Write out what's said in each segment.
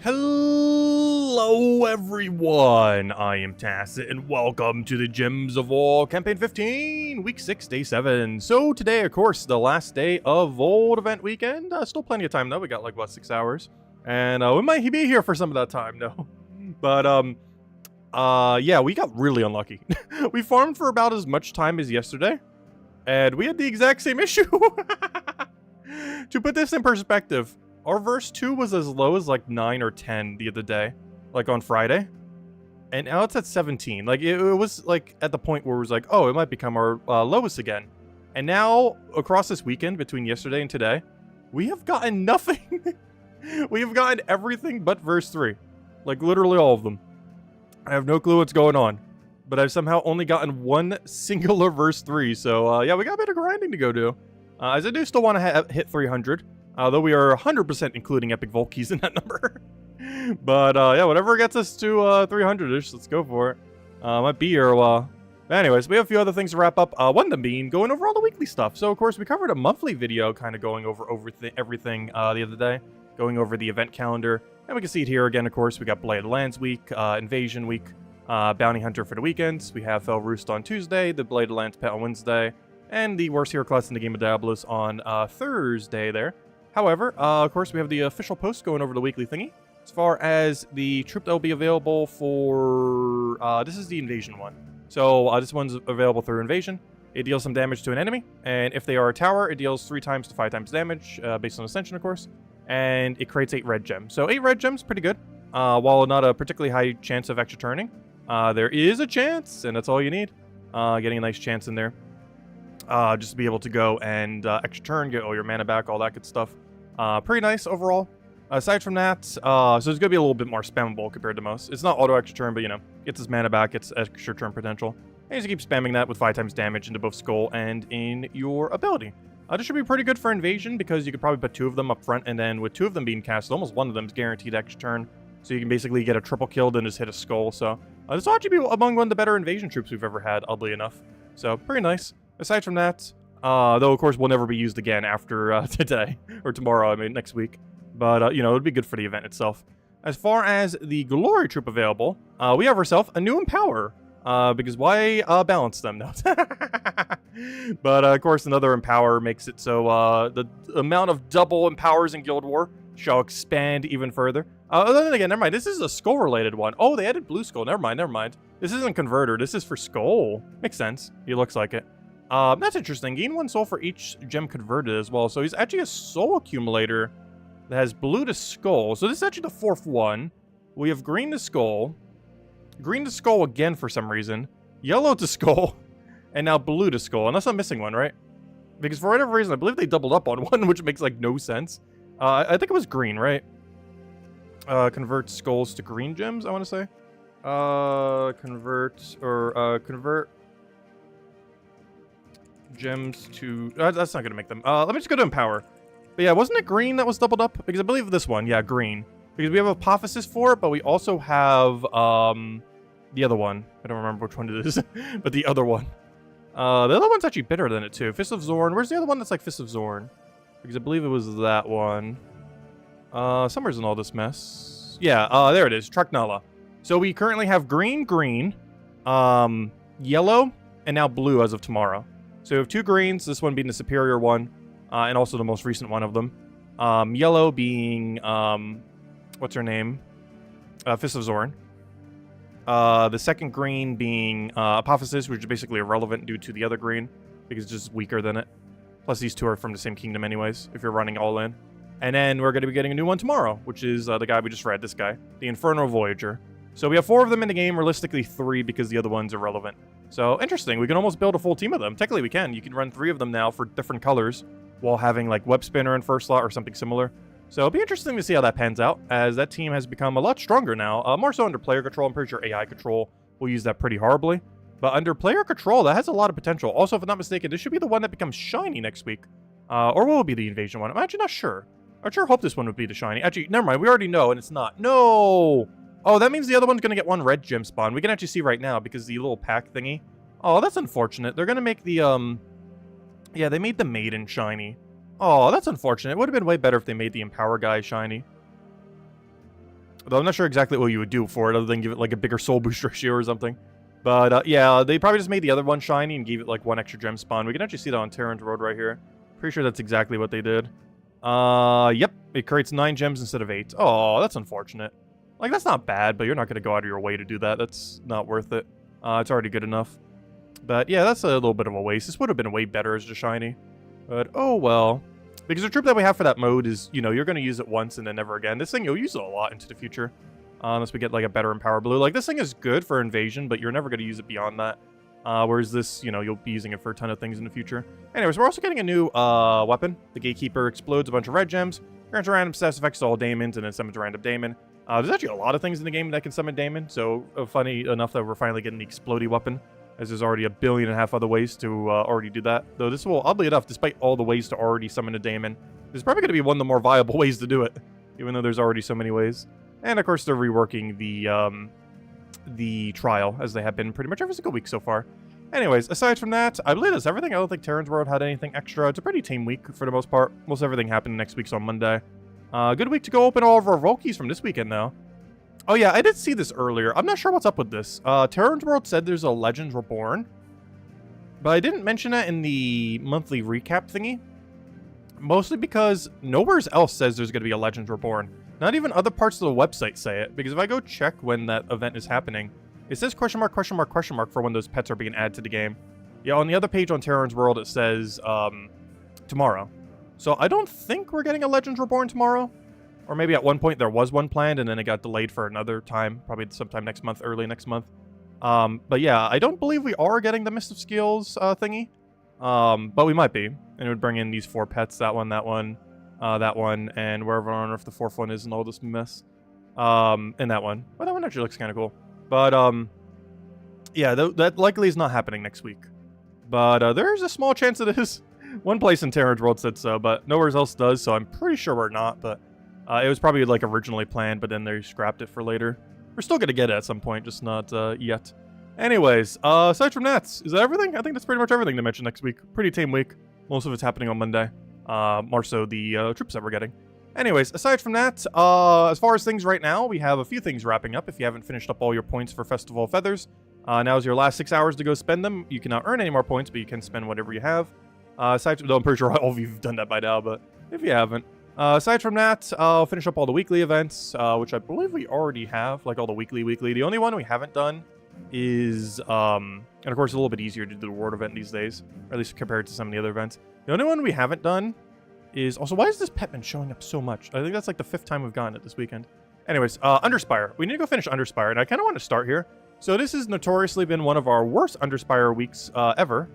Hello everyone, I am Tacit and welcome to the Gems of War Campaign 15, Week 6, Day 7. So today, of course, the last day of Vold event weekend. Still plenty of time though, we got like, what, 6 hours? And we might be here for some of that time, no. But, yeah, we got really unlucky. We farmed for about as much time as yesterday, and we had the exact same issue. To put this in perspective, our verse 2 was as low as like 9 or 10 the other day, like on Friday. And now it's at 17. Like it was like at the point where it was like, oh, it might become our lowest again. And now across this weekend between yesterday and today, we have gotten nothing. We have gotten everything but verse 3. Like literally all of them. I have no clue what's going on. But I've somehow only gotten one singular verse 3. So yeah, we got a bit of grinding to go do. As I do still want to hit 300. Though we are 100% including Epic Volkies in that number. But, yeah, whatever gets us to 300-ish, let's go for it. Might be here a while. But anyways, we have a few other things to wrap up. One of them being going over all the weekly stuff. So, of course, we covered a monthly video kind of going over everything the other day. Going over the event calendar. And we can see it here again, of course. We got Bladed Lands Week, Invasion Week, Bounty Hunter for the weekends. We have Fell Roost on Tuesday, the Bladed Lands Pet on Wednesday, and the Worst Hero Class in the Game of Diabolus on Thursday there. However, of course, we have the official post going over the weekly thingy. As far as the troop that will be available for... this is the Invasion one. So, this one's available through Invasion. It deals some damage to an enemy, and if they are a tower, it deals 3 times to 5 times damage, based on Ascension, of course. And it creates 8 red gems. So, 8 red gems, pretty good. While not a particularly high chance of extra turning, there is a chance, and that's all you need. Getting a nice chance in there. Just to be able to go and extra turn, get all your mana back, all that good stuff. Pretty nice overall. Aside from that, so it's going to be a little bit more spammable compared to most. It's not auto extra turn, but you know, gets his mana back, gets extra turn potential. And you just keep spamming that with 5 times damage into both Skull and in your ability. This should be pretty good for Invasion because you could probably put 2 of them up front, and then with 2 of them being cast, almost one of them is guaranteed extra turn. So you can basically get a triple kill and just hit a Skull. So this will actually be among one of the better Invasion troops we've ever had, oddly enough. So pretty nice. Aside from that, though, of course, will never be used again after today, or tomorrow, I mean, next week. But, you know, it would be good for the event itself. As far as the Glory Troop available, we have ourselves a new Empower, because why balance them? No. But, of course, another Empower makes it so the amount of double Empowers in Guild War shall expand even further. Then again, never mind, this is a Skull-related one. Oh, they added Blue Skull, never mind. This isn't Converter, this is for Skull. Makes sense, he looks like it. That's interesting. Gain 1 soul for each gem converted as well. So he's actually a soul accumulator that has blue to skull. So this is actually the 4th one. We have green to skull again for some reason, yellow to skull, and now blue to skull. Unless I'm missing one, right? Because for whatever reason, I believe they doubled up on one, which makes like no sense. I think it was green, right? Convert skulls to green gems, I want to say. Convert gems to... that's not going to make them. Let me just go to Empower. But yeah, wasn't it green that was doubled up? Because I believe this one, yeah, green. Because we have Apophysis for it, but we also have the other one. I don't remember which one it is, but the other one. The other one's actually better than it too. Fist of Zorn. Where's the other one that's like Fist of Zorn? Because I believe it was that one. Somewhere's in all this mess. Yeah, there it is. Trucknala. So we currently have green, yellow, and now blue as of tomorrow. So we have 2 greens, this one being the superior one, and also the most recent one of them. Yellow being, what's her name? Fist of Zorn. The second green being Apophysis, which is basically irrelevant due to the other green, because it's just weaker than it. Plus these 2 are from the same kingdom anyways, if you're running all in. And then we're going to be getting a new one tomorrow, which is the guy we just read, this guy, the Infernal Voyager. So we have 4 of them in the game, realistically 3 because the other one's irrelevant. So, interesting. We can almost build a full team of them. Technically, we can. You can run 3 of them now for different colors while having, like, Web Spinner in first slot or something similar. So, it'll be interesting to see how that pans out, as that team has become a lot stronger now. More so under player control. I'm pretty sure AI control will use that pretty horribly. But under player control, that has a lot of potential. Also, if I'm not mistaken, this should be the one that becomes shiny next week. Or will it be the Invasion one? I'm actually not sure. I sure hope this one would be the shiny. Actually, never mind. We already know, and it's not. No! Oh, that means the other one's going to get 1 red gem spawn. We can actually see right now because the little pack thingy. Oh, that's unfortunate. They're going to make the, yeah, they made the Maiden shiny. Oh, that's unfortunate. It would have been way better if they made the Empower guy shiny. Although I'm not sure exactly what you would do for it, other than give it like a bigger soul boost ratio or something. But yeah, they probably just made the other one shiny and gave it like 1 extra gem spawn. We can actually see that on Terran's Road right here. Pretty sure that's exactly what they did. Yep, it creates 9 gems instead of 8. Oh, that's unfortunate. Like, that's not bad, but you're not going to go out of your way to do that. That's not worth it. It's already good enough. But yeah, that's a little bit of a waste. This would have been way better as just shiny. But oh well. Because the troop that we have for that mode is, you know, you're going to use it once and then never again. This thing, you'll use it a lot into the future. Unless we get like a better Empower Blue. Like, this thing is good for invasion, but you're never going to use it beyond that. Whereas this, you know, you'll be using it for a ton of things in the future. Anyways, we're also getting a new weapon. The Gatekeeper explodes a bunch of red gems, grants random status effects to all daemons, and then summons a random daemon. There's actually a lot of things in the game that can summon daemon, so funny enough that we're finally getting the explodey weapon, as there's already 1.5 billion other ways to already do that. Though this will, oddly enough, despite all the ways to already summon a daemon, this is probably going to be one of the more viable ways to do it, even though there's already so many ways. And of course, they're reworking the trial, as they have been pretty much every single week so far. Anyways, aside from that, I believe that's everything. I don't think Terran's World had anything extra. It's a pretty tame week for the most part. Most everything happened next week's on Monday. Good week to go open all of our Volkies from this weekend, though. Oh yeah, I did see this earlier. I'm not sure what's up with this. Terran's World said there's a Legends Reborn, but I didn't mention that in the monthly recap thingy. Mostly because nowhere else says there's going to be a Legends Reborn. Not even other parts of the website say it, because if I go check when that event is happening, it says question mark, question mark, question mark for when those pets are being added to the game. Yeah, on the other page on Terran's World, it says tomorrow. So I don't think we're getting a Legends Reborn tomorrow. Or maybe at one point there was one planned, and then it got delayed for another time. Probably sometime next month, early next month. But yeah, I don't believe we are getting the Mist of Skills thingy. But we might be. And it would bring in these 4 pets, that one, and wherever on earth the 4th one is and all this mess. And that one. Well, that one actually looks kind of cool. But, yeah, that likely is not happening next week. But there's a small chance it is. One place in Terran's World said so, but nowhere else does, so I'm pretty sure we're not. But it was probably like originally planned, but then they scrapped it for later. We're still going to get it at some point, just not yet. Anyways, aside from that, is that everything? I think that's pretty much everything to mention next week. Pretty tame week. Most of it's happening on Monday. More so the troops that we're getting. Anyways, aside from that, as far as things right now, we have a few things wrapping up. If you haven't finished up all your points for Festival of Feathers, now's your last 6 hours to go spend them. You cannot earn any more points, but you can spend whatever you have. Aside from, though I'm pretty sure all of you have done that by now, but if you haven't. Aside from that, I'll finish up all the weekly events, which I believe we already have, like all the weekly. The only one we haven't done is, and of course, it's a little bit easier to do the reward event these days, or at least compared to some of the other events. The only one we haven't done is, also, why is this pet been showing up so much? I think that's like the 5th time we've gotten it this weekend. Anyways, Underspire. We need to go finish Underspire, and I kind of want to start here. So this has notoriously been one of our worst Underspire weeks ever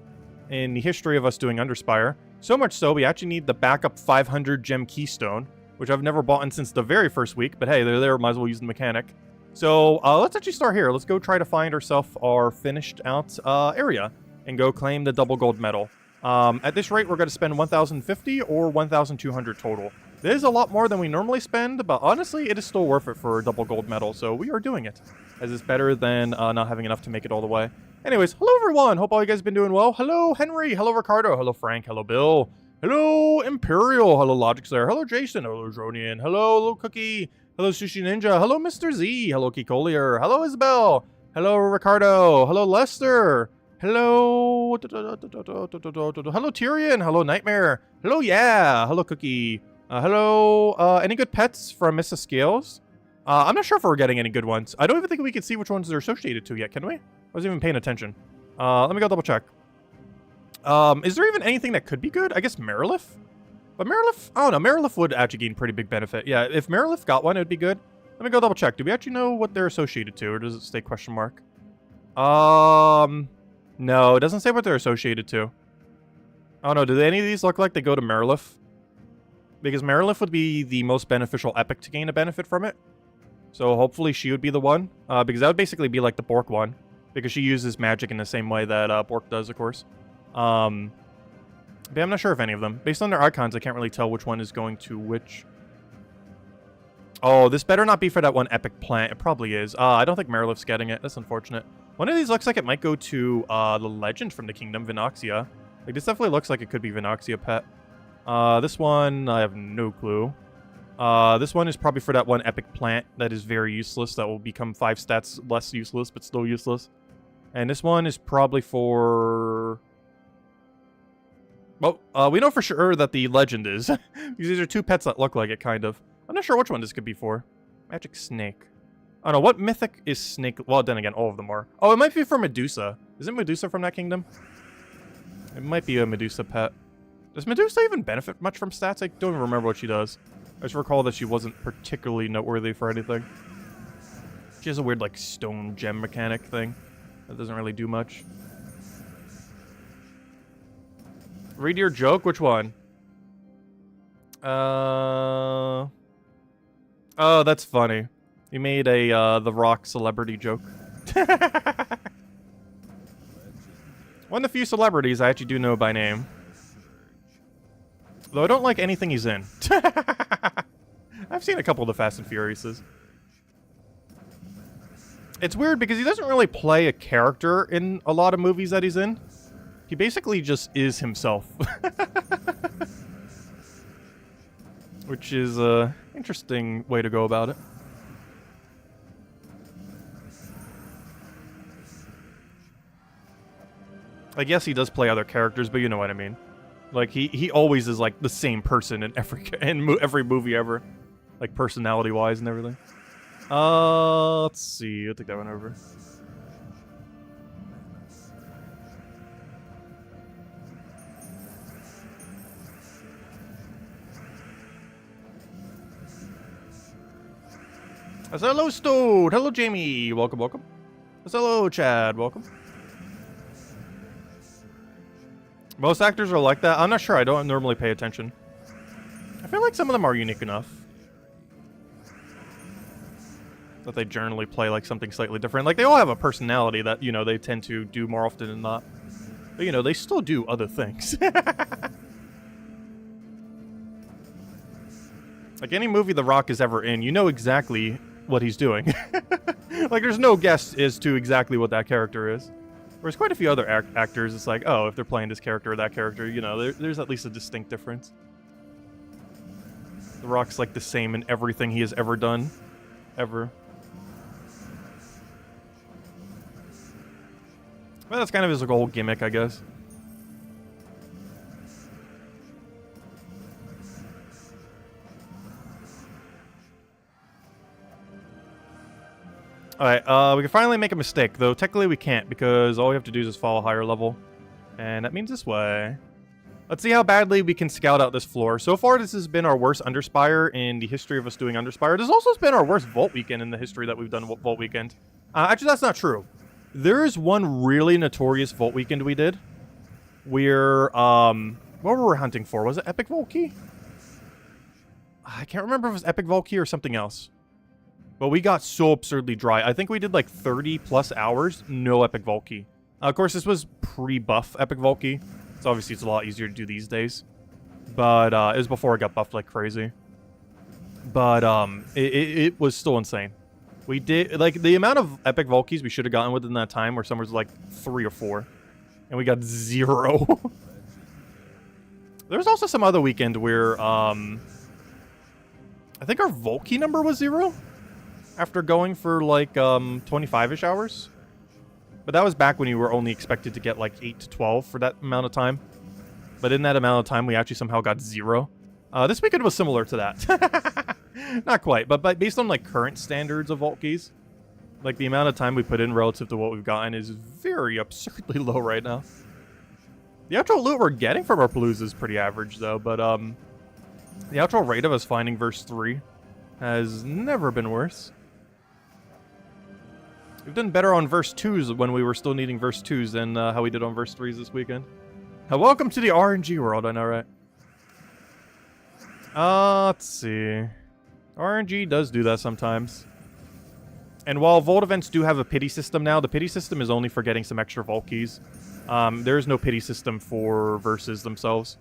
in the history of us doing Underspire. So much so, we actually need the backup 500 gem keystone, which I've never bought in since the very first week, but hey, they're there, might as well use the mechanic. So let's actually start here. Let's go try to find ourselves our finished out area and go claim the double gold medal. At this rate, we're going to spend 1,050 or 1,200 total. This is a lot more than we normally spend, but honestly, it is still worth it for a double gold medal, so we are doing it, as it's better than not having enough to make it all the way. Anyways, hello everyone! Hope all you guys have been doing well. Hello Henry, hello Ricardo, hello Frank, hello Bill, hello Imperial, hello Logic Slayer, hello Jason, hello Dronian, hello Cookie, hello Sushi Ninja, hello Mr. Z, hello Kikolier, hello Isabel, hello Ricardo, hello Lester, hello Tyrion, hello Nightmare, hello Yeah, hello Cookie, hello any good pets from Mrs. Scales? I'm not sure if we're getting any good ones. I don't even think we can see which ones they're associated to yet, can we? I wasn't even paying attention. Let me go double check. Is there even anything that could be good? I guess Marilith? But Marilith, I don't know. Marilith would actually gain pretty big benefit. Yeah, if Marilith got one, it would be good. Let me go double check. Do we actually know what they're associated to, or does it say question mark? No, it doesn't say what they're associated to. I don't know. Do any of these look like they go to Marilith? Because Marilith would be the most beneficial epic to gain a benefit from it. So hopefully she would be the one. Because that would basically be like the Bork one. Because she uses magic in the same way that Bork does, of course. But I'm not sure of any of them. Based on their icons, I can't really tell which one is going to which. Oh, this better not be for that one epic plant. It probably is. I don't think Marilith's getting it. That's unfortunate. One of these looks like it might go to the legend from the kingdom, Vinoxia. Like, this definitely looks like it could be Vinoxia pet. This one, I have no clue. This one is probably for that one epic plant that is very useless. That will become 5 stats less useless, but still useless. And this one is probably for... Well, we know for sure that the legend is. Because these are 2 pets that look like it, kind of. I'm not sure which one this could be for. Magic snake. I don't know, what mythic is snake? Well, then again, all of them are. Oh, it might be for Medusa. Isn't Medusa from that kingdom? It might be a Medusa pet. Does Medusa even benefit much from stats? I don't even remember what she does. I just recall that she wasn't particularly noteworthy for anything. She has a weird, like, stone gem mechanic thing. That doesn't really do much. Read your joke? Which one? Oh, that's funny. You made a, The Rock celebrity joke. One of the few celebrities I actually do know by name. Though I don't like anything he's in. I've seen a couple of the Fast and Furiouses. It's weird because he doesn't really play a character in a lot of movies that he's in. He basically just is himself. Which is an interesting way to go about it. I guess he does play other characters, but you know what I mean. Like, he always is, like, the same person in every movie ever. Like, personality-wise and everything. Let's see. I'll take that one over. Hello, Stode! Hello, Jamie! Welcome, welcome. Hello, Chad! Welcome. Most actors are like that. I'm not sure. I don't normally pay attention. I feel like some of them are unique enough that they generally play like something slightly different. Like, they all have a personality that, you know, they tend to do more often than not. But, you know, they still do other things. Like, any movie The Rock is ever in, you know exactly what he's doing. Like, there's no guess as to exactly what that character is. Whereas quite a few other actors, it's like, oh, if they're playing this character or that character, you know, there's at least a distinct difference. The Rock's like the same in everything he has ever done. Ever. Well, that's kind of his like, whole gimmick, I guess. Alright, we can finally make a mistake, though technically we can't, because all we have to do is just follow a higher level. And that means this way. Let's see how badly we can scout out this floor. So far, this has been our worst Underspire in the history of us doing Underspire. This has also been our worst Vault Weekend in the history that we've done Vault Weekend. Actually, that's not true. There is one really notorious Vault Weekend we did. Where, what were we hunting for? Was it Epic Vault Key? I can't remember if it was Epic Vault Key or something else. But we got so absurdly dry. I think we did like 30 plus hours, no Epic Vault Key. Of course, this was pre-buff Epic Vault Key. So obviously it's a lot easier to do these days. But it was before it got buffed like crazy. But it was still insane. We did, like, the amount of Epic Vault Keys we should have gotten within that time were somewhere like 3 or 4. And we got 0. There was also some other weekend where, I think our Vault Key number was 0. After going for, like, 25-ish hours. But that was back when you were only expected to get, like, 8 to 12 for that amount of time. But in that amount of time, we actually somehow got 0. This weekend was similar to that. Not quite, but based on, like, current standards of Vault Keys, like, the amount of time we put in relative to what we've gotten is very absurdly low right now. The actual loot we're getting from our Palooza is pretty average, though, but, the actual rate of us finding verse 3 has never been worse. We've done better on verse 2s when we were still needing verse 2s than how we did on verse 3s this weekend. Welcome to the RNG world, I know, right? Let's see. RNG does do that sometimes. And while Vault events do have a pity system now, the pity system is only for getting some extra Vault keys. There is no pity system for verses themselves.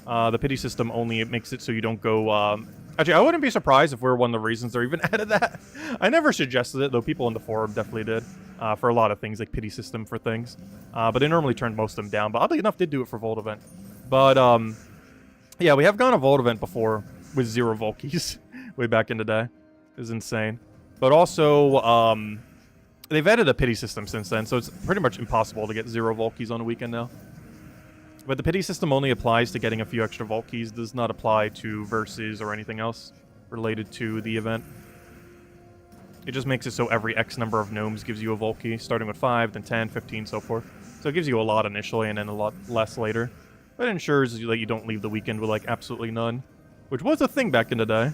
The pity system only makes it so you don't go... Actually, I wouldn't be surprised if we're one of the reasons they're even added that. I never suggested it, though people in the forum definitely did. For a lot of things, like pity system for things. But they normally turned most of them down. But oddly enough, did do it for Vault event. But, yeah, we have gone a Vault event before with 0 Vault keys. way back in the day. It was insane. But also, they've added a pity system since then, so it's pretty much impossible to get 0 Vault keys on a weekend now. But the pity system only applies to getting a few extra Vault keys. Does not apply to versus or anything else related to the event. It just makes it so every X number of gnomes gives you a Vault key, starting with 5, then 10, 15, so forth. So it gives you a lot initially and then a lot less later. But it ensures that you don't leave the weekend with, like, absolutely none. Which was a thing back in the day.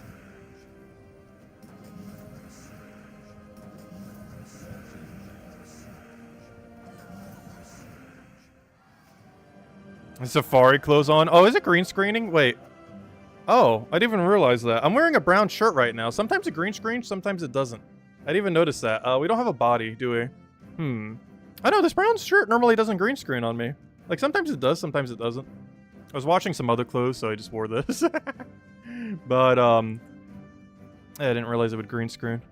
Safari clothes on. Oh, is it green screening? Wait. Oh, I didn't even realize that. I'm wearing a brown shirt right now. Sometimes it green screens, sometimes it doesn't. I didn't even notice that. We don't have a body, do we? I know, this brown shirt normally doesn't green screen on me. Like, sometimes it does, sometimes it doesn't. I was watching some other clothes, so I just wore this. But, I didn't realize it would green screen.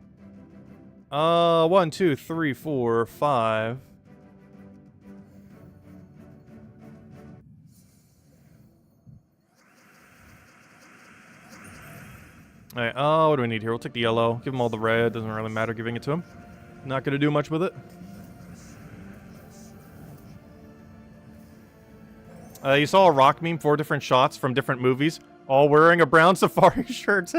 1, 2, 3, 4, 5... Alright, what do we need here? We'll take the yellow. Give him all the red. Doesn't really matter giving it to him. Not gonna do much with it. You saw a rock meme, 4 different shots from different movies, all wearing a brown safari shirt.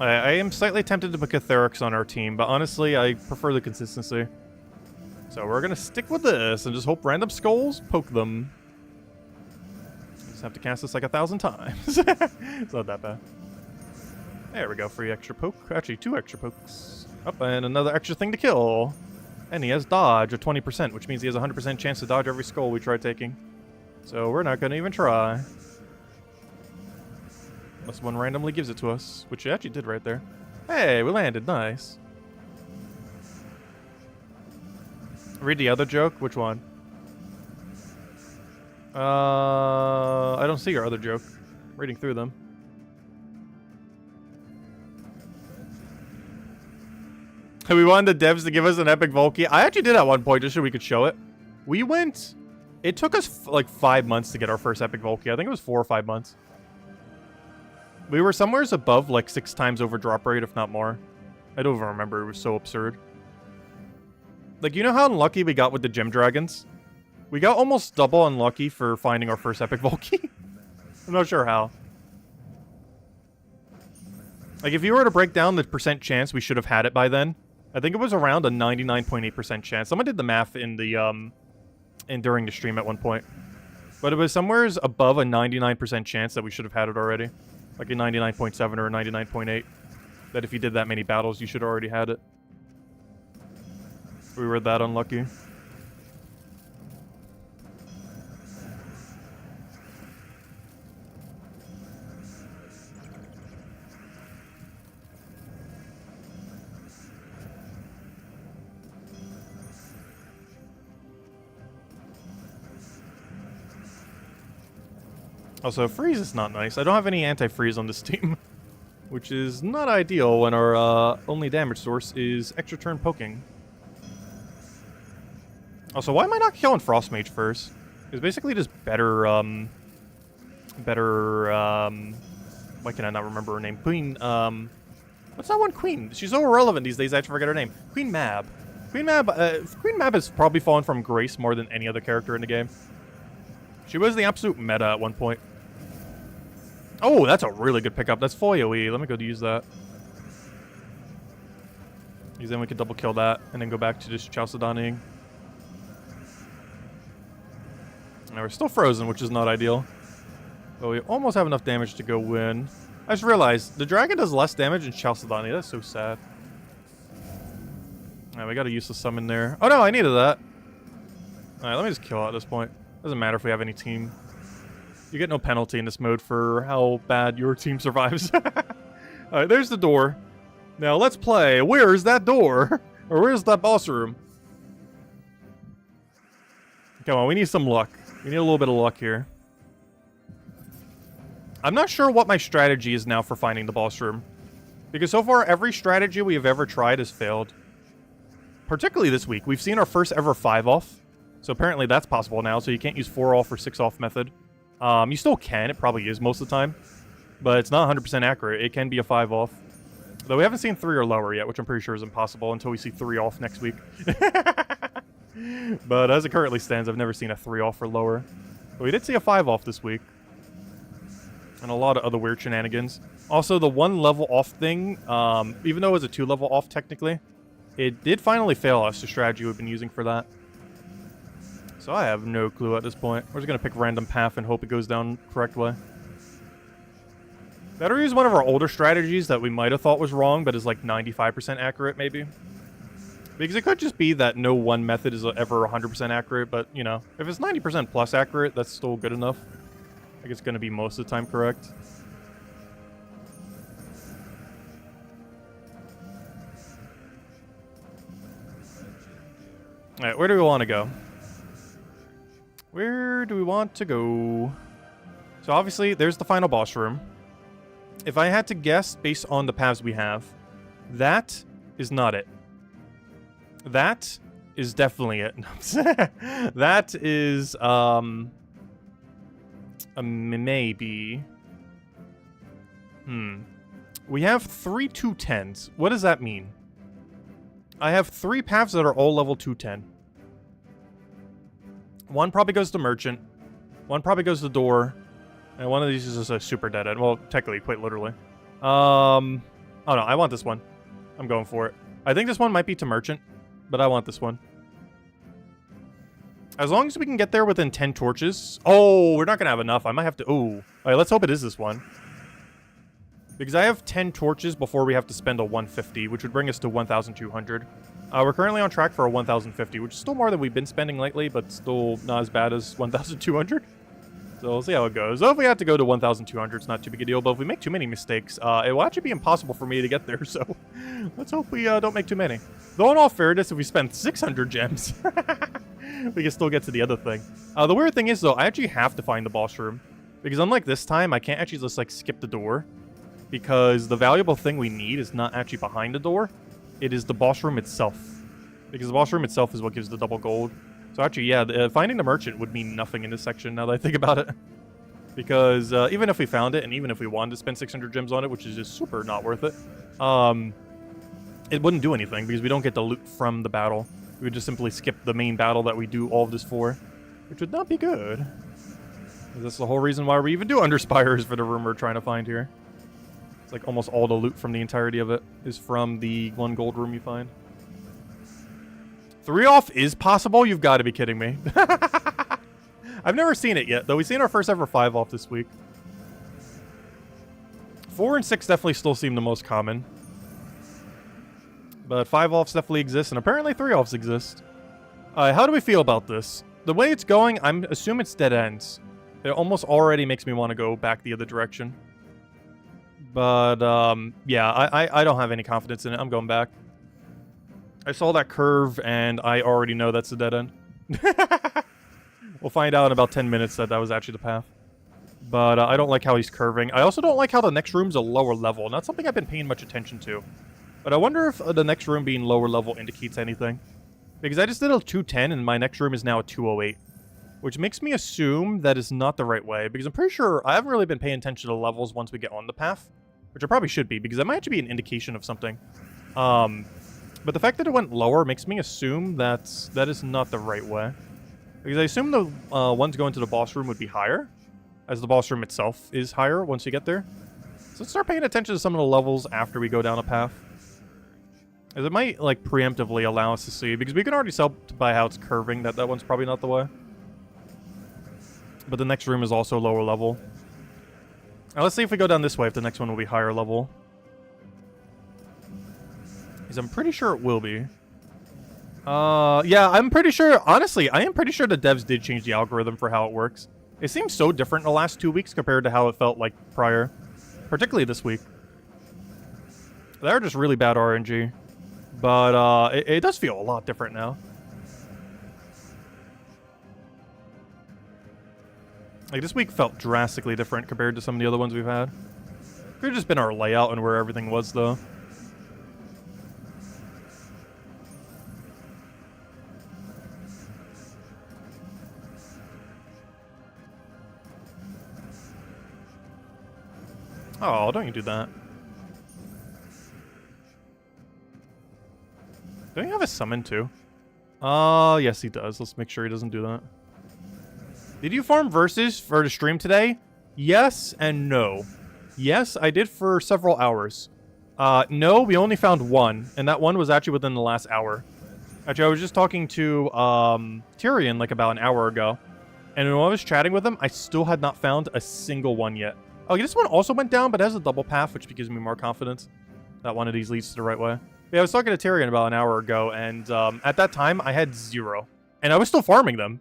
I am slightly tempted to put Catharix on our team, but honestly, I prefer the consistency. So we're gonna stick with this and just hope random skulls poke them. Just have to cast this like 1,000 times. It's not that bad. There we go, free extra poke. Actually, 2 extra pokes. Up, and another extra thing to kill. And he has dodge of 20%, which means he has a 100% chance to dodge every skull we try taking. So we're not gonna even try. Unless one randomly gives it to us, which it actually did right there. Hey, we landed. Nice. Read the other joke? Which one? I don't see your other joke. Reading through them. We wanted the devs to give us an epic Volkey. I actually did at one point just so we could show it. We went... It took us like 5 months to get our first epic Volkey. I think it was 4 or 5 months. We were somewhere above like 6 times over drop rate, if not more. I don't even remember. It was so absurd. Like, you know how unlucky we got with the gem dragons? We got almost double unlucky for finding our first epic Volkey. I'm not sure how. Like, if you were to break down the percent chance we should have had it by then, I think it was around a 99.8% chance. Someone did the math in the during the stream at one point. But it was somewhere above a 99% chance that we should have had it already. Like a 99.7 or a 99.8. That if you did that many battles, you should have already had it. We were that unlucky. Also, freeze is not nice. I don't have any anti-freeze on this team. Which is not ideal when our only damage source is extra turn poking. Also, why am I not killing Frost Mage first? It's basically just better, why can I not remember her name? Queen, what's that one queen? She's so irrelevant these days, I actually forget her name. Queen Mab. Queen Mab has probably fallen from grace more than any other character in the game. She was the absolute meta at one point. Oh, that's a really good pickup. That's Foyo-y. Let me go to use that. Because then we can double kill that, and then go back to just Chalcedonying. Now we're still frozen, which is not ideal. But we almost have enough damage to go win. I just realized, the dragon does less damage than Chalcedony. That's so sad. Alright, we got a useless summon there. Oh no, I needed that. Alright, let me just kill at this point. Doesn't matter if we have any team. You get no penalty in this mode for how bad your team survives. Alright, there's the door. Now let's play. Where's that door? Or where's that boss room? Come on, we need some luck. We need a little bit of luck here. I'm not sure what my strategy is now for finding the boss room. Because so far, every strategy we have ever tried has failed. Particularly this week. We've seen our first ever 5 off. So apparently that's possible now. So you can't use 4 off or 6 off method. You still can. It probably is most of the time. But it's not 100% accurate. It can be a 5 off. Though we haven't seen 3 or lower yet, which I'm pretty sure is impossible until we see 3 off next week. But as it currently stands, I've never seen a 3 off or lower. But we did see a 5 off this week. And a lot of other weird shenanigans. Also, the 1 level off thing, even though it was a 2 level off technically, it did finally fail us, the strategy we've been using for that. So I have no clue at this point. We're just going to pick random path and hope it goes down correct way. Better use one of our older strategies that we might have thought was wrong, but is like 95% accurate, maybe. Because it could just be that no one method is ever 100% accurate, but, you know, if it's 90% plus accurate, that's still good enough. I think it's going to be most of the time correct. Alright, where do we want to go? Where do we want to go? So obviously, there's the final boss room. If I had to guess based on the paths we have, that is not it. That is definitely it. That is, a maybe. We have 3 210s. What does that mean? I have 3 paths that are all level 210. One probably goes to Merchant. One probably goes to Door. And one of these is just a super dead end. Well, technically, quite literally. Oh no, I want this one. I'm going for it. I think this one might be to Merchant, but I want this one. As long as we can get there within 10 torches. Oh, we're not going to have enough. I might have to... Oh. All right, let's hope it is this one. Because I have 10 torches before we have to spend a 150, which would bring us to 1,200. We're currently on track for a 1,050, which is still more than we've been spending lately, but still not as bad as 1,200. So we'll see how it goes. So if we have to go to 1,200, it's not too big a deal. But if we make too many mistakes, it will actually be impossible for me to get there. So let's hope we don't make too many. Though in all fairness, if we spend 600 gems, we can still get to the other thing. The weird thing is, though, I actually have to find the boss room. Because unlike this time, I can't actually just, like, skip the door. Because the valuable thing we need is not actually behind the door. It is the boss room itself. Because the boss room itself is what gives the double gold. So actually, yeah, finding the merchant would mean nothing in this section now that I think about it. Because even if we found it, and even if we wanted to spend 600 gems on it, which is just super not worth it, it wouldn't do anything because we don't get the loot from the battle. We would just simply skip the main battle that we do all of this for, which would not be good. That's the whole reason why we even do Underspire is for the room we're trying to find here. It's like almost all the loot from the entirety of it is from the 1 gold room you find. 3 off is possible? You've got to be kidding me. I've never seen it yet, though. We've seen our first ever 5 off this week. 4 and 6 definitely still seem the most common. But 5 offs definitely exist, and apparently 3 offs exist. How do we feel about this? The way it's going, I'm assuming it's dead ends. It almost already makes me want to go back the other direction. But, yeah, I don't have any confidence in it. I'm going back. I saw that curve, and I already know that's the dead end. We'll find out in about 10 minutes that that was actually the path. But I don't like how he's curving. I also don't like how the next room's a lower level. Not something I've been paying much attention to. But I wonder if the next room being lower level indicates anything. Because I just did a 210, and my next room is now a 208. Which makes me assume that is not the right way. Because I'm pretty sure I haven't really been paying attention to levels once we get on the path. Which I probably should be, because that might actually be an indication of something. But the fact that it went lower makes me assume that is not the right way. Because I assume the ones going to the boss room would be higher, as the boss room itself is higher once you get there. So let's start paying attention to some of the levels after we go down a path. As it might, like, preemptively allow us to see, because we can already tell by how it's curving that one's probably not the way. But the next room is also lower level. Now let's see if we go down this way, if the next one will be higher level. Because I'm pretty sure it will be. Yeah, I'm pretty sure, honestly, I am pretty sure the devs did change the algorithm for how it works. It seems so different in the last 2 weeks compared to how it felt like prior. Particularly this week. They're just really bad RNG. But it does feel a lot different now. Like, this week felt drastically different compared to some of the other ones we've had. Could have just been our layout and where everything was, though. Oh, don't you do that. Don't you have a summon, too? Yes, he does. Let's make sure he doesn't do that. Did you farm versus for the stream today? Yes and no. Yes, I did for several hours. No, we only found one, and that one was actually within the last hour. Actually, I was just talking to Tyrion like about an hour ago, and when I was chatting with him, I still had not found a single one yet. Oh, this one also went down, but it has a double path, which gives me more confidence that one of these leads to the right way. Yeah, I was talking to Tyrion about an hour ago, and at that time, I had 0. And I was still farming them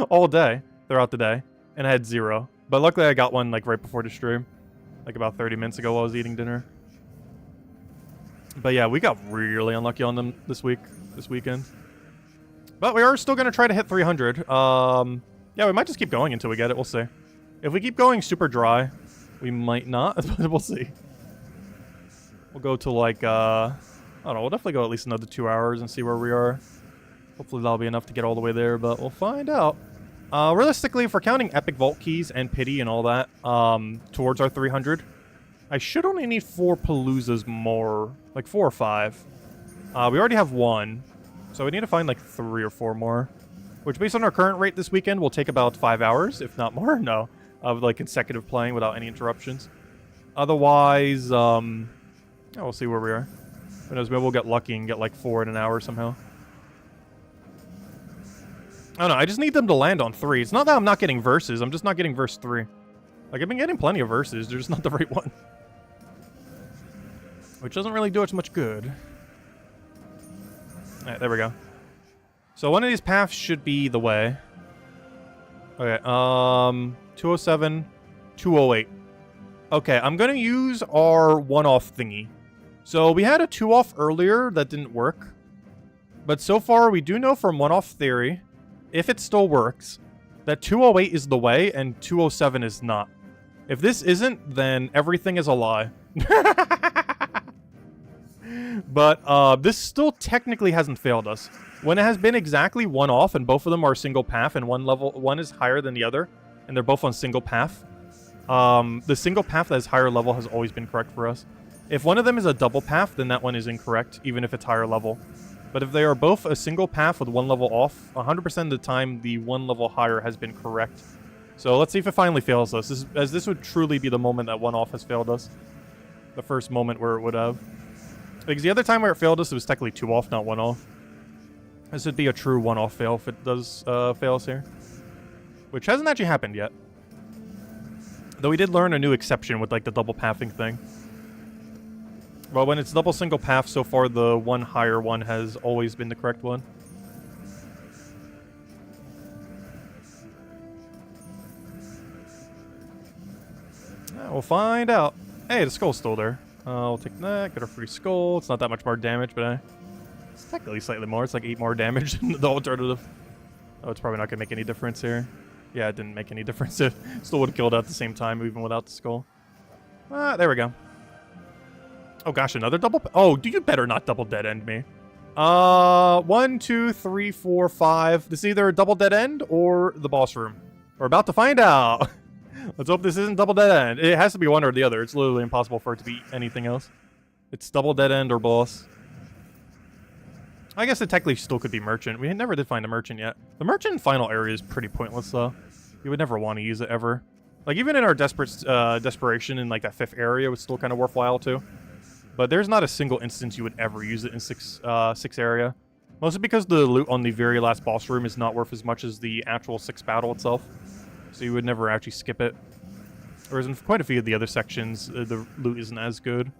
all day, throughout the day, and I had 0. But luckily, I got one like right before the stream, like about 30 minutes ago while I was eating dinner. But yeah, we got really unlucky on them this weekend. But we are still going to try to hit 300. Yeah, we might just keep going until we get it. We'll see. If we keep going super dry, we might not, but we'll see. We'll go to like, I don't know, we'll definitely go at least another 2 hours and see where we are. Hopefully that'll be enough to get all the way there, but we'll find out. Realistically, if we're counting epic vault keys and pity and all that, towards our 300, I should only need 4 Paloozas more, like 4 or 5. We already have 1, so we need to find like 3 or 4 more, which based on our current rate this weekend will take about 5 hours, if not more, no, of like consecutive playing without any interruptions. Otherwise, yeah, we'll see where we are. Who knows, maybe we'll get lucky and get like 4 in an hour somehow. I don't know, I just need them to land on 3. It's not that I'm not getting verses, I'm just not getting verse 3. Like, I've been getting plenty of verses, they're just not the right one. Which doesn't really do us much good. Alright, there we go. So one of these paths should be the way. Okay, 207, 208. Okay, I'm gonna use our one-off thingy. So we had a 2-off earlier that didn't work. But so far, we do know from one-off theory, if it still works, that 208 is the way and 207 is not. If this isn't, then everything is a lie. But this still technically hasn't failed us. When it has been exactly one off and both of them are single path and one is higher than the other, and they're both on single path, the single path that is higher level has always been correct for us. If one of them is a double path, then that one is incorrect, even if it's higher level. But if they are both a single path with one level off, 100% of the time, the one level higher has been correct. So let's see if it finally fails us, as this would truly be the moment that one off has failed us. The first moment where it would have. Because the other time where it failed us, it was technically 2 off, not 1 off. This would be a true 1 off fail if it does fail us here. Which hasn't actually happened yet. Though we did learn a new exception with like the double pathing thing. Well, when it's double single path, so far the one higher one has always been the correct one. We'll find out. Hey, the skull's still there. We'll take that, get our free skull. It's not that much more damage, but it's technically slightly more. It's like 8 more damage than the alternative. Oh, it's probably not going to make any difference here. Yeah, it didn't make any difference. It still would have killed at the same time, even without the skull. There we go. Oh gosh, another double... Oh, you better not double dead end me. 1, 2, 3, 4, 5. This is either a double dead end or the boss room. We're about to find out. Let's hope this isn't double dead end. It has to be one or the other. It's literally impossible for it to be anything else. It's double dead end or boss. I guess it technically still could be merchant. We never did find a merchant yet. The merchant final area is pretty pointless though. You would never want to use it ever. Like even in our desperation in like that 5th area, it was still kind of worthwhile too. But there's not a single instance you would ever use it in 6 area. Mostly because the loot on the very last boss room is not worth as much as the actual 6 battle itself. So you would never actually skip it. Whereas in quite a few of the other sections, the loot isn't as good.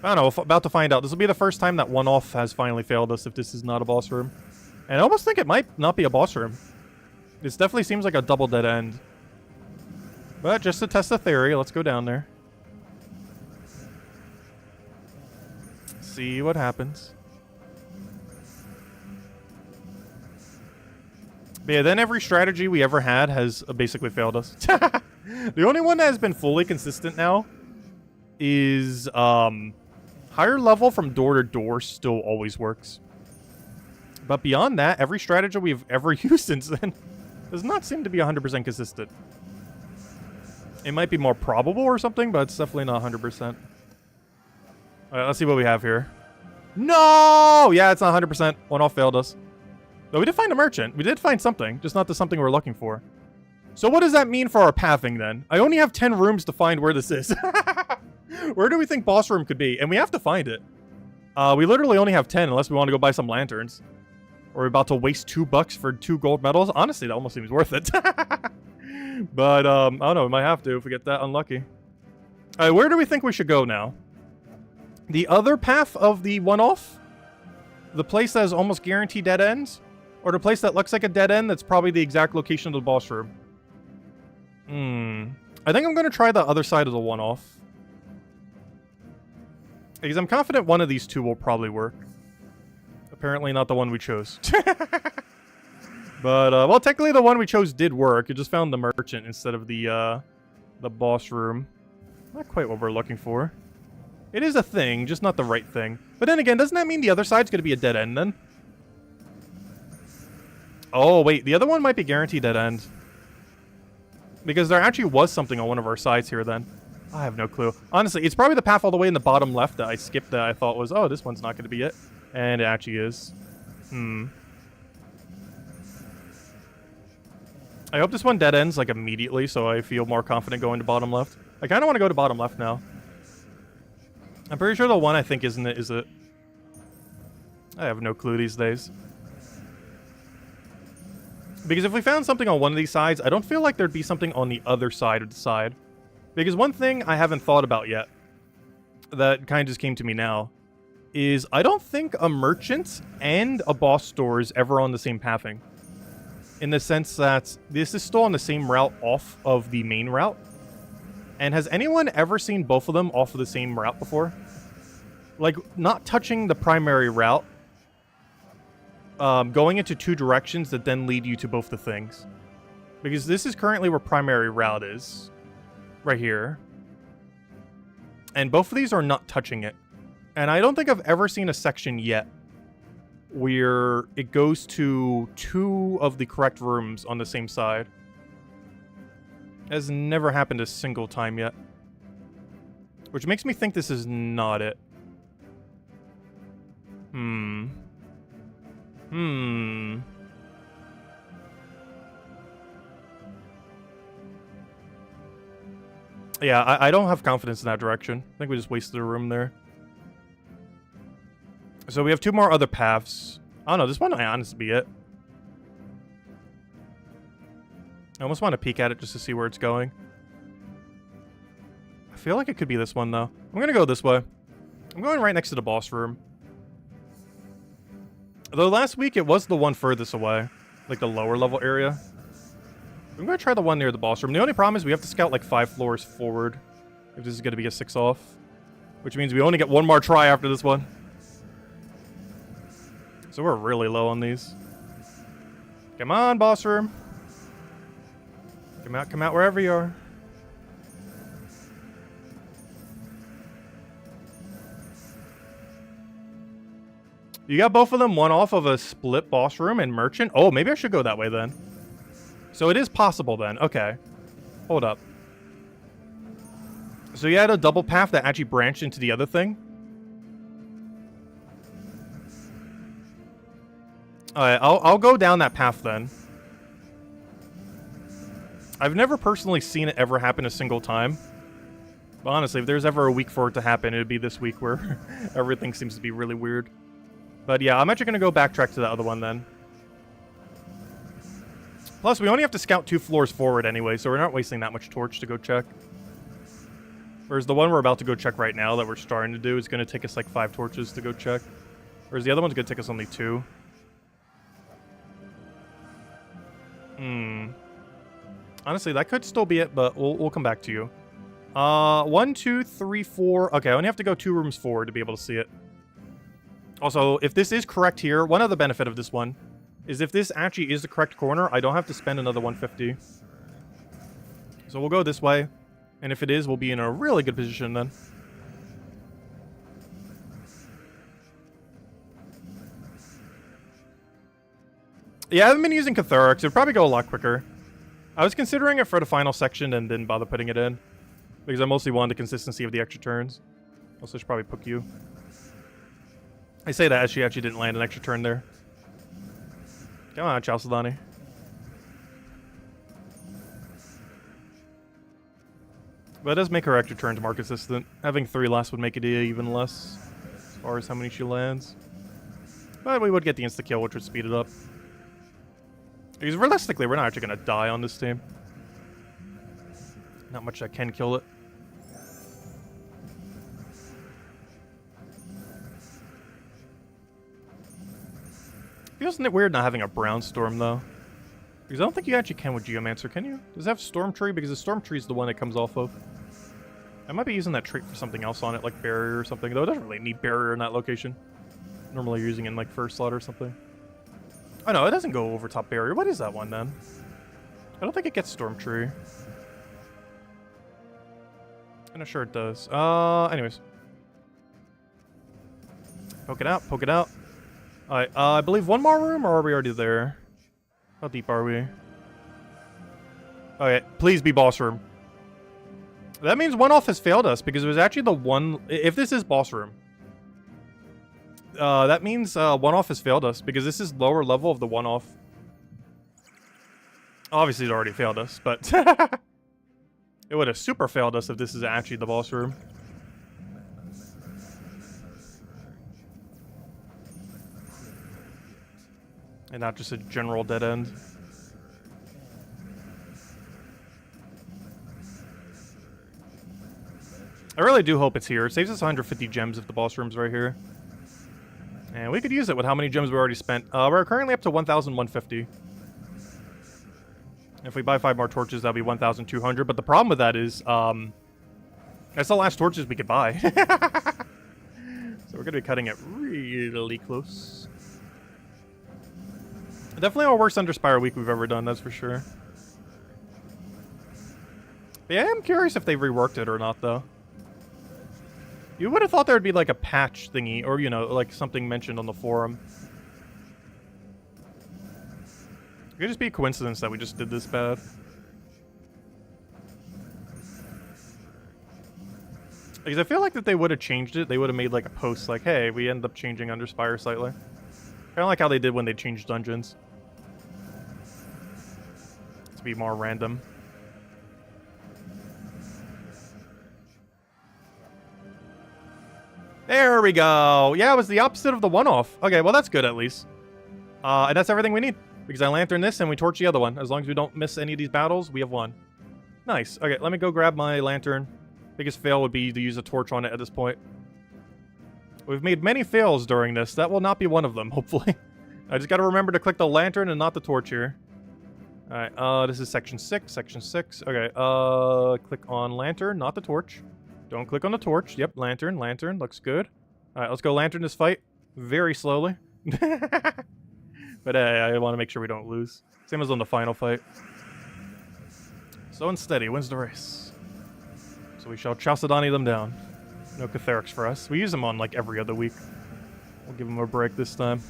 I don't know, about to find out. This will be the first time that one-off has finally failed us if this is not a boss room. And I almost think it might not be a boss room. This definitely seems like a double dead end. But just to test the theory, let's go down there. see what happens. But yeah, then every strategy we ever had has basically failed us. The only one that has been fully consistent now is higher level from door to door still always works. But beyond that, every strategy we've ever used since then does not seem to be 100% consistent. It might be more probable or something, but it's definitely not 100%. Alright, let's see what we have here. No! Yeah, it's not 100%. One off failed us. But we did find a merchant. We did find something, just not the something we're looking for. So what does that mean for our pathing then? I only have 10 rooms to find where this is. Where do we think boss room could be? And we have to find it. We literally only have 10 unless we want to go buy some lanterns. Or we're about to waste $2 for 2 gold medals. Honestly, that almost seems worth it. But, I don't know. We might have to if we get that unlucky. Alright, where do we think we should go now? The other path of the one-off? The place that is almost guaranteed dead ends? Or the place that looks like a dead end that's probably the exact location of the boss room? I think I'm going to try the other side of the one-off. Because I'm confident one of these two will probably work. Apparently not the one we chose. But, well, technically the one we chose did work. It just found the merchant instead of the boss room. Not quite what we're looking for. It is a thing, just not the right thing. But then again, doesn't that mean the other side's going to be a dead end then? Oh, wait. The other one might be guaranteed dead end. Because there actually was something on one of our sides here then. I have no clue. Honestly, it's probably the path all the way in the bottom left that I skipped that I thought was, oh, this one's not going to be it. And it actually is. I hope this one dead ends, like, immediately, so I feel more confident going to bottom left. I kind of want to go to bottom left now. I'm pretty sure the one I think isn't it, is it? I have no clue these days. Because if we found something on one of these sides, I don't feel like there'd be something on the other side of the side. Because one thing I haven't thought about yet, that kind of just came to me now, is I don't think a merchant and a boss store is ever on the same pathing. In the sense that this is still on the same route off of the main route. And has anyone ever seen both of them off of the same route before? Like, not touching the primary route. Going into two directions that then lead you to both the things. Because this is currently where primary route is. Right here. And both of these are not touching it. And I don't think I've ever seen a section yet where it goes to two of the correct rooms on the same side. It has never happened a single time yet. Which makes me think this is not it. Yeah, I don't have confidence in that direction. I think we just wasted a room there. So we have two more other paths. I don't know, this one might honestly be it. I almost want to peek at it just to see where it's going. I feel like it could be this one, though. I'm going to go this way. I'm going right next to the boss room. Though last week it was the one furthest away. Like the lower level area. I'm going to try the one near the boss room. The only problem is we have to scout like 5 floors forward. If this is going to be a 6 off. Which means we only get one more try after this one. So we're really low on these. Come on, boss room. Come out wherever you are. You got both of them one off of a split boss room and merchant? Oh, maybe I should go that way then. So it is possible then. Okay. Hold up. So you had a double path that actually branched into the other thing? Alright, I'll go down that path then. I've never personally seen it ever happen a single time. But honestly, if there's ever a week for it to happen, it would be this week where everything seems to be really weird. But yeah, I'm actually going to go backtrack to the other one then. Plus, we only have to scout 2 floors forward anyway, so we're not wasting that much torch to go check. Whereas the one we're about to go check right now that we're starting to do is going to take us like 5 torches to go check. Whereas the other one's going to take us only 2. Honestly, that could still be it, but we'll come back to you. 1, 2, 3, 4. Okay, I only have to go 2 rooms forward to be able to see it. Also, if this is correct here, one other benefit of this one is if this actually is the correct corner, I don't have to spend another 150. So we'll go this way. And if it is, we'll be in a really good position then. Yeah, I haven't been using Catherics. It'd probably go a lot quicker. I was considering it for the final section and didn't bother putting it in. Because I mostly wanted the consistency of the extra turns. Also, I should probably put you. I say that as she actually didn't land an extra turn there. Come on, Chalcedony. But it does make her extra turns more consistent. Having 3 less would make it even less as far as how many she lands. But we would get the insta-kill, which would speed it up. Because realistically, we're not actually going to die on this team. Not much that can kill it. Feels weird not having a brown storm, though. Because I don't think you actually can with Geomancer, can you? Does it have Storm Tree? Because the Storm Tree is the one it comes off of. I might be using that trait for something else on it, like Barrier or something. Though it doesn't really need Barrier in that location. Normally you're using it in, like, first slot or something. Oh, no, it doesn't go over top Barrier. What is that one, then? I don't think it gets Storm Tree. I'm not sure it does. Anyways. Poke it out, poke it out. Alright, I believe one more room, or are we already there? How deep are we? Okay, please be boss room. That means one off has failed us, because it was actually the one... If this is boss room, that means one off has failed us, because this is lower level of the one off. Obviously, it already failed us, but... It would have super failed us if this is actually the boss room. And not just a general dead end. I really do hope it's here. It saves us 150 gems if the boss room's right here. And we could use it with how many gems we already spent. We're currently up to 1,150. If we buy 5 more torches, that'll be 1,200. But the problem with that is, that's the last torches we could buy. So we're going to be cutting it really close. Definitely our worst Underspire week we've ever done, that's for sure. But yeah, I'm curious if they've reworked it or not, though. You would have thought there would be, like, a patch thingy, or, you know, like, something mentioned on the forum. It could just be a coincidence that we just did this bad. Because I feel like that they would have changed it. They would have made, like, a post like, hey, we end up changing Underspire slightly. Kind of like how they did when they changed dungeons. To be more random. There we go. Yeah, it was the opposite of the one-off. Okay, well, that's good at least. And that's everything we need. Because I lantern this and we torch the other one. As long as we don't miss any of these battles, we have won. Nice. Okay, let me go grab my lantern. Biggest fail would be to use a torch on it at this point. We've made many fails during this. That will not be one of them, hopefully. I just gotta remember to click the lantern and not the torch here. Alright, this is section 6, section 6. Okay, click on lantern, not the torch. Don't click on the torch. Yep, lantern, lantern, looks good. Alright, let's go lantern this fight. Very slowly. But I want to make sure we don't lose. Same as on the final fight. Slow and steady wins the race. So we shall Chalcedony them down. No Catherics for us. We use them on like every other week. We'll give them a break this time.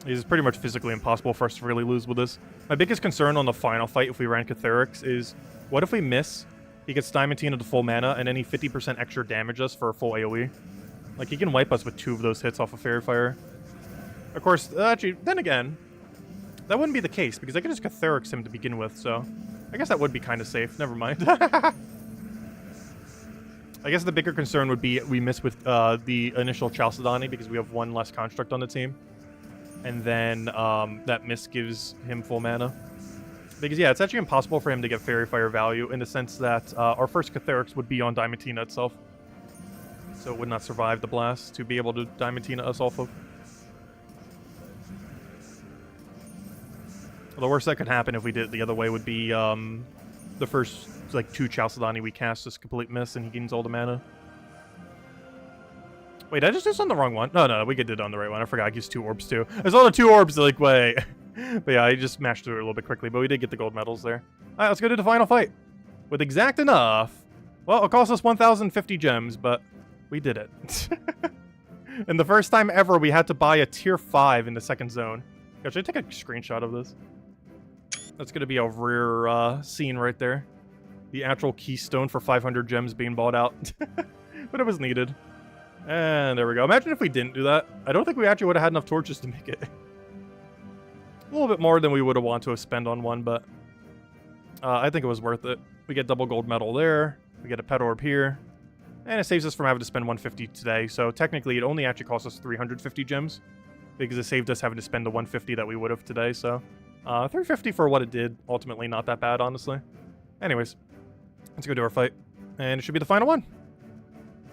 It's pretty much physically impossible for us to really lose with this. My biggest concern on the final fight if we ran Catherics is, what if we miss? He gets Diamantina to full mana, and then he 50% extra damage us for a full AoE. Like, he can wipe us with 2 of those hits off of Fairy Fire. Of course, actually, then again, that wouldn't be the case, because I could just Catherics him to begin with, so... I guess that would be kind of safe. Never mind. I guess the bigger concern would be we miss with the initial Chalcedony, because we have 1 less construct on the team. And then that miss gives him full mana. Because, yeah, it's actually impossible for him to get Fairy Fire value in the sense that our first Catherics would be on Diamantina itself. So it would not survive the blast to be able to Diamantina us off of. Well, the worst that could happen if we did it the other way would be the first It's like 2 Chalcedony we cast, just complete miss, and he gains all the mana. Wait, I just did this on the wrong one? No, we did it on the right one. I forgot I used 2 orbs too. I saw the 2 orbs, like, wait. But yeah, I just mashed through it a little bit quickly, but we did get the gold medals there. Alright, let's go to the final fight. With exact enough. Well, it cost us 1,050 gems, but we did it. And the first time ever, we had to buy a tier 5 in the second zone. Should I take a screenshot of this? That's going to be a rare scene right there. The actual keystone for 500 gems being bought out. But it was needed. And there we go. Imagine if we didn't do that. I don't think we actually would have had enough torches to make it. A little bit more than we would have wanted to have spent on one, but I think it was worth it. We get double gold medal there. We get a pet orb here. And it saves us from having to spend 150 today. So technically, it only actually cost us 350 gems. Because it saved us having to spend the 150 that we would have today, so... 350 for what it did. Ultimately, not that bad, honestly. Anyways, let's go do our fight. And it should be the final one.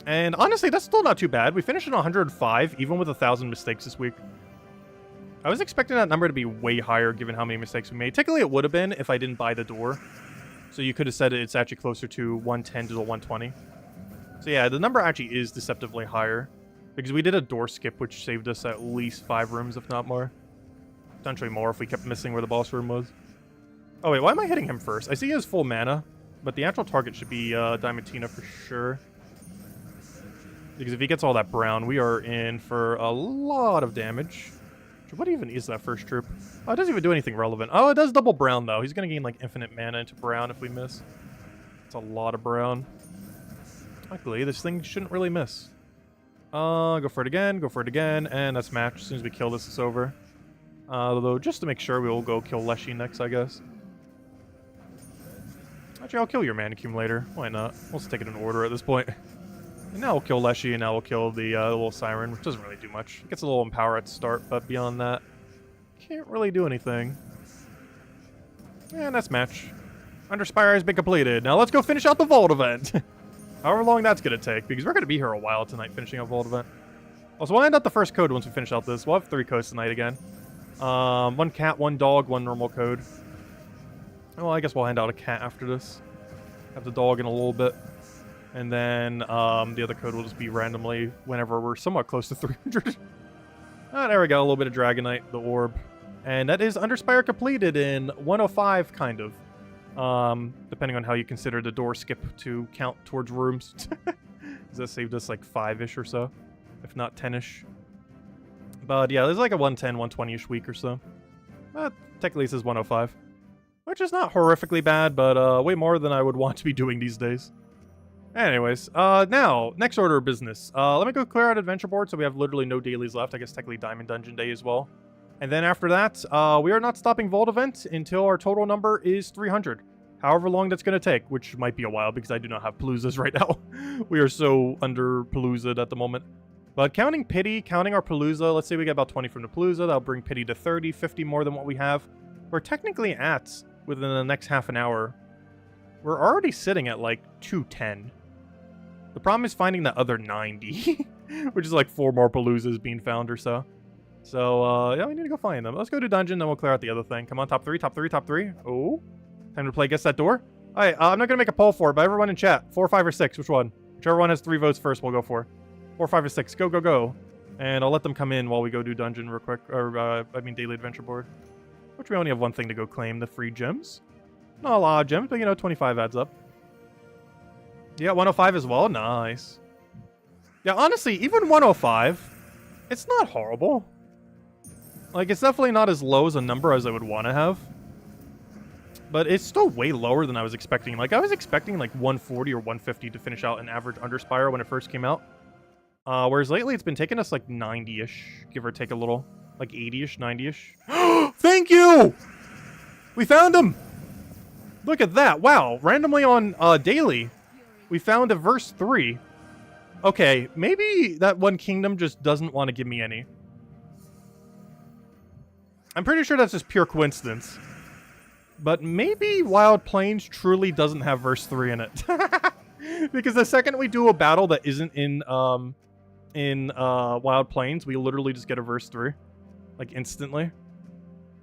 And honestly, that's still not too bad. We finished at 105, even with 1,000 mistakes this week. I was expecting that number to be way higher, given how many mistakes we made. Technically, it would have been if I didn't buy the door. So you could have said it's actually closer to 110 to the 120. So yeah, the number actually is deceptively higher. Because we did a door skip, which saved us at least 5 rooms, if not more. Potentially more if we kept missing where the boss room was. Oh wait, why am I hitting him first? I see he has full mana, but the actual target should be Diamantina for sure. Because if he gets all that brown, we are in for a lot of damage. What even is that first troop? Oh, it doesn't even do anything relevant. Oh, it does double brown, though. He's going to gain, like, infinite mana into brown if we miss. It's a lot of brown. Luckily, this thing shouldn't really miss. Go for it again, and that's match. As soon as we kill this, it's over. Though, just to make sure, we will go kill Leshy next, I guess. Actually, I'll kill your mana accumulator. Why not? We'll just take it in order at this point. And now we'll kill Leshy, and now we'll kill the little Siren, which doesn't really do much. It gets a little empower at the start, but beyond that, can't really do anything. And that's match. Underspire has been completed. Now let's go finish out the Vault event. However long that's going to take, because we're going to be here a while tonight finishing out Vault event. Also, we'll end out the first code once we finish out this. We'll have 3 codes tonight again. 1 cat, 1 dog, 1 normal code. Well, I guess we'll hand out a cat after this. Have the dog in a little bit. And then the other code will just be randomly whenever we're somewhat close to 300. There we go, a little bit of Dragonite, the orb. And that is Underspire completed in 105, kind of. Depending on how you consider the door skip to count towards rooms. That saved us like 5-ish or so, if not 10-ish. But yeah, there's like a 110, 120-ish week or so. Technically it says 105. Which is not horrifically bad, but way more than I would want to be doing these days. Anyways, now, next order of business. Let me go clear out Adventure Board so we have literally no dailies left. I guess technically Diamond Dungeon Day as well. And then after that, we are not stopping Vault Event until our total number is 300. However long that's going to take, which might be a while because I do not have Paloozas right now. We are so under Palooza'd at the moment. But counting Pity, counting our Palooza, let's say we get about 20 from the Palooza. That'll bring Pity to 30, 50 more than what we have. We're technically at, within the next half an hour, we're already sitting at like 210. The problem is finding that other 90, which is like 4 more Paloozas being found or so. So, yeah, we need to go find them. Let's go to dungeon, then we'll clear out the other thing. Come on, top 3, top 3, top 3. Oh, time to play Guess That Door. All right, I'm not going to make a poll for it, but everyone in chat, 4, 5, or 6, which one? Whichever one has 3 votes first, we'll go for. 4, 5, or 6, go, go, go. And I'll let them come in while we go do dungeon real quick, or, daily adventure board. Which we only have one thing to go claim, the free gems. Not a lot of gems, but, you know, 25 adds up. Yeah, 105 as well. Nice. Yeah, honestly, even 105, it's not horrible. Like, it's definitely not as low as a number as I would want to have. But it's still way lower than I was expecting. Like, I was expecting, like, 140 or 150 to finish out an average Underspire when it first came out. Whereas lately, it's been taking us, like, 90-ish, give or take a little. Like, 80-ish, 90-ish. Thank you! We found him! Look at that. Wow. Randomly on daily, we found a verse 3. Okay, maybe that one kingdom just doesn't want to give me any. I'm pretty sure that's just pure coincidence. But maybe Wild Plains truly doesn't have verse 3 in it. Because the second we do a battle that isn't in Wild Plains, we literally just get a verse 3. Like, instantly.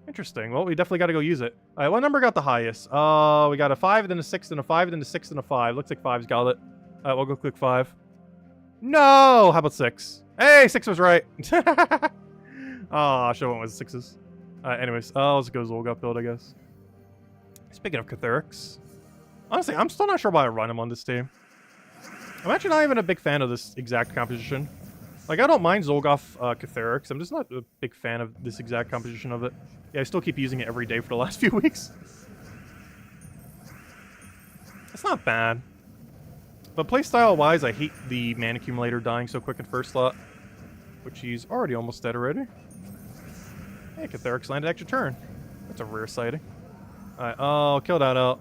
Interesting. Well, we definitely got to go use it. All right, what number got the highest? We got a 5, then a 6, then a 5, then a 6, then a 5. Looks like 5's got it. All right, we'll go click 5. No! How about 6? Hey, 6 was right. I should have went with 6s. Anyways, let's go Zolgoth build, I guess. Speaking of Catherics, honestly, I'm still not sure why I run him on this team. I'm actually not even a big fan of this exact composition. Like, I don't mind Zolgoth Catherics. I'm just not a big fan of this exact composition of it. Yeah, I still keep using it every day for the last few weeks. It's not bad. But playstyle-wise, I hate the mana accumulator dying so quick in first slot. Which he's already almost dead already. Hey, Catherics landed extra turn. That's a rare sighting. Alright, I'll kill that out.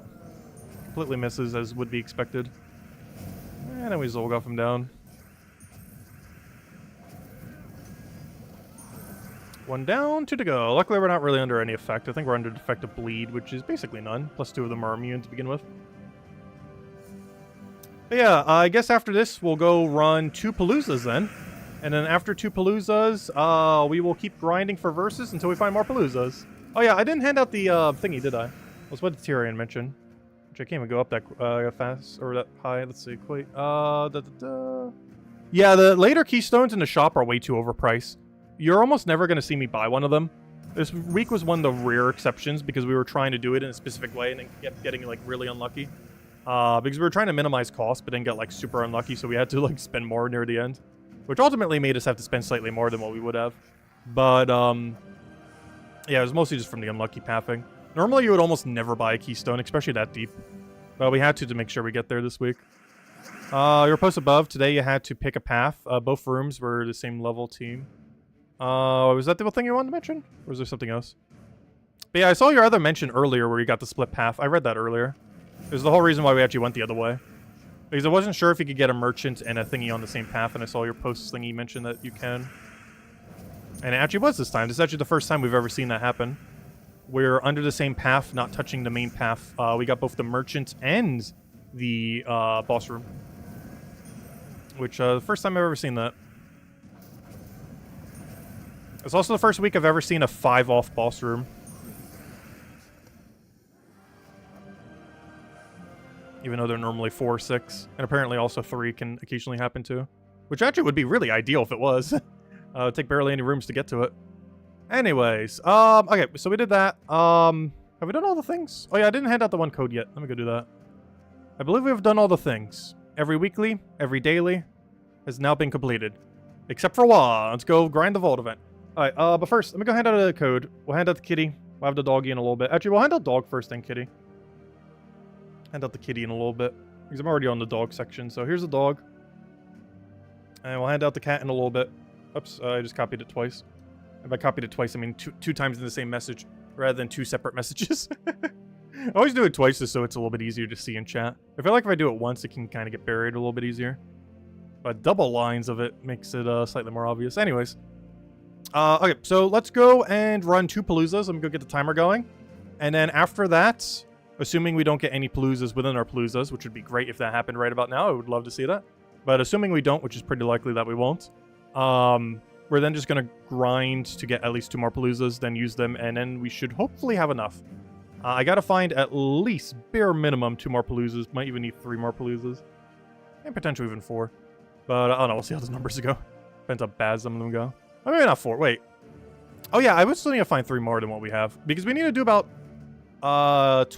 Completely misses, as would be expected. And then we Zolgoth him down. One down, 2 to go. Luckily, we're not really under any effect. I think we're under defective bleed, which is basically none. Plus 2 of them are immune to begin with. But yeah, I guess after this, we'll go run 2 Paloozas then. And then after 2 Paloozas, we will keep grinding for verses until we find more Paloozas. Oh yeah, I didn't hand out the thingy, did I? That's what Tyrion mentioned. Which I can't even go up that fast, or that high. Let's see, wait. Yeah, the later keystones in the shop are way too overpriced. You're almost never going to see me buy one of them. This week was one of the rare exceptions because we were trying to do it in a specific way and then kept getting, like, really unlucky. Because we were trying to minimize costs, but then get, like, super unlucky, so we had to, like, spend more near the end. Which ultimately made us have to spend slightly more than what we would have. But, yeah, it was mostly just from the unlucky pathing. Normally, you would almost never buy a keystone, especially that deep. But we had to make sure we get there this week. Your post above, today you had to pick a path. Both rooms were the same level team. Was that the thing you wanted to mention? Or was there something else? But yeah, I saw your other mention earlier where you got the split path. I read that earlier. It was the whole reason why we actually went the other way. Because I wasn't sure if you could get a merchant and a thingy on the same path, and I saw your post thingy mention that you can. And it actually was this time. This is actually the first time we've ever seen that happen. We're under the same path, not touching the main path. We got both the merchant and the boss room. Which, the first time I've ever seen that. It's also the first week I've ever seen a 5-off boss room. Even though they're normally 4 or 6. And apparently also 3 can occasionally happen too. Which actually would be really ideal if it was. It would take barely any rooms to get to it. Anyways, okay, so we did that. Have we done all the things? Oh yeah, I didn't hand out the one code yet. Let me go do that. I believe we've done all the things. Every weekly, every daily has now been completed. Except for WoW. Let's go grind the Vault event. Alright, but first, let me go hand out the code. We'll hand out the kitty. We'll have the doggy in a little bit. Actually, we'll hand out dog first, then kitty. Hand out the kitty in a little bit. Because I'm already on the dog section. So here's the dog. And we'll hand out the cat in a little bit. Oops, I just copied it twice. And by copied it twice, I mean two times in the same message, rather than 2 separate messages. I always do it twice just so it's a little bit easier to see in chat. I feel like if I do it once, it can kind of get buried a little bit easier. But double lines of it makes it slightly more obvious. Anyways. Okay, so let's go and run 2 Paloozas. Let me go get the timer going. And then after that, assuming we don't get any Paloozas within our Paloozas, which would be great if that happened right about now. I would love to see that. But assuming we don't, which is pretty likely that we won't, we're then just going to grind to get at least 2 more Paloozas, then use them, and then we should hopefully have enough. I got to find at least, bare minimum, 2 more Paloozas. Might even need 3 more Paloozas. And potentially even 4. But I don't know, we'll see how those numbers go. Depends how bad some of them go. Oh, maybe not 4, wait. Oh yeah, I would still need to find 3 more than what we have. Because we need to do about 12,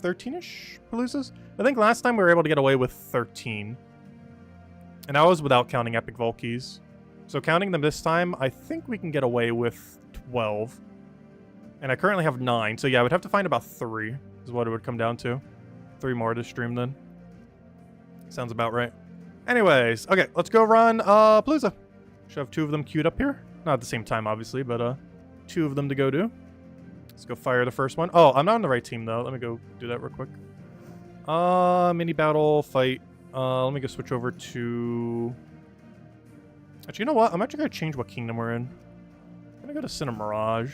13-ish Paloozas. I think last time we were able to get away with 13. And that was without counting Epic Vault keys. So counting them this time, I think we can get away with 12. And I currently have 9. So yeah, I would have to find about 3 is what it would come down to. 3 more to stream then. Sounds about right. Anyways, okay, let's go run Palooza. Should have 2 of them queued up here. Not at the same time, obviously, but 2 of them to go do. Let's go fire the first one. Oh, I'm not on the right team, though. Let me go do that real quick. Mini battle, fight. Let me go switch over to... Actually, you know what? I'm actually going to change what kingdom we're in. I'm going to go to Cinna Mirage.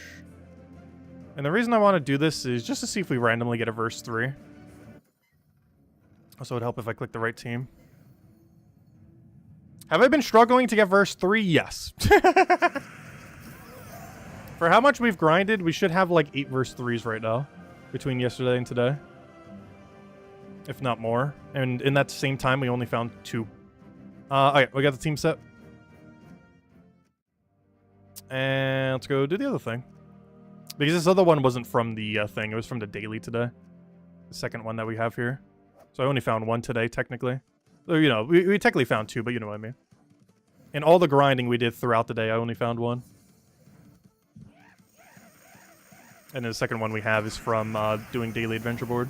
And the reason I want to do this is just to see if we randomly get a verse 3. Also, it would help if I click the right team. Have I been struggling to get verse 3? Yes. For how much we've grinded, we should have like 8 verse 3s right now. Between yesterday and today. If not more. And in that same time, we only found 2. Okay, we got the team set. And let's go do the other thing. Because this other one wasn't from the thing. It was from the daily today. The second one that we have here. So I only found 1 today, technically. So, you know, we technically found 2, but you know what I mean. In all the grinding we did throughout the day, I only found 1. And then the second one we have is from doing daily adventure board.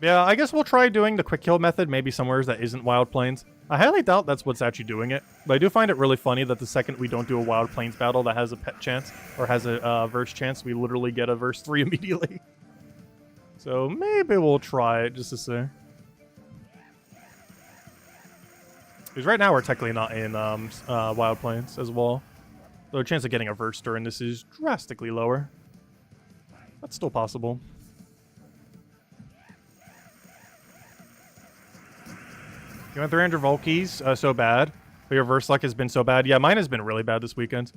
Yeah, I guess we'll try doing the quick kill method, maybe somewhere that isn't Wild Plains. I highly doubt that's what's actually doing it. But I do find it really funny that the second we don't do a Wild Plains battle that has a pet chance, or has a verse chance, we literally get a verse 3 immediately. So maybe we'll try it just to see. Because right now we're technically not in Wild Plains as well. So the chance of getting a verse during this is drastically lower. That's still possible. You went 300 Volkies, so bad. But your verse luck has been so bad. Yeah, mine has been really bad this weekend.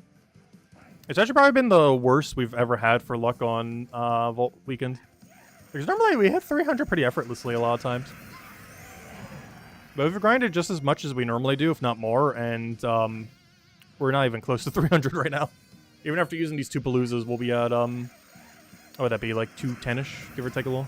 It's actually probably been the worst we've ever had for luck on Vault weekend. Because normally we hit 300 pretty effortlessly a lot of times. But we've grinded just as much as we normally do, if not more, and we're not even close to 300 right now. Even after using these 2 Paloozas, we'll be at, what would that be, like 210-ish, give or take a little?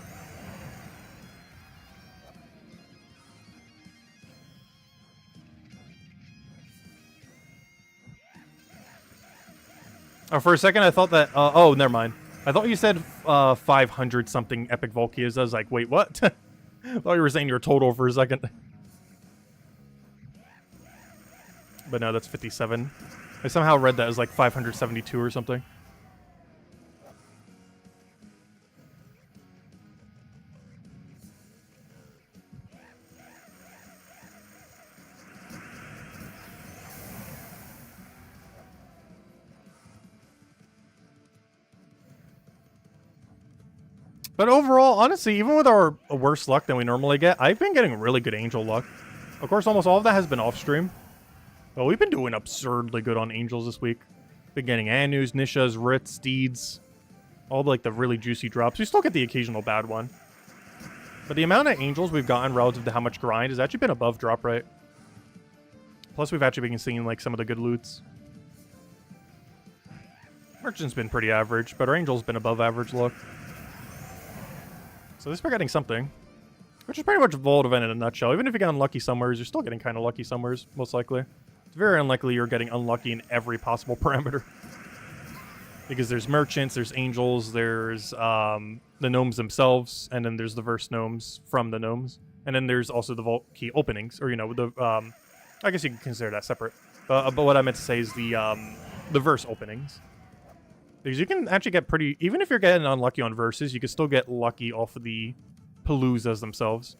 Oh, for a second I thought that, oh, never mind. I thought you said 500 something epic Volkias. I was like, wait, what? I thought you were saying your total for a second. But no, that's 57. I somehow read that as like 572 or something. But overall, honestly, even with our worse luck than we normally get, I've been getting really good angel luck. Of course, almost all of that has been off-stream. But we've been doing absurdly good on angels this week. Been getting Anus, Nishas, Rits, Steeds. All like the really juicy drops. We still get the occasional bad one. But the amount of angels we've gotten relative to how much grind has actually been above drop rate. Plus, we've actually been seeing like some of the good loots. Merchant's been pretty average, but our angel's been above average luck. So at least we're getting something. Which is pretty much a Vault event in a nutshell. Even if you get unlucky somewheres, you're still getting kind of lucky somewheres, most likely. It's very unlikely you're getting unlucky in every possible parameter. Because there's merchants, there's angels, there's the gnomes themselves, and then there's the verse gnomes from the gnomes. And then there's also the Vault key openings, or, you know, the, I guess you can consider that separate. But what I meant to say is the verse openings. Because you can actually get pretty... Even if you're getting unlucky on verses, you can still get lucky off of the Paloozas themselves.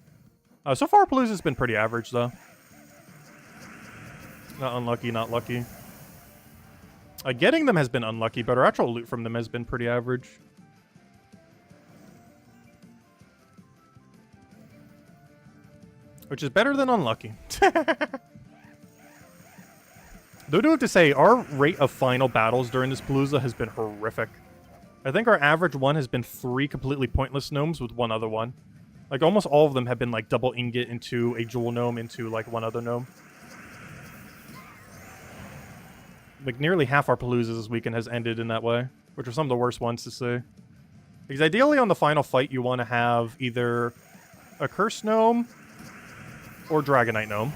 So far, Palooza's been pretty average, though. Not unlucky, not lucky. Getting them has been unlucky, but our actual loot from them has been pretty average. Which is better than unlucky. Though I do have to say, our rate of final battles during this Palooza has been horrific. I think our average one has been 3 completely pointless gnomes with 1 other one. Like, almost all of them have been, like, double ingot into a jewel gnome into, like, 1 other gnome. Like, nearly half our Paloozas this weekend has ended in that way, which are some of the worst ones to see. Because ideally on the final fight, you want to have either a Cursed Gnome or Dragonite Gnome.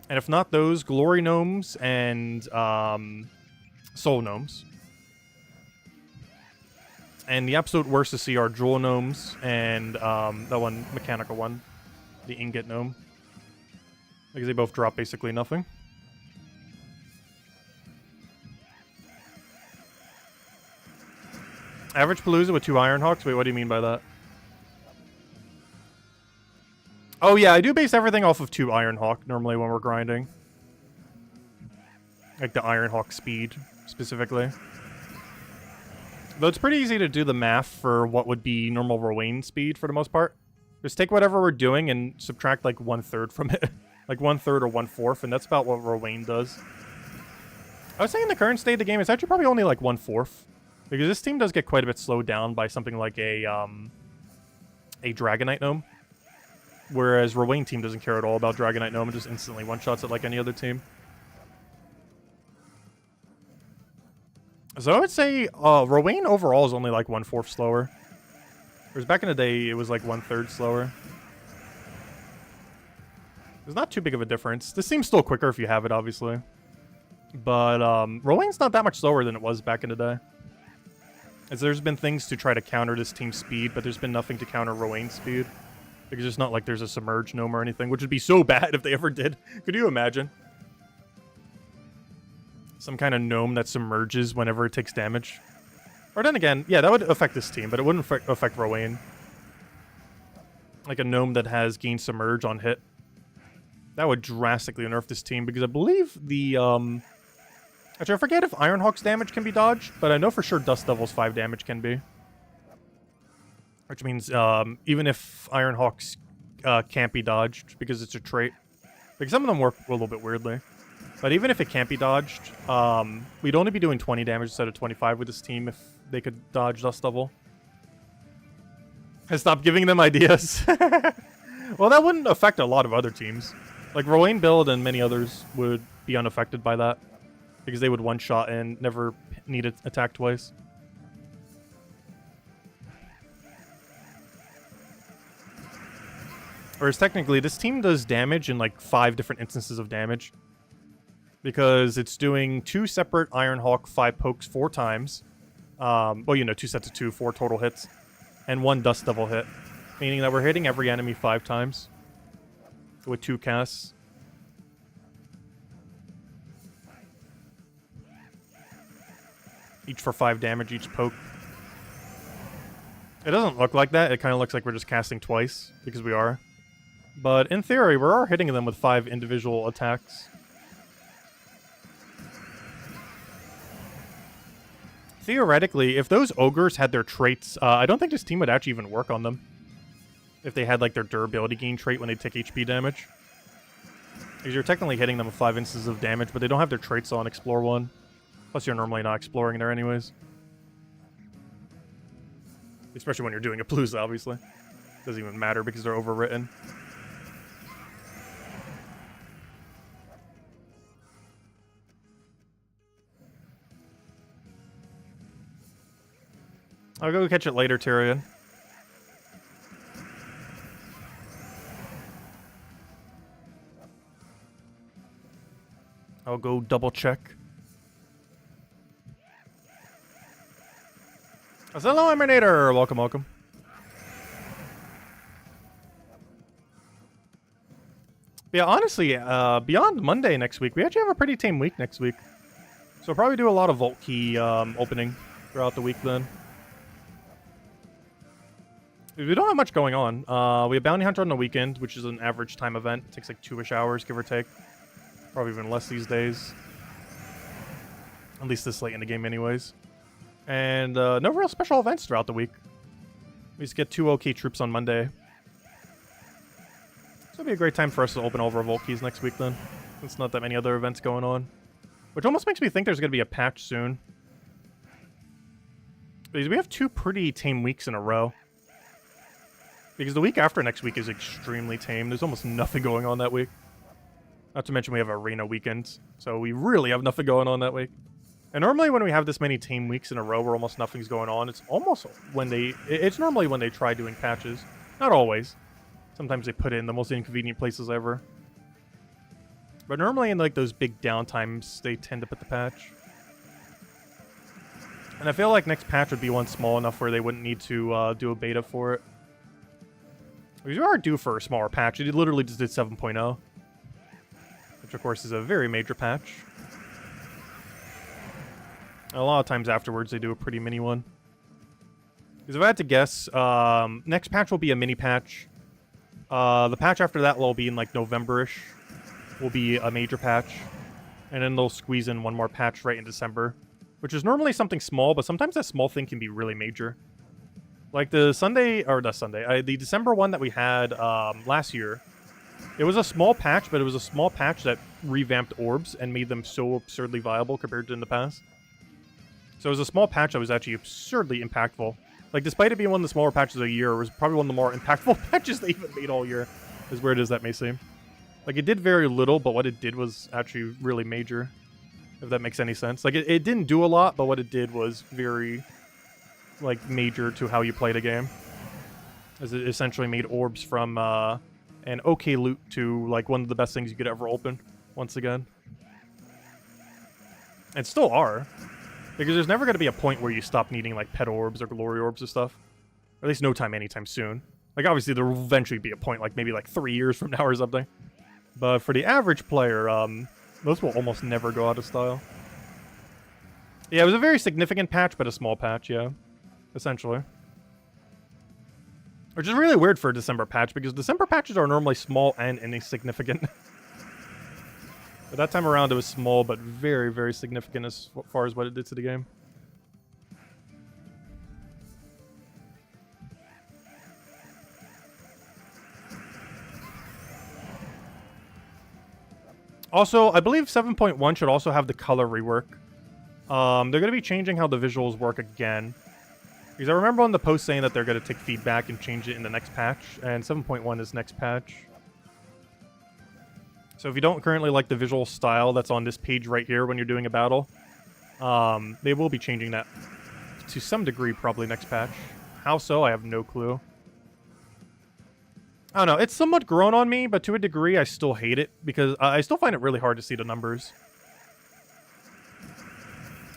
And if not those, Glory Gnomes and Soul Gnomes. And the absolute worst to see are Jewel Gnomes and that one, mechanical one, the Ingot Gnome. Because they both drop basically nothing. Average Palooza with 2 Ironhawks? Wait, what do you mean by that? Oh yeah, I do base everything off of 2 Ironhawk normally when we're grinding. Like the Ironhawk speed, specifically. Though it's pretty easy to do the math for what would be normal Rowan speed for the most part. Just take whatever we're doing and subtract like 1/3 from it. Like 1/3 or 1/4, and that's about what Rowan does. I was saying in the current state of the game, it's actually probably only like 1/4. Because this team does get quite a bit slowed down by something like a Dragonite Gnome. Whereas Rowain team doesn't care at all about Dragonite Gnome and just instantly one-shots it like any other team. So I would say Rowain overall is only like 1/4 slower. Whereas back in the day, it was like 1/3 slower. There's not too big of a difference. This seems still quicker if you have it, obviously. But Rowain's not that much slower than it was back in the day. As there's been things to try to counter this team's speed, but there's been nothing to counter Rowain's speed. Because it's not like there's a Submerge Gnome or anything, which would be so bad if they ever did. Could you imagine? Some kind of gnome that submerges whenever it takes damage. Or then again, yeah, that would affect this team, but it wouldn't affect Rowain. Like a gnome that has gained Submerge on hit. That would drastically nerf this team, because I believe the, actually, I forget if Ironhawk's damage can be dodged, but I know for sure Dust Devil's 5 damage can be. Which means, even if Ironhawk's can't be dodged, because it's a trait. Because some of them work a little bit weirdly. But even if it can't be dodged, we'd only be doing 20 damage instead of 25 with this team if they could dodge Dust Devil. I stopped giving them ideas. Well, that wouldn't affect a lot of other teams. Like, Rowain build and many others would be unaffected by that. Because they would one-shot and never need to attack twice. Whereas technically, this team does damage in like 5 different instances of damage. Because it's doing 2 separate Ironhawk 5 pokes 4 times. Well, you know, 2 sets of 2, 4 total hits. And 1 Dust Devil hit. Meaning that we're hitting every enemy 5 times. With 2 casts. Each for 5 damage, each poke. It doesn't look like that. It kind of looks like we're just casting twice. Because we are. But in theory, we are hitting them with 5 individual attacks. Theoretically, if those ogres had their traits, I don't think this team would actually even work on them. If they had, like, their durability gain trait when they take HP damage. Because you're technically hitting them with 5 instances of damage, but they don't have their traits on Explore 1. Plus, you're normally not exploring there anyways. Especially when you're doing a Palooza, obviously. Doesn't even matter because they're overwritten. I'll go catch it later, Tyrion. I'll go double check. Hello, Emanator! Welcome, welcome. Yeah, honestly, beyond Monday next week, we actually have a pretty tame week next week. So we'll probably do a lot of Vault Key opening throughout the week then. We don't have much going on. We have Bounty Hunter on the weekend, which is an average time event. It takes like 2-ish hours, give or take. Probably even less these days. At least this late in the game anyways. And no real special events throughout the week. We just get 2 OK troops on Monday. So it'll be a great time for us to open all of our Vault Keys next week then. There's not that many other events going on. Which almost makes me think there's going to be a patch soon. Because we have 2 pretty tame weeks in a row. Because the week after next week is extremely tame. There's almost nothing going on that week. Not to mention we have Arena weekends. So we really have nothing going on that week. And normally when we have this many tame weeks in a row where almost nothing's going on, it's almost when it's normally when they try doing patches. Not always. Sometimes they put it in the most inconvenient places ever. But normally in like those big downtimes, they tend to put the patch. And I feel like next patch would be one small enough where they wouldn't need to do a beta for it. We are due for a smaller patch. It literally just did 7.0. Which, of course, is a very major patch. And a lot of times afterwards, they do a pretty mini one. Because if I had to guess, next patch will be a mini patch. The patch after that will be in, like, November-ish. Will be a major patch. And then they'll squeeze in one more patch right in December. Which is normally something small, but sometimes that small thing can be really major. Like the December one that we had last year It was a small patch, but it was a small patch that revamped orbs and made them so absurdly viable compared to in the past. So it was a small patch that was actually absurdly impactful. Like, despite it being one of the smaller patches of the year, it was probably one of the more impactful patches they even made all year, as weird as that may seem. Like, it did very little, but what it did was actually really major, if that makes any sense. Like, it didn't do a lot, but what it did was very, like, major to how you played a game. As it essentially made orbs from an okay loot to, like, one of the best things you could ever open, once again. And still are. Because there's never going to be a point where you stop needing, like, pet orbs or glory orbs or stuff. Or at least no time anytime soon. Like, obviously, there will eventually be a point, like, maybe, like, 3 years from now or something. But for the average player, those will almost never go out of style. Yeah, it was a very significant patch, but a small patch, yeah. Essentially. Which is really weird for a December patch, because December patches are normally small and insignificant. But that time around, it was small, but very, very significant as far as what it did to the game. Also, I believe 7.1 should also have the color rework. They're going to be changing how the visuals work again. Because I remember on the post saying that they're going to take feedback and change it in the next patch. And 7.1 is next patch. So if you don't currently like the visual style that's on this page right here when you're doing a battle, they will be changing that to some degree probably next patch. How so? I have no clue. I don't know. It's somewhat grown on me, but to a degree, I still hate it because I still find it really hard to see the numbers.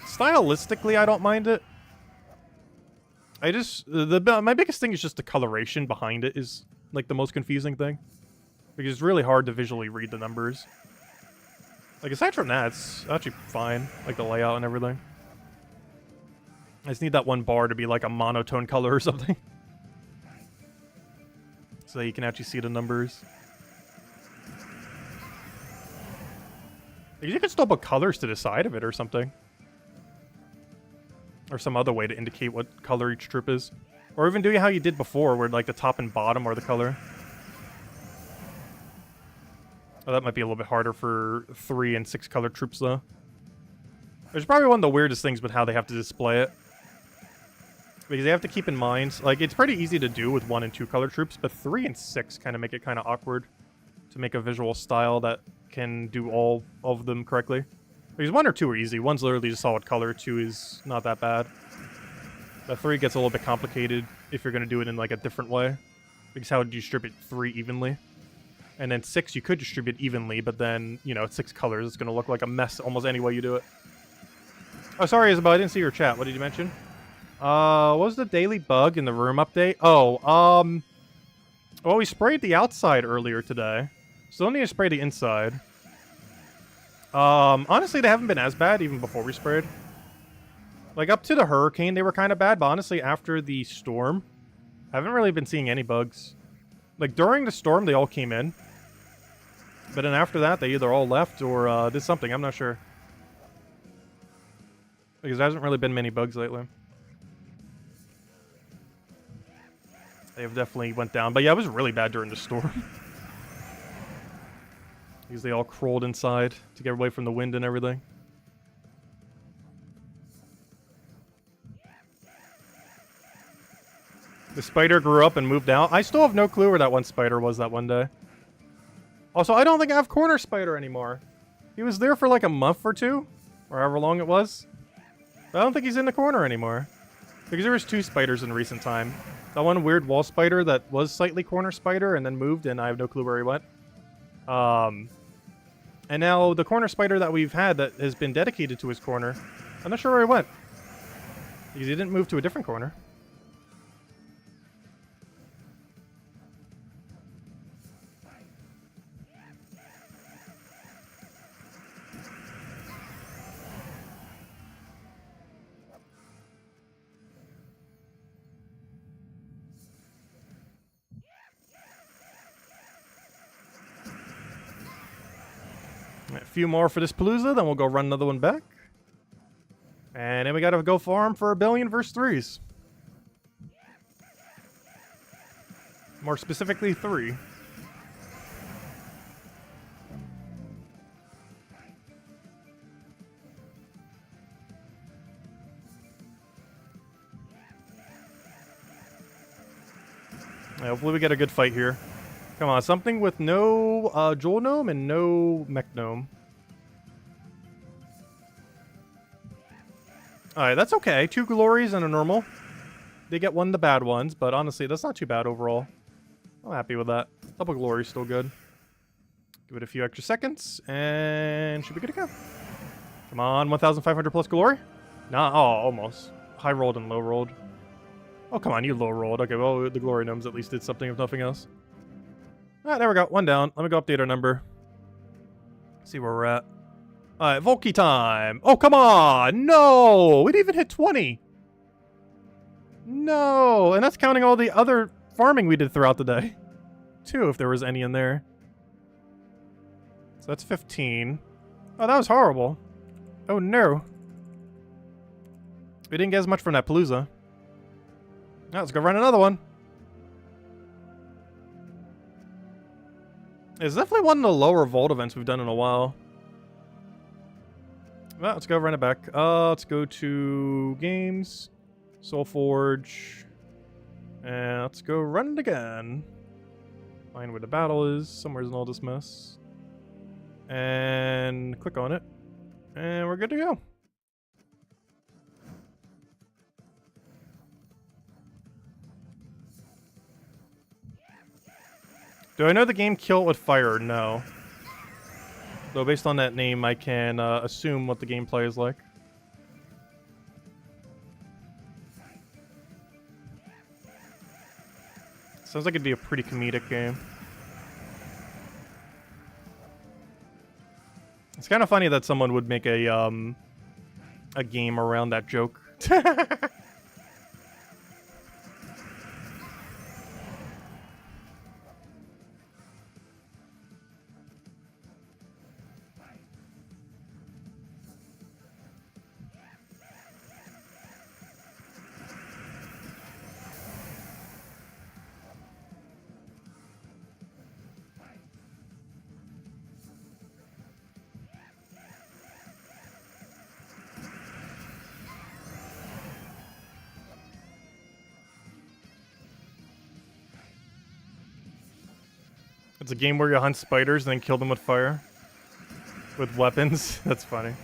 Stylistically, I don't mind it. I just... my biggest thing is just the coloration behind it is, like, the most confusing thing. Because it's really hard to visually read the numbers. Like, aside from that, it's actually fine. Like, the layout and everything. I just need that one bar to be, like, a monotone color or something. So that you can actually see the numbers. You could still put colors to the side of it or something. Or some other way to indicate what color each troop is. Or even do how you did before, where, like, the top and bottom are the color. Oh, that might be a little bit harder for 3 and 6 color troops, though. It's probably one of the weirdest things with how they have to display it. Because they have to keep in mind, like, it's pretty easy to do with 1 and 2 color troops, but 3 and 6 kind of make it kind of awkward to make a visual style that can do all of them correctly. Because 1 or 2 are easy. 1's literally just solid color, 2 is not that bad. But 3 gets a little bit complicated if you're going to do it in, like, a different way. Because how would you distribute 3 evenly? And then 6, you could distribute evenly, but then, you know, it's 6 colors. It's going to look like a mess almost any way you do it. Oh, sorry, Isabel. I didn't see your chat. What did you mention? What was the daily bug in the room update? Oh, well, we sprayed the outside earlier today. Still need to spray the inside. Honestly, they haven't been as bad even before we sprayed. Like, up to the hurricane, they were kind of bad, but honestly, after the storm, I haven't really been seeing any bugs. Like, during the storm, they all came in. But then after that, they either all left or did something. I'm not sure. Because there hasn't really been many bugs lately. They have definitely went down. But yeah, it was really bad during the storm. Because they all crawled inside to get away from the wind and everything. The spider grew up and moved out. I still have no clue where that one spider was that one day. Also, I don't think I have Corner Spider anymore. He was there for like a month or 2. Or however long it was. But I don't think he's in the corner anymore. Because there was 2 spiders in recent time. That one weird wall spider that was slightly Corner Spider and then moved, and I have no clue where he went. And now the Corner Spider that we've had that has been dedicated to his corner, I'm not sure where he went. Because he didn't move to a different corner. A few more for this Palooza, then we'll go run another one back. And then we gotta go farm for 1 billion versus 3s. More specifically, 3. Hopefully we get a good fight here. Come on, something with no Jewel Gnome and no Mech Gnome. Alright, that's okay. 2 glories and a normal. They get 1 of the bad ones, but honestly, that's not too bad overall. I'm happy with that. Double glory is still good. Give it a few extra seconds, and should be good to go. Come on, 1,500 plus glory? Nah, oh, almost. High rolled and low rolled. Oh, come on, you low rolled. Okay, well, the glory gnomes at least did something if nothing else. Alright, there we go. 1 down. Let me go update our number. See where we're at. Alright, Volky time. Oh, come on! No! We didn't even hit 20! No! And that's counting all the other farming we did throughout the day. 2, if there was any in there. So that's 15. Oh, that was horrible. Oh, no. We didn't get as much from that Palooza. Now let's go run another one. It's definitely one of the lower vault events we've done in a while. Well, let's go run it back. Let's go to games, Soulforge, and let's go run it again. Find where the battle is. Somewhere's in all this mess. And click on it. And we're good to go. Do I know the game Kill It With Fire? No. Though based on that name, I can assume what the gameplay is like. Sounds like it'd be a pretty comedic game. It's kind of funny that someone would make a game around that joke. It's a game where you hunt spiders and then kill them with fire. With weapons. That's funny.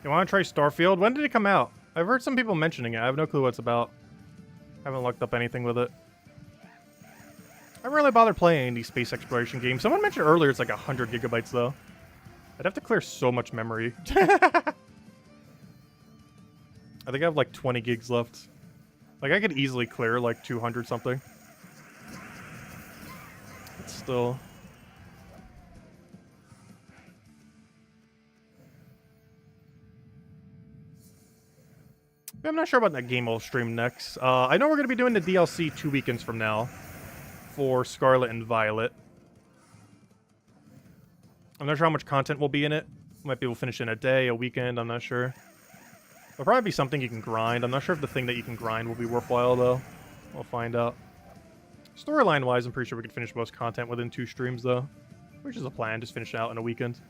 You want to try Starfield? When did it come out? I've heard some people mentioning it. I have no clue what it's about. Haven't looked up anything with it. I haven't really bothered playing these space exploration games. Someone mentioned earlier it's like 100 gigabytes though. I'd have to clear so much memory. I think I have like 20 gigs left. Like I could easily clear like 200 something. But still... I'm not sure about that game I'll stream next. I know we're going to be doing the DLC 2 weekends from now for Scarlet and Violet. I'm not sure how much content will be in it. Might be able to finish in a day, a weekend, I'm not sure. It'll probably be something you can grind. I'm not sure if the thing that you can grind will be worthwhile, though. We'll find out. Storyline-wise, I'm pretty sure we could finish most content within 2 streams, though. Which is a plan, just finish it out in a weekend.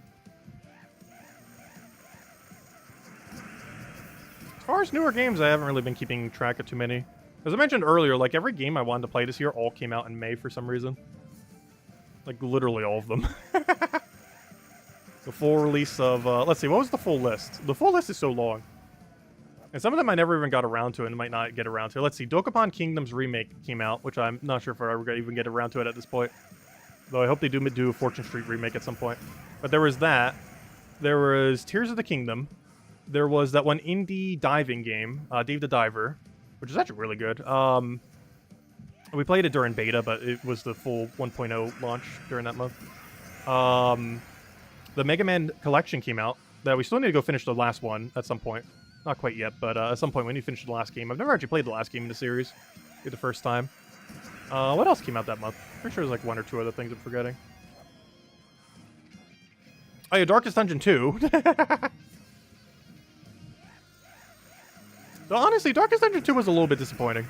As far as newer games, I haven't really been keeping track of too many. As I mentioned earlier, like, every game I wanted to play this year all came out in May for some reason. Like, literally all of them. The full release of, let's see, what was the full list? The full list is so long. And some of them I never even got around to and might not get around to. Let's see, Dokapon Kingdoms Remake came out, which I'm not sure if I ever even get around to it at this point. Though I hope they do a Fortune Street remake at some point. But there was that. There was Tears of the Kingdom. There was that one indie diving game, Dave the Diver, which is actually really good. We played it during beta, but it was the full 1.0 launch during that month. The Mega Man Collection came out. That we still need to go finish the last one at some point. Not quite yet, but at some point when you finish the last game. I've never actually played the last game in the series. It'll be the first time. What else came out that month? Pretty sure there's like one or two other things I'm forgetting. Oh yeah, Darkest Dungeon 2. So honestly, Darkest Dungeon 2 was a little bit disappointing.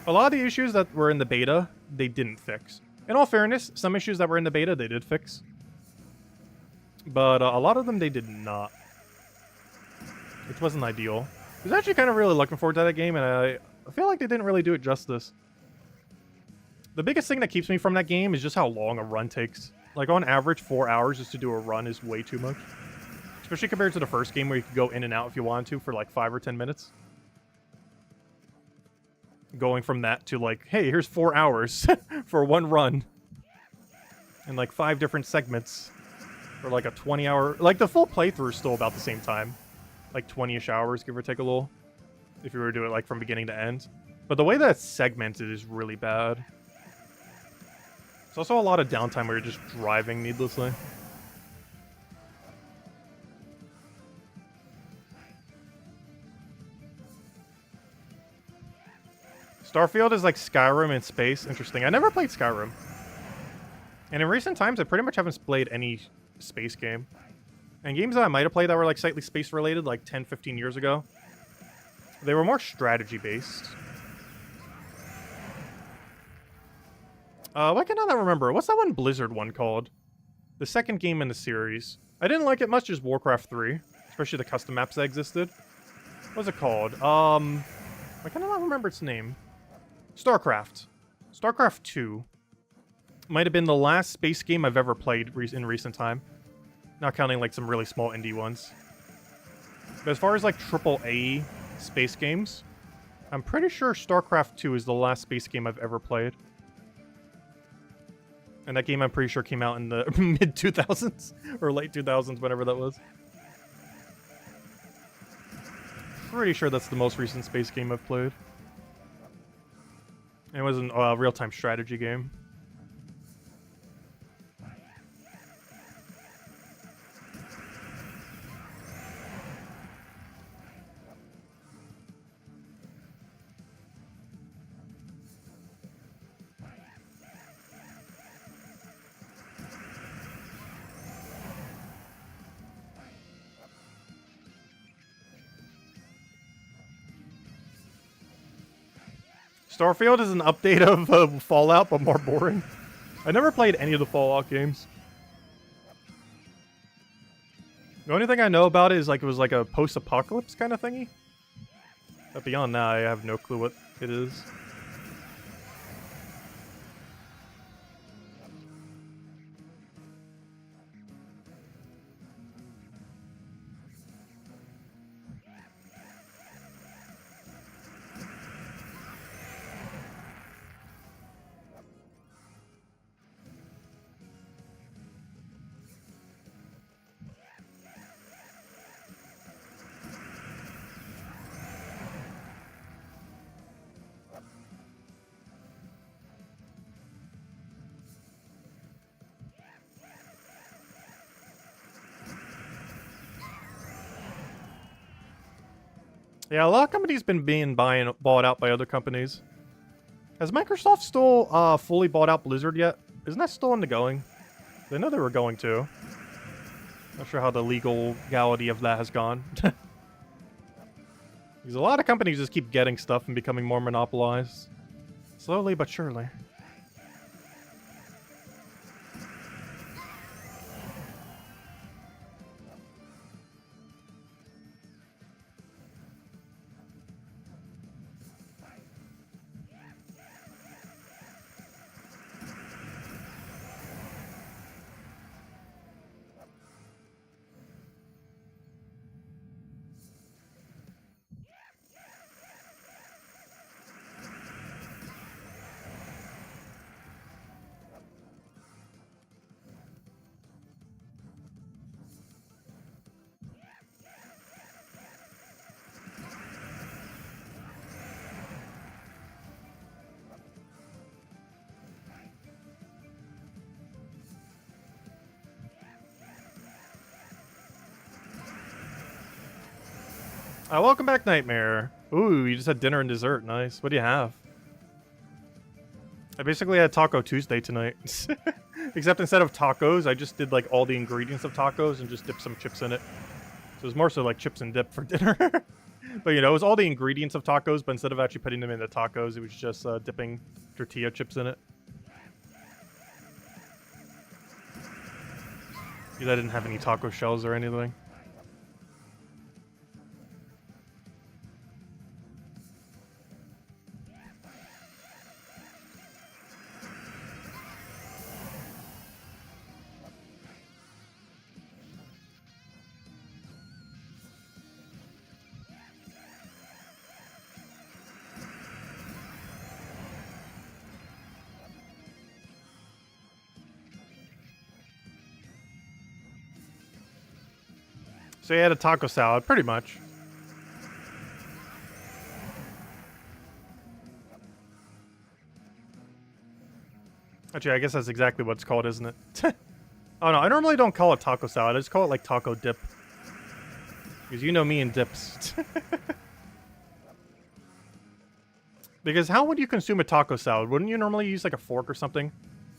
A lot of the issues that were in the beta, they didn't fix. In all fairness, some issues that were in the beta, they did fix. But a lot of them, they did not. Which wasn't ideal. I was actually kind of really looking forward to that game, and I feel like they didn't really do it justice. The biggest thing that keeps me from that game is just how long a run takes. Like, on average, 4 hours just to do a run is way too much. Especially compared to the first game where you could go in and out if you wanted to for like 5 or 10 minutes. Going from that to like, hey, here's 4 hours for one run. And like 5 different segments. For like a 20-hour... Like, the full playthrough is still about the same time. Like 20-ish hours, give or take a little. If you were to do it like from beginning to end. But the way that it's segmented is really bad. There's also a lot of downtime where you're just driving needlessly. Starfield is like Skyrim in space. Interesting. I never played Skyrim. And in recent times, I pretty much haven't played any space game. And games that I might have played that were like slightly space related, like 10, 15 years ago, they were more strategy based. Why can I not remember? What's that one Blizzard one called? The second game in the series. I didn't like it much as Warcraft 3, especially the custom maps that existed. What was it called? Why can I not remember its name? StarCraft. StarCraft 2. Might have been the last space game I've ever played in recent time. Not counting like some really small indie ones. But as far as like AAA space games, I'm pretty sure StarCraft 2 is the last space game I've ever played. And that game I'm pretty sure came out in the mid-2000s or late 2000s, whatever that was. Pretty sure that's the most recent space game I've played. And it was a real-time strategy game. Starfield is an update of Fallout, but more boring. I never played any of the Fallout games. The only thing I know about it is like it was like a post-apocalypse kind of thingy. But beyond that, I have no clue what it is. Yeah, a lot of companies been bought out by other companies. Has Microsoft still fully bought out Blizzard yet? Isn't that still in the going? I know they were going to. Not sure how the legality of that has gone. Because a lot of companies just keep getting stuff and becoming more monopolized. Slowly but surely. Welcome back, Nightmare. Ooh, you just had dinner and dessert. Nice. What do you have? I basically had Taco Tuesday tonight. Except instead of tacos, I just did like all the ingredients of tacos and just dipped some chips in it. So it was more so like chips and dip for dinner. But you know, it was all the ingredients of tacos, but instead of actually putting them in the tacos, it was just dipping tortilla chips in it. Because I didn't have any taco shells or anything. So you had a taco salad, pretty much. Actually, I guess that's exactly what it's called, isn't it? Oh no, I normally don't call it taco salad. I just call it like taco dip. Because you know me and dips. Because how would you consume a taco salad? Wouldn't you normally use like a fork or something?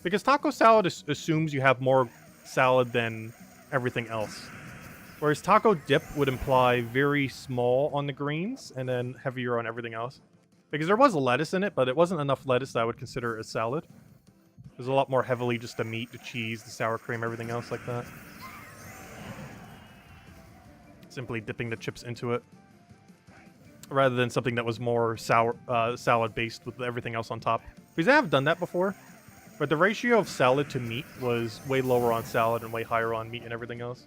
Because taco salad assumes you have more salad than everything else. Whereas taco dip would imply very small on the greens and then heavier on everything else. Because there was lettuce in it, but it wasn't enough lettuce that I would consider a salad. There's a lot more heavily just the meat, the cheese, the sour cream, everything else like that. Simply dipping the chips into it. Rather than something that was more salad based with everything else on top. Because I have done that before. But the ratio of salad to meat was way lower on salad and way higher on meat and everything else.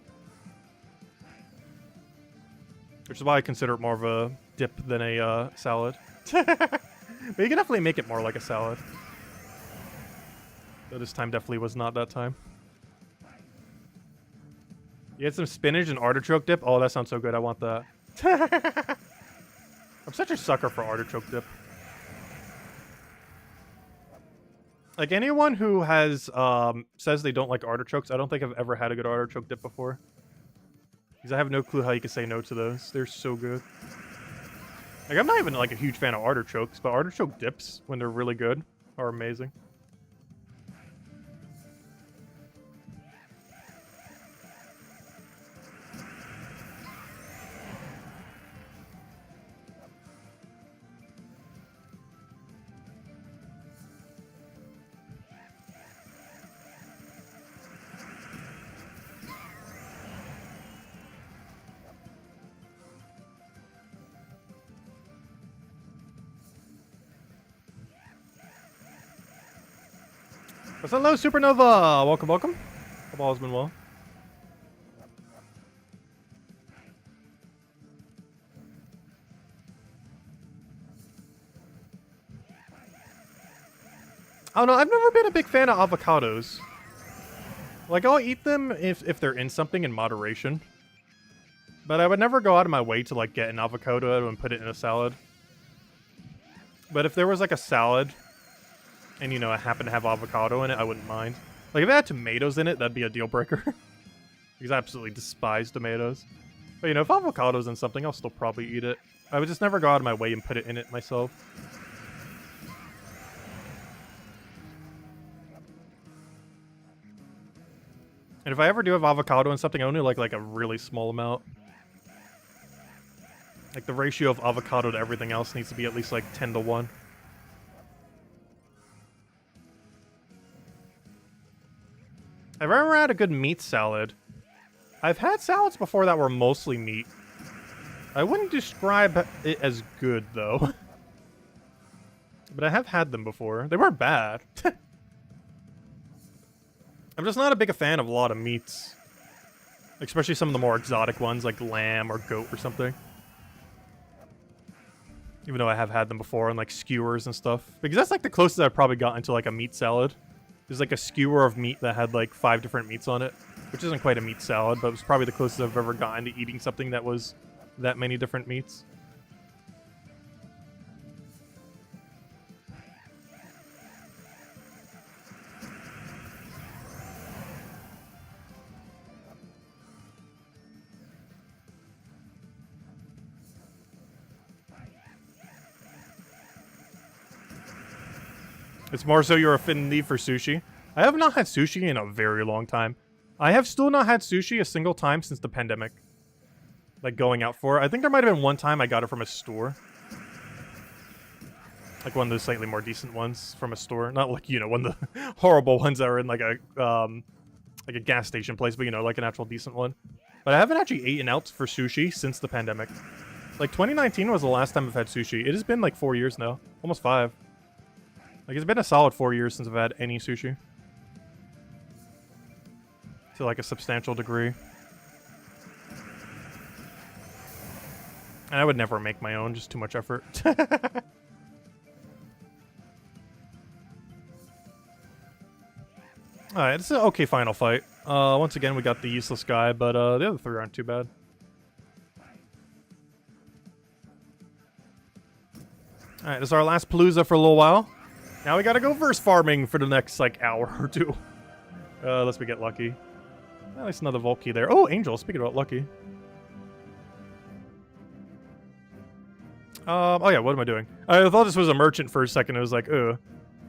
Which is why I consider it more of a dip than a salad. But you can definitely make it more like a salad. Though this time definitely was not that time. You had some spinach and artichoke dip? Oh, that sounds so good. I want that. I'm such a sucker for artichoke dip. Like, anyone who has, says they don't like artichokes, I don't think I've ever had a good artichoke dip before. Because I have no clue how you can say no to those. They're so good. Like, I'm not even, like, a huge fan of artichokes, but artichoke dips, when they're really good, are amazing. What's hello, Supernova? Welcome, welcome. Hope all has been well. I don't know, I've never been a big fan of avocados. Like, I'll eat them if they're in something in moderation. But I would never go out of my way to, like, get an avocado and put it in a salad. But if there was, like, a salad, and, you know, I happen to have avocado in it, I wouldn't mind. Like, if it had tomatoes in it, that'd be a deal breaker. Because I absolutely despise tomatoes. But, you know, if avocado's in something, I'll still probably eat it. I would just never go out of my way and put it in it myself. And if I ever do have avocado in something, I only like a really small amount. Like, the ratio of avocado to everything else needs to be at least, like, 10 to 1. I've ever had a good meat salad. I've had salads before that were mostly meat. I wouldn't describe it as good, though. But I have had them before. They weren't bad. I'm just not a big fan of a lot of meats. Especially some of the more exotic ones, like lamb or goat or something. Even though I have had them before, and like skewers and stuff. Because that's like the closest I've probably gotten to like a meat salad. There's like a skewer of meat that had like 5 different meats on it. Which isn't quite a meat salad, but it was probably the closest I've ever gotten to eating something that was that many different meats. It's more so your affinity for sushi. I have not had sushi in a very long time. I have still not had sushi a single time since the pandemic. Like, going out for it. I think there might have been one time I got it from a store. Like, one of those slightly more decent ones from a store. Not like, you know, one of the horrible ones that are in, like a gas station place, but, you know, like an actual decent one. But I haven't actually eaten out for sushi since the pandemic. Like, 2019 was the last time I've had sushi. It has been, like, 4 years now. Almost 5. Like, it's been a solid 4 years since I've had any sushi. To, like, a substantial degree. And I would never make my own, just too much effort. Alright, it's an okay final fight. Once again, we got the useless guy, but the other 3 aren't too bad. Alright, this is our last Palooza for a little while. Now we gotta go verse farming for the next, like, hour or 2. Unless we get lucky. At least another Volkey there. Oh, Angel, speaking about lucky. Oh yeah, what am I doing? I thought this was a merchant for a second. It was like, I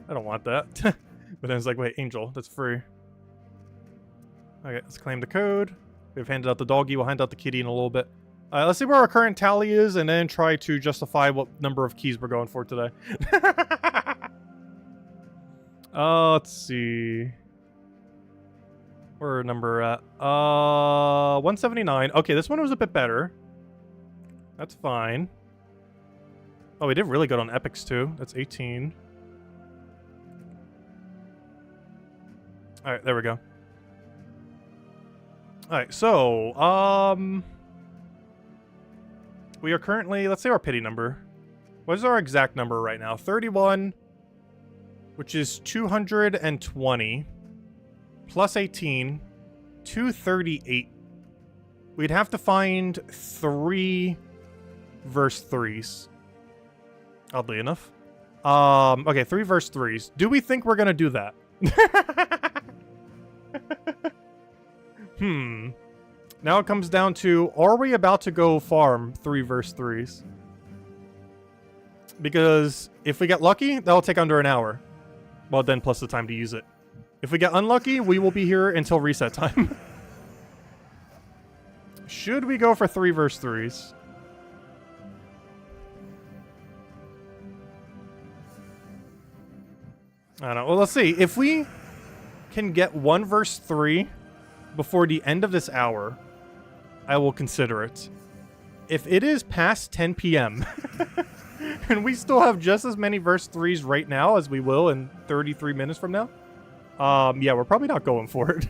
don't want that. But then it's like, wait, Angel, that's free. Okay, let's claim the code. We've handed out the doggy. We'll hand out the kitty in a little bit. Let's see where our current tally is, and then try to justify what number of keys we're going for today. Let's see. Where number at? 179. Okay, this one was a bit better. That's fine. Oh, we did really good on epics too. That's 18. Alright, there we go. Alright, so, we are currently, let's say our pity number. What is our exact number right now? 31, which is 220, plus 18, 238. We'd have to find 3 verse 3s. Oddly enough. Okay, 3 verse 3s. Do we think we're gonna do that? Now it comes down to, are we about to go farm 3 verse 3s? Because if we get lucky, that'll take under an hour. Well, then plus the time to use it. If we get unlucky, we will be here until reset time. Should we go for 3 verse 3s? I don't know. Well, let's see. If we can get 1 verse 3 before the end of this hour, I will consider it. If it is past 10 p.m. and we still have just as many verse 3s right now as we will in 33 minutes from now, yeah, we're probably not going for it.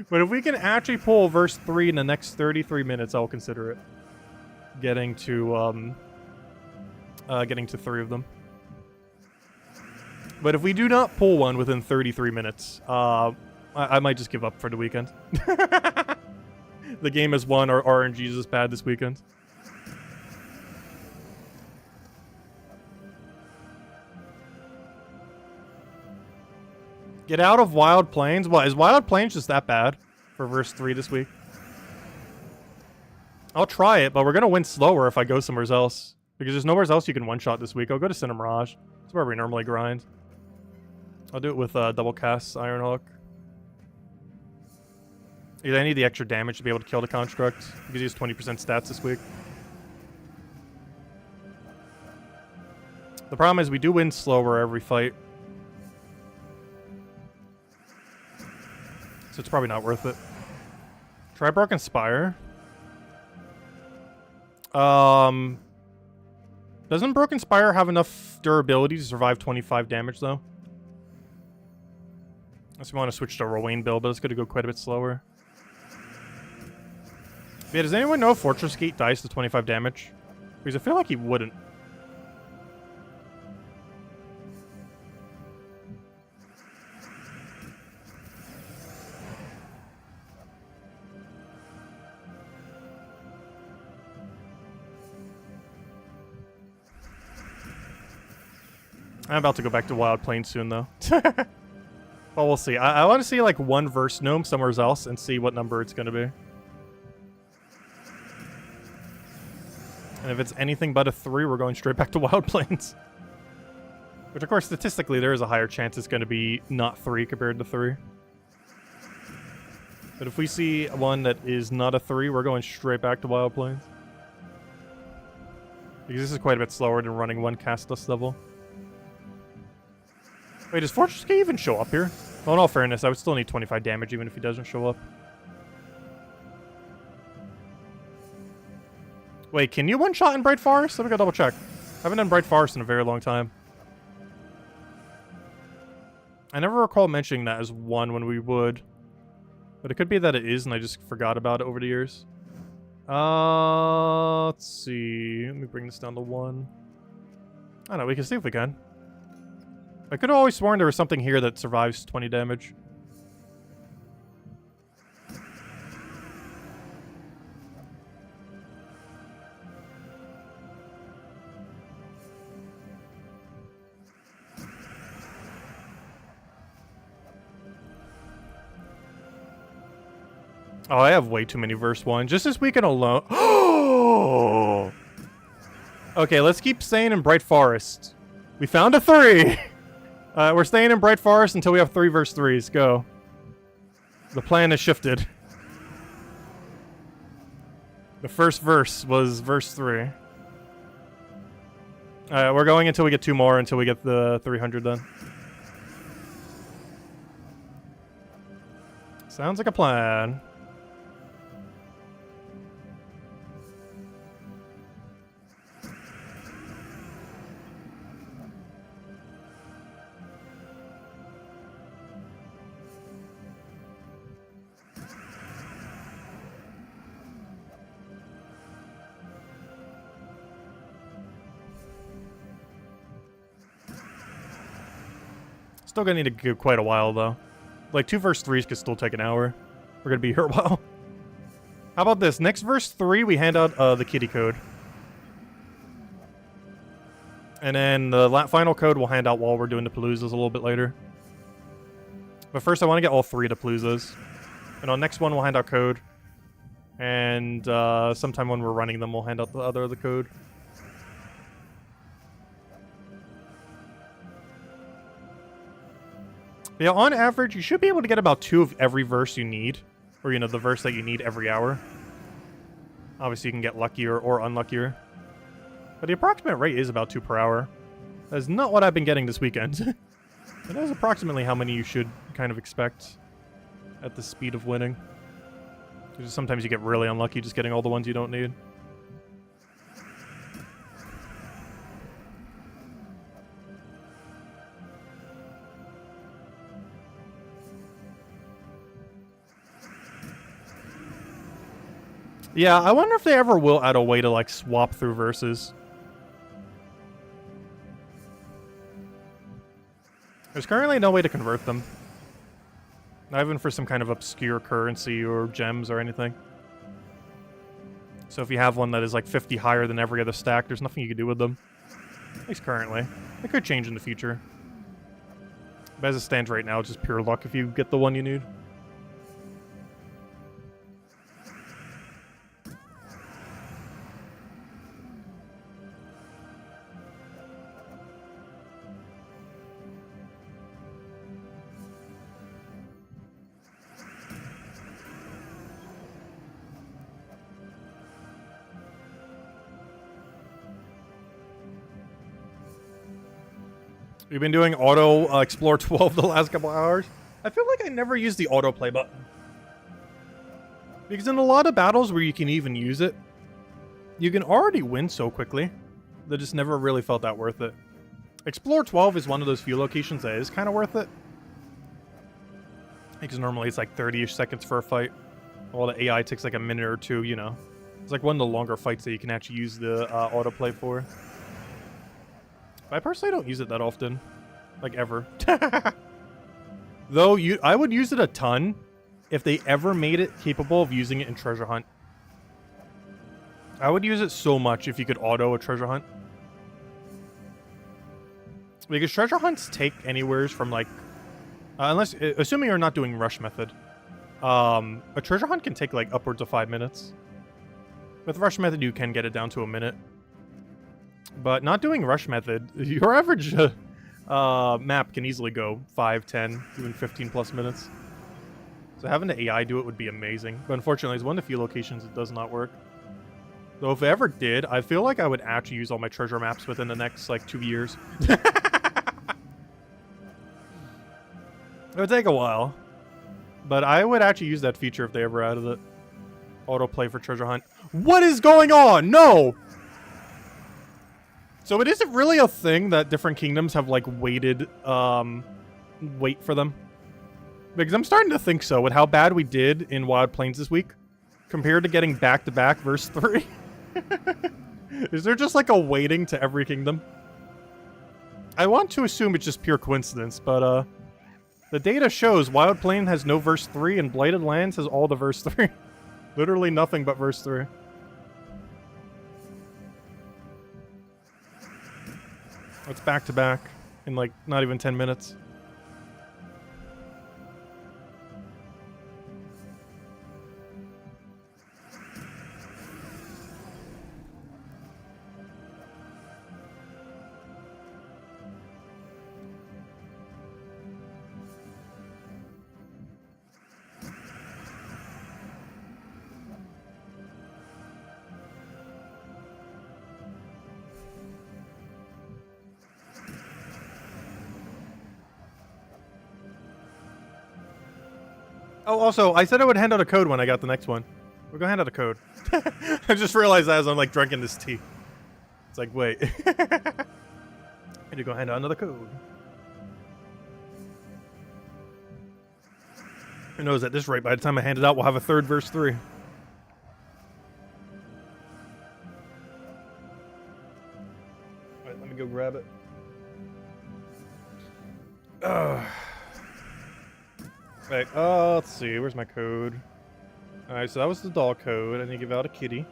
But if we can actually pull verse 3 in the next 33 minutes, I'll consider it. Getting to 3 of them. But if we do not pull one within 33 minutes, I might just give up for the weekend. The game has won, our RNGs is bad this weekend. Get out of Wild Plains? What, is Wild Plains just that bad for verse 3 this week? I'll try it, but we're going to win slower if I go somewhere else. Because there's nowhere else you can one-shot this week. I'll go to Cinemirage. That's where we normally grind. I'll do it with double cast Ironhawk. Because I need the extra damage to be able to kill the construct. Because he has 20% stats this week. The problem is we do win slower every fight. So it's probably not worth it. Try Broken Spire. Doesn't Broken Spire have enough durability to survive 25 damage, though? Unless we want to switch to a Rowain build, but it's going to go quite a bit slower. Yeah, does anyone know if Fortress Gate dies to 25 damage? Because I feel like he wouldn't. I'm about to go back to Wild Plains soon, though. Well, we'll see. I want to see, like, 1 verse gnome somewhere else and see what number it's going to be. And if it's anything but a 3, we're going straight back to Wild Plains. Which, of course, statistically, there is a higher chance it's going to be not 3 compared to 3. But if we see one that is not a 3, we're going straight back to Wild Plains. Because this is quite a bit slower than running 1 cast dust level. Wait, does Fortress K even show up here? Well, in all fairness, I would still need 25 damage even if he doesn't show up. Wait, can you one-shot in Bright Forest? Let me go double check. I haven't done Bright Forest in a very long time. I never recall mentioning that as 1 when we would. But it could be that it is and I just forgot about it over the years. Let's see. Let me bring this down to 1. I don't know, we can see if we can. I could have always sworn there was something here that survives 20 damage. Oh, I have way too many verse 1. Just this weekend alone. Oh! Okay, let's keep staying in Bright Forest. We found a 3! We're staying in Bright Forest until we have 3 verse 3s. Go. The plan has shifted. The first verse was verse 3. We're going until we get 2 more, until we get the 300 done. Sounds like a plan. Still gonna need to go quite a while, though. Like, 2 verse 3s could still take an hour. We're gonna be here a while. How about this? Next verse 3, we hand out the kitty code. And then the final code we'll hand out while we're doing the Paloozas a little bit later. But first, I want to get all 3 of the Paloozas. And on next one, we'll hand out code. And sometime when we're running them, we'll hand out the other of the code. Yeah, on average, you should be able to get about 2 of every verse you need. Or, you know, the verse that you need every hour. Obviously, you can get luckier or unluckier. But the approximate rate is about 2 per hour. That is not what I've been getting this weekend. But that is approximately how many you should kind of expect at the speed of winning. Because sometimes you get really unlucky just getting all the ones you don't need. Yeah, I wonder if they ever will add a way to, like, swap through verses. There's currently no way to convert them. Not even for some kind of obscure currency or gems or anything. So if you have one that is, like, 50 higher than every other stack, there's nothing you can do with them. At least currently. It could change in the future. But as it stands right now, it's just pure luck if you get the one you need. We've been doing auto Explore 12 the last couple hours. I feel like I never used the autoplay button. Because in a lot of battles where you can even use it, you can already win so quickly that just never really felt that worth it. Explore 12 is one of those few locations that is kind of worth it. Because normally it's like 30-ish seconds for a fight. While the AI takes like a minute or 2, you know. It's like one of the longer fights that you can actually use the autoplay for. I personally don't use it that often. Like, ever. Though, I would use it a ton if they ever made it capable of using it in Treasure Hunt. I would use it so much if you could auto a Treasure Hunt. Because Treasure Hunts take anywhere from, like... assuming you're not doing Rush Method. A Treasure Hunt can take, like, upwards of 5 minutes. With Rush Method, you can get it down to a minute. But not doing Rush Method, your average map can easily go 5, 10, even 15 plus minutes. So having the AI do it would be amazing. But unfortunately, it's one of the few locations it does not work. Though if it ever did, I feel like I would actually use all my treasure maps within the next, like, 2 years. It would take a while. But I would actually use that feature if they ever added it. Autoplay for treasure hunt. What is going on? No! So it isn't really a thing that different kingdoms have, like, waited, wait for them. Because I'm starting to think so, with how bad we did in Wild Plains this week, compared to getting back-to-back verse 3. Is there just, like, a waiting to every kingdom? I want to assume it's just pure coincidence, but, the data shows Wild Plain has no verse 3, and Blighted Lands has all the verse 3. Literally nothing but verse 3. It's back-to-back in, like, not even 10 minutes. Oh, also, I said I would hand out a code when I got the next one. We're gonna hand out a code. I just realized that as I'm, like, drinking this tea. It's like, wait. I need to go hand out another code. Who knows, at this rate, by the time I hand it out, we'll have a third verse 3. Alright, let me go grab it. Right, let's see, where's my code? Alright, so that was the doll code. I need to give out a kitty.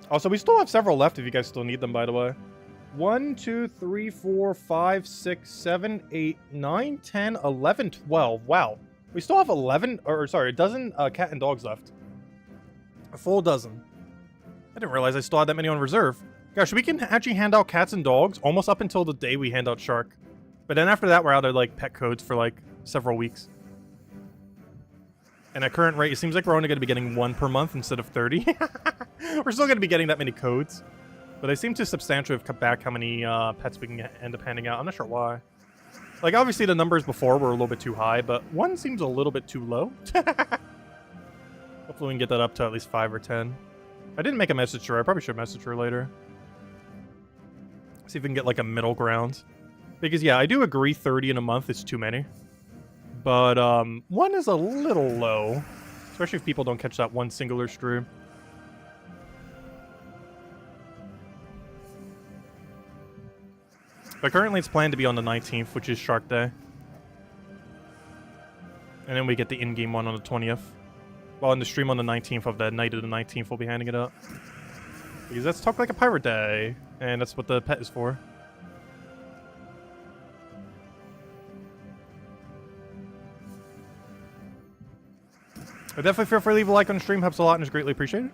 Also, we still have several left if you guys still need them, by the way. 1, 2, 3, 4, 5, 6, 7, 8, 9, 10, 11, 12. Wow. We still have 11, or sorry, a dozen cat and dogs left. A full dozen. I didn't realize I still had that many on reserve. Gosh, we can actually hand out cats and dogs almost up until the day we hand out shark. But then after that, we're out of, like, pet codes for, like, several weeks. And at current rate, it seems like we're only going to be getting 1 per month instead of 30. We're still going to be getting that many codes. But they seem to substantially have cut back how many pets we can end up handing out. I'm not sure why. Like, obviously the numbers before were a little bit too high, but 1 seems a little bit too low. Hopefully we can get that up to at least 5 or 10. I didn't make a message to her. I probably should message her later. See if we can get, like, a middle ground. Because, yeah, I do agree 30 in a month is too many. But, 1 is a little low. Especially if people don't catch that one singular stream. But currently it's planned to be on the 19th, which is Shark Day. And then we get the in-game one on the 20th. Well, in the stream on the 19th of the night of the 19th, we'll be handing it out. Because that's Talk Like a Pirate Day. And that's what the pet is for. But definitely feel free to leave a like on the stream. Helps a lot and is greatly appreciated.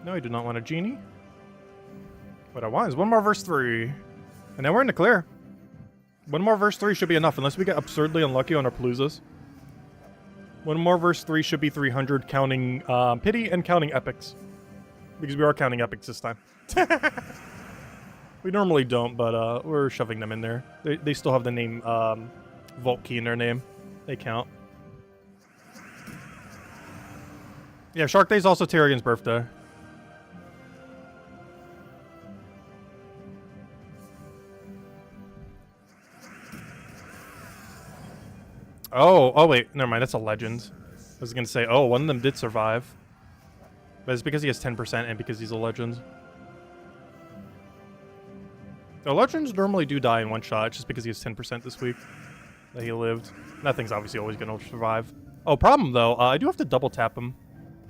No, I do not want a genie. What I want is 1 more verse 3. And then we're in the clear. 1 more verse 3 should be enough, unless we get absurdly unlucky on our Paloozas. 1 more verse 3 should be 300, counting pity and counting epics. Because we are counting epics this time. We normally don't, but we're shoving them in there. They still have the name Vault Key in their name. They count. Yeah, Shark Day is also Tyrian's birthday. Oh wait, never mind, that's a legend. I was gonna say, oh, one of them did survive. But it's because he has 10% and because he's a legend. The legends normally do die in one shot, just because he has 10% this week that he lived. That thing's obviously always gonna survive. Oh, problem though, I do have to double tap him.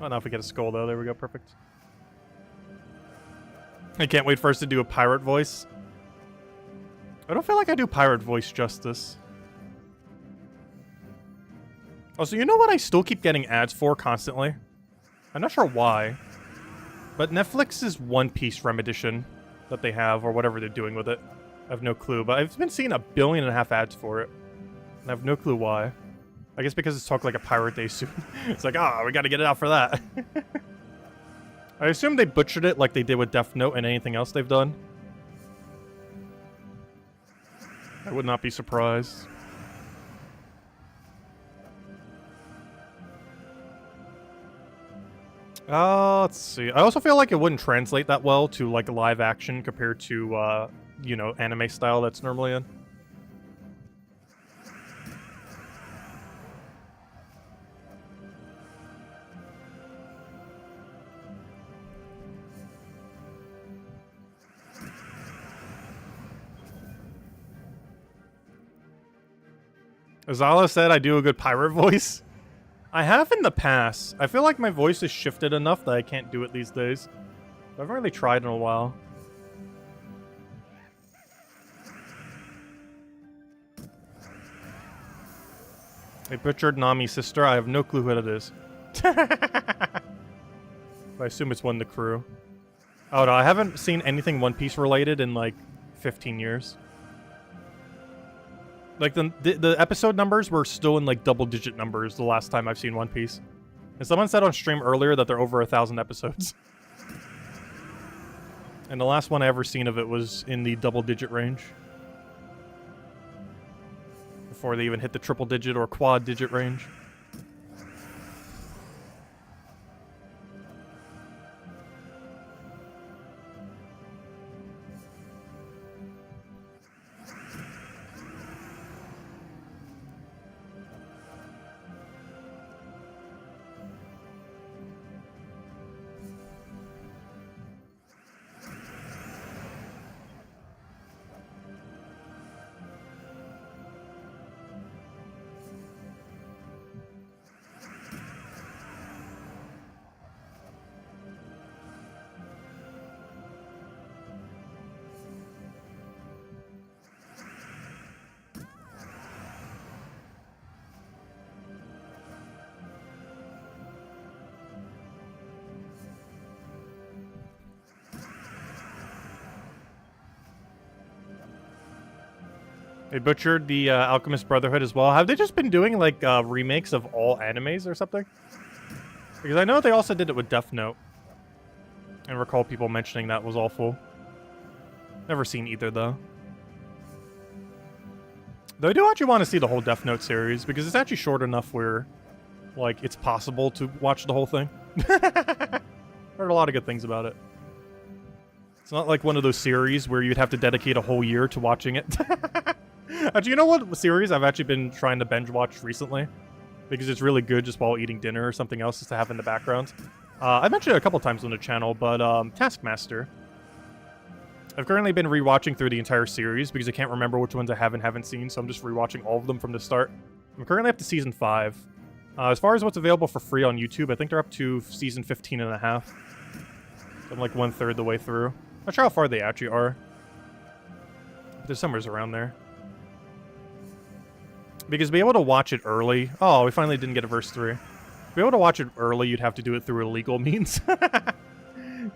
Oh, now if we get a skull though, there we go, perfect. I can't wait for us to do a pirate voice. I don't feel like I do pirate voice justice. Also, you know what I still keep getting ads for constantly? I'm not sure why. But Netflix's One Piece Remedition. that they have, or whatever they're doing with it. I have no clue, but I've been seeing 1.5 billion ads for it, and I have no clue why. I guess because it's Talk Like a Pirate Day soon. It's like, we gotta get it out for that. I assume they butchered it like they did with Death Note and anything else they've done. I would not be surprised. Let's see. I also feel like it wouldn't translate that well to, like, live action compared to, you know, anime style that's normally in. Azala said I do a good pirate voice. I have in the past. I feel like my voice has shifted enough that I can't do it these days. I haven't really tried in a while. They butchered Nami's sister. I have no clue who that is. But I assume it's one of the crew. Oh no, I haven't seen anything One Piece related in like 15 years. Like, the episode numbers were still in, like, double-digit numbers the last time I've seen One Piece. And someone said on stream earlier that they're over 1,000 episodes. And the last one I ever seen of it was in the double-digit range. Before they even hit the triple-digit or quad-digit range. They butchered the Alchemist Brotherhood as well. Have they just been doing, like, remakes of all animes or something? Because I know they also did it with Death Note. I recall people mentioning that was awful. Never seen either, though. Though I do actually want to see the whole Death Note series, because it's actually short enough where, like, it's possible to watch the whole thing. Heard a lot of good things about it. It's not like one of those series where you'd have to dedicate a whole year to watching it. Actually, you know what series I've actually been trying to binge watch recently? Because it's really good just while eating dinner or something else just to have in the background. I mentioned it a couple times on the channel, but Taskmaster. I've currently been rewatching through the entire series because I can't remember which ones I have and haven't seen, so I'm just rewatching all of them from the start. I'm currently up to Season 5. As far as what's available for free on YouTube, I think they're up to Season 15 and a half. So I'm like 1/3 the way through. Not sure how far they actually are. But there's somewheres around there. Because to be able to watch it early... Oh, we finally didn't get a verse 3. To be able to watch it early, you'd have to do it through illegal means.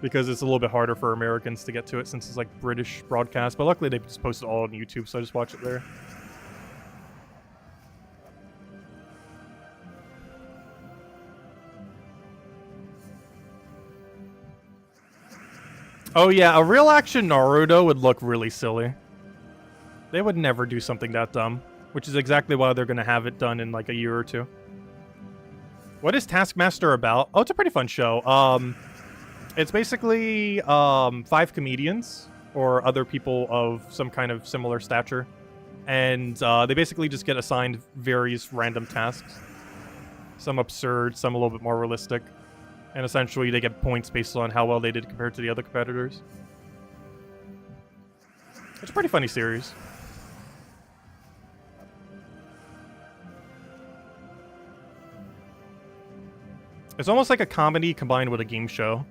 Because it's a little bit harder for Americans to get to it since it's like British broadcast. But luckily they just posted it all on YouTube, so I just watch it there. Oh yeah, a real action Naruto would look really silly. They would never do something that dumb. Which is exactly why they're going to have it done in like a year or two. What is Taskmaster about? Oh, it's a pretty fun show. It's basically 5 comedians or other people of some kind of similar stature. And they basically just get assigned various random tasks. Some absurd, some a little bit more realistic. And essentially they get points based on how well they did compared to the other competitors. It's a pretty funny series. It's almost like a comedy combined with a game show.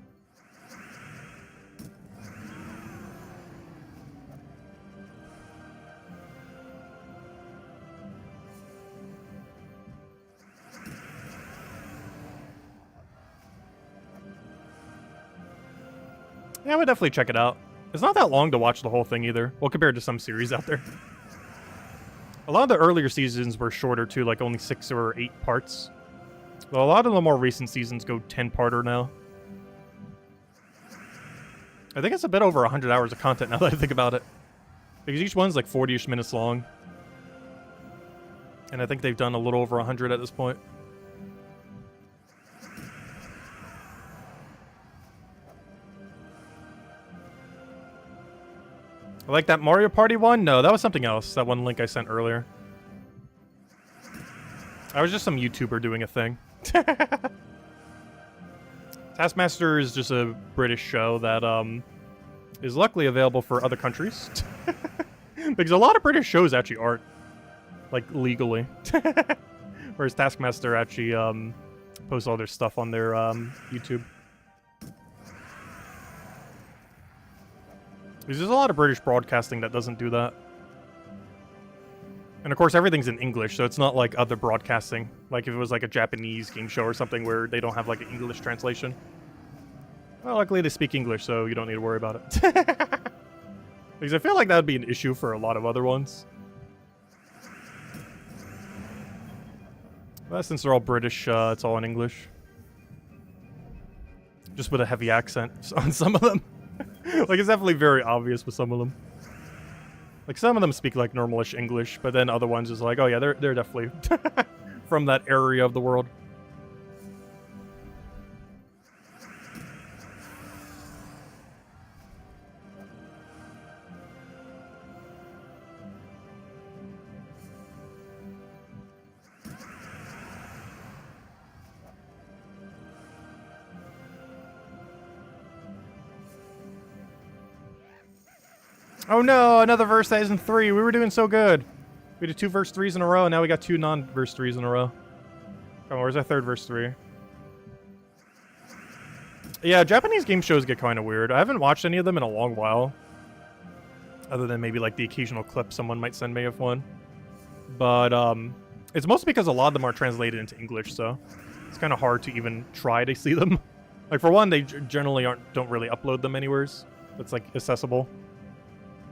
Yeah, I would definitely check it out. It's not that long to watch the whole thing either. Well, compared to some series out there. A lot of the earlier seasons were shorter too, like only 6 or 8 parts. Well, a lot of the more recent seasons go 10-parter now. I think it's a bit over 100 hours of content now that I think about it. Because each one's like 40-ish minutes long. And I think they've done a little over 100 at this point. I like that Mario Party one? No, that was something else. That one link I sent earlier. I was just some YouTuber doing a thing. Taskmaster is just a British show that is luckily available for other countries. Because a lot of British shows actually aren't, like, legally. Whereas Taskmaster actually posts all their stuff on their YouTube. There's a lot of British broadcasting that doesn't do that. And of course, everything's in English, so it's not like other broadcasting. Like if it was like a Japanese game show or something where they don't have like an English translation. Well, luckily they speak English, so you don't need to worry about it. Because I feel like that would be an issue for a lot of other ones. But since they're all British, it's all in English. Just with a heavy accent on some of them. Like, it's definitely very obvious with some of them. Like, some of them speak, like, normalish English, but then other ones is like, oh yeah, they're definitely from that area of the world. Oh no, another verse that isn't 3. We were doing so good. We did 2 verse 3s in a row, and now we got 2 non-verse 3s in a row. Come on, where's our 3rd verse 3? Yeah, Japanese game shows get kind of weird. I haven't watched any of them in a long while. Other than maybe like the occasional clip someone might send me of one. But it's mostly because a lot of them are translated into English, so it's kind of hard to even try to see them. Like for one, they generally don't really upload them anywheres. That's like accessible.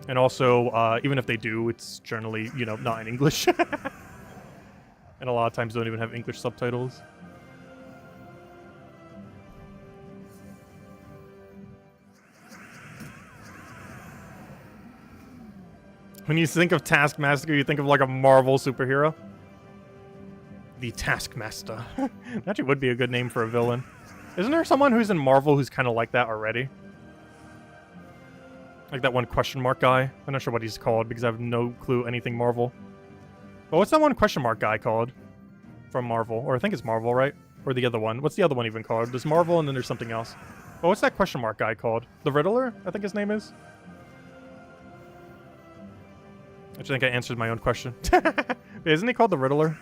And also, even if they do, it's generally, you know, not in English. And a lot of times don't even have English subtitles. When you think of Taskmaster, you think of like a Marvel superhero. The Taskmaster. That actually would be a good name for a villain. Isn't there someone who's in Marvel who's kind of like that already? Like that one question mark guy. I'm not sure what he's called because I have no clue anything Marvel. But what's that one question mark guy called? From Marvel. Or I think it's Marvel, right? Or the other one. What's the other one even called? There's Marvel and then there's something else. But what's that question mark guy called? The Riddler? I think his name is. I think I answered my own question. Isn't he called the Riddler?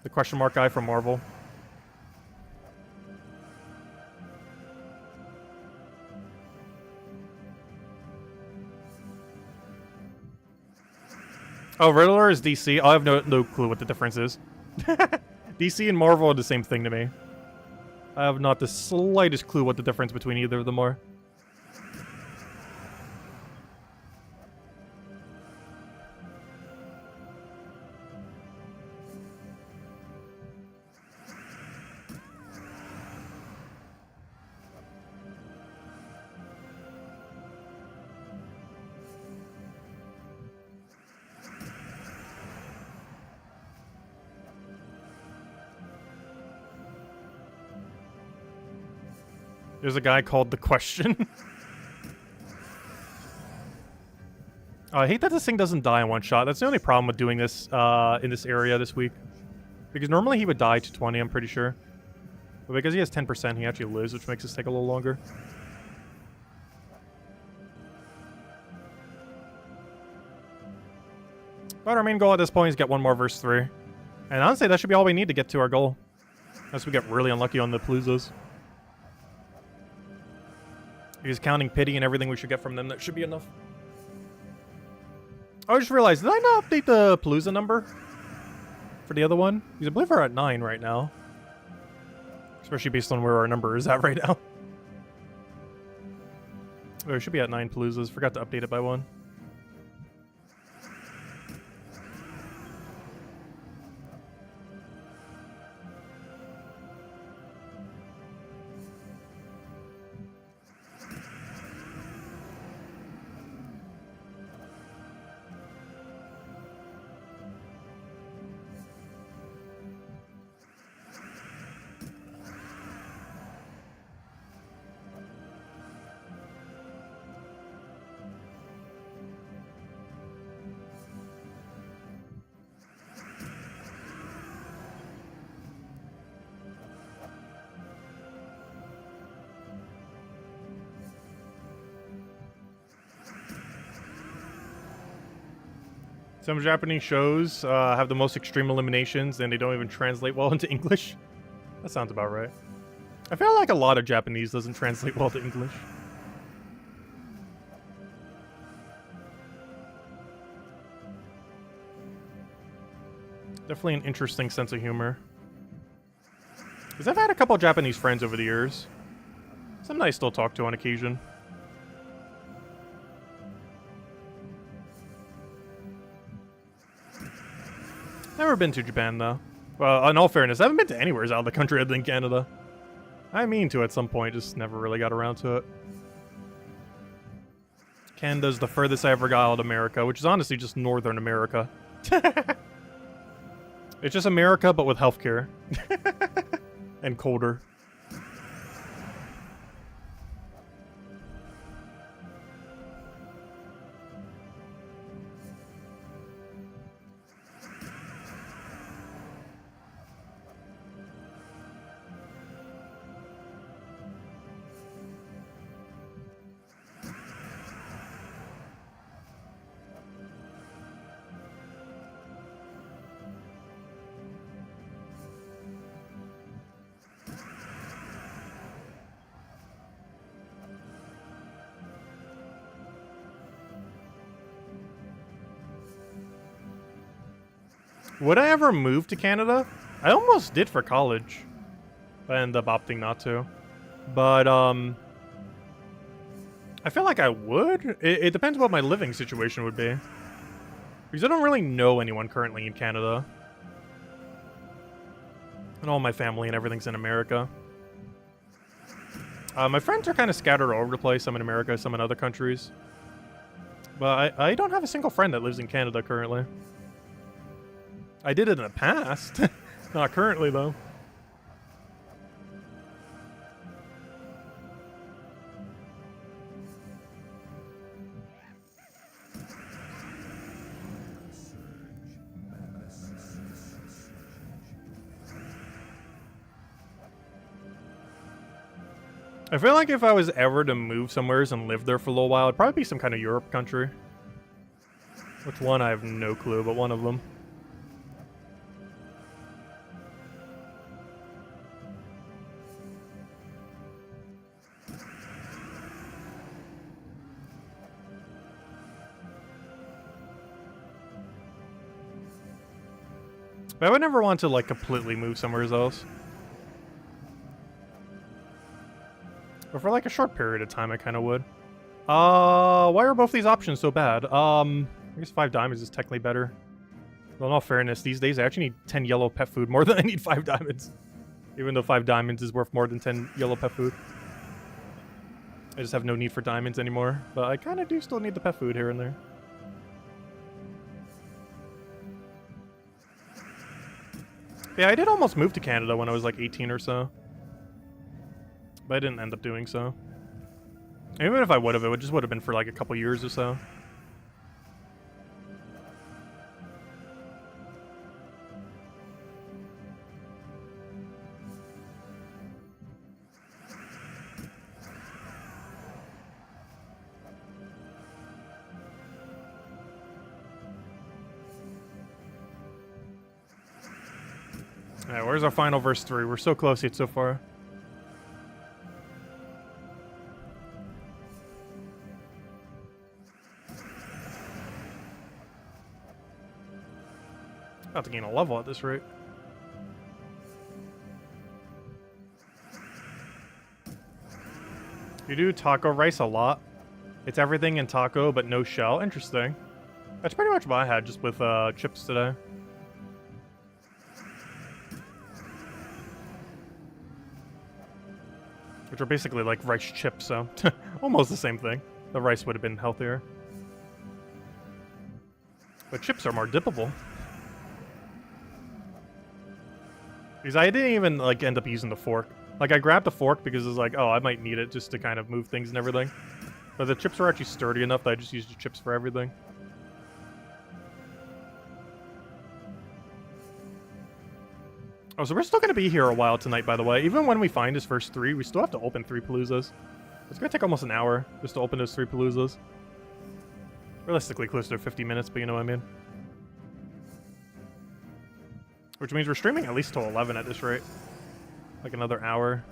The question mark guy from Marvel. Oh, Riddler is DC? I have no clue what the difference is. DC and Marvel are the same thing to me. I have not the slightest clue what the difference between either of them are. There's a guy called The Question. I hate that this thing doesn't die in one shot. That's the only problem with doing this in this area this week. Because normally he would die to 20, I'm pretty sure. But because he has 10%, he actually lives, which makes this take a little longer. But our main goal at this point is get one more verse 3. And honestly, that should be all we need to get to our goal. Unless we get really unlucky on the Paloozas. Because counting pity and everything we should get from them, that should be enough. I just realized, did I not update the Palooza number? For the other one? Because I believe we're at 9 right now. Especially based on where our number is at right now. Oh, it should be at 9 Paloozas. Forgot to update it by 1. Some Japanese shows have the most extreme eliminations and they don't even translate well into English. That sounds about right. I feel like a lot of Japanese doesn't translate well to English. Definitely an interesting sense of humor. Because I've had a couple Japanese friends over the years. Some that I still talk to on occasion. Never been to Japan, though. Well, in all fairness, I haven't been to anywhere out of the country other than Canada. I mean to at some point, just never really got around to it. Canada's the furthest I ever got out of America, which is honestly just Northern America. It's just America, but with healthcare. And colder. Would I ever move to Canada? I almost did for college. I ended up opting not to. But, I feel like I would. It depends what my living situation would be. Because I don't really know anyone currently in Canada. And all my family and everything's in America. My friends are kind of scattered all over the place. Some in America, some in other countries. But I don't have a single friend that lives in Canada currently. I did it in the past. Not currently, though. I feel like if I was ever to move somewhere and live there for a little while, it'd probably be some kind of Europe country. Which one, I have no clue, but one of them. But I would never want to, like, completely move somewhere else. But for, like, a short period of time, I kind of would. Why are both these options so bad? I guess 5 diamonds is technically better. Well, in all fairness, these days I actually need 10 yellow pet food more than I need 5 diamonds. Even though 5 diamonds is worth more than 10 yellow pet food. I just have no need for diamonds anymore. But I kind of do still need the pet food here and there. Yeah, I did almost move to Canada when I was like 18 or so. But I didn't end up doing so. Even if I would have, it just would have been for like a couple years or so. Alright, where's our final verse 3? We're so close yet so far. About to gain a level at this rate. You do taco rice a lot. It's everything in taco, but no shell. Interesting. That's pretty much what I had, just with chips today. Which are basically like rice chips, so almost the same thing. The rice would have been healthier. But chips are more dippable. Because I didn't even like end up using the fork. Like I grabbed the fork because it's like, oh, I might need it just to kind of move things and everything. But the chips are actually sturdy enough that I just used the chips for everything. Oh, so we're still going to be here a while tonight, by the way. Even when we find his first 3, we still have to open 3 Paloozas. It's going to take almost an hour just to open those 3 Paloozas. Realistically, closer to 50 minutes, but you know what I mean. Which means we're streaming at least till 11 at this rate. Like another hour.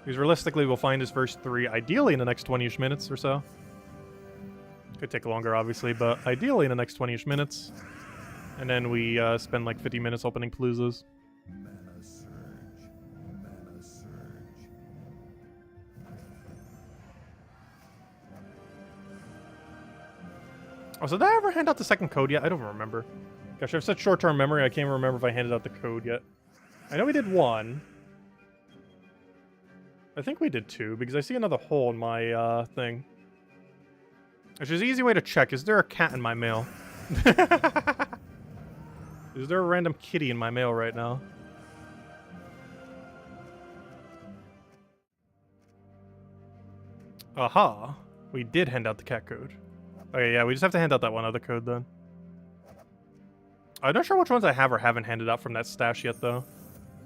Because realistically, we'll find his first 3, ideally in the next 20-ish minutes or so. Could take longer, obviously, but ideally in the next 20-ish minutes. And then we spend like 50 minutes opening Paloozas. Mana surge. Mana surge. Oh, so did I ever hand out the second code yet? I don't remember. Gosh, I have such short-term memory, I can't remember if I handed out the code yet. I know we did 1. I think we did 2, because I see another hole in my thing. Which is an easy way to check. Is there a cat in my mail? Is there a random kitty in my mail right now? Aha. We did hand out the cat code. Okay, yeah, we just have to hand out that one other code then. I'm not sure which ones I have or haven't handed out from that stash yet, though.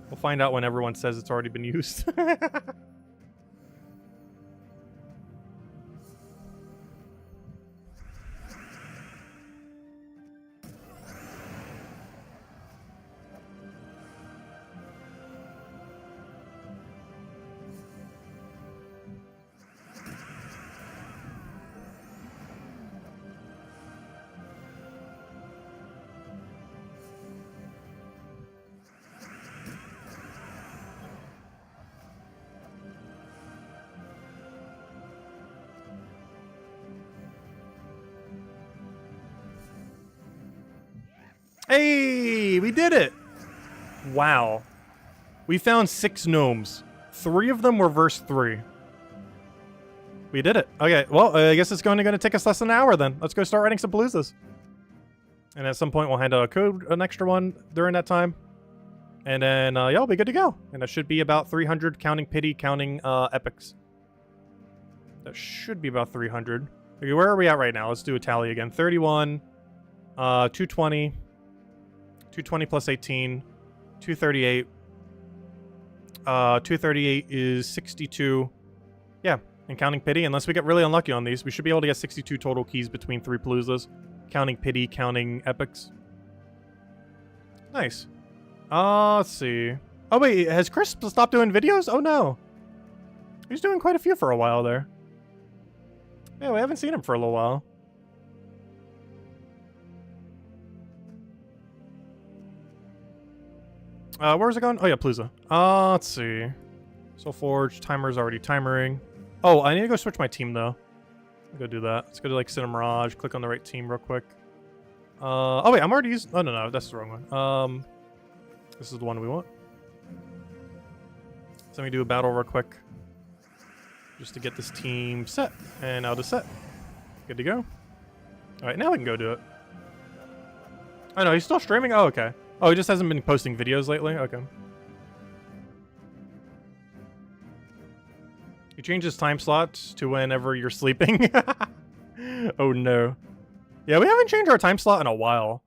We'll find out when everyone says it's already been used. Hey, we did it! Wow. We found 6 gnomes. 3 of them were verse 3. We did it. Okay, well, I guess it's going to take us less than an hour then. Let's go start writing some Paloozas. And at some point, we'll hand out a code, an extra one during that time. And then, yeah, we'll be good to go. And that should be about 300, counting pity, counting epics. That should be about 300. Okay, where are we at right now? Let's do a tally again. 31, 220... 220 plus 18, 238. 238 is 62. Yeah, and counting pity, unless we get really unlucky on these, we should be able to get 62 total keys between 3 Paloozas. Counting pity, counting epics. Nice. Let's see. Oh wait, has Chris stopped doing videos? Oh no. He's doing quite a few for a while there. Yeah, we haven't seen him for a little while. Where's it going? Oh yeah, Palooza. Let's see. Soul Forge, timer's already timering. Oh, I need to go switch my team though. I'll go do that. Let's go to like Cinema Mirage, click on the right team real quick. Oh wait, I'm already using, oh no, that's the wrong one. This is the one we want. So let me do a battle real quick. Just to get this team set. And out of set. Good to go. Alright, now we can go do it. Oh no, he's still streaming? Oh, okay. Oh, he just hasn't been posting videos lately? Okay. He changed his time slot to whenever you're sleeping. Oh no. Yeah, we haven't changed our time slot in a while.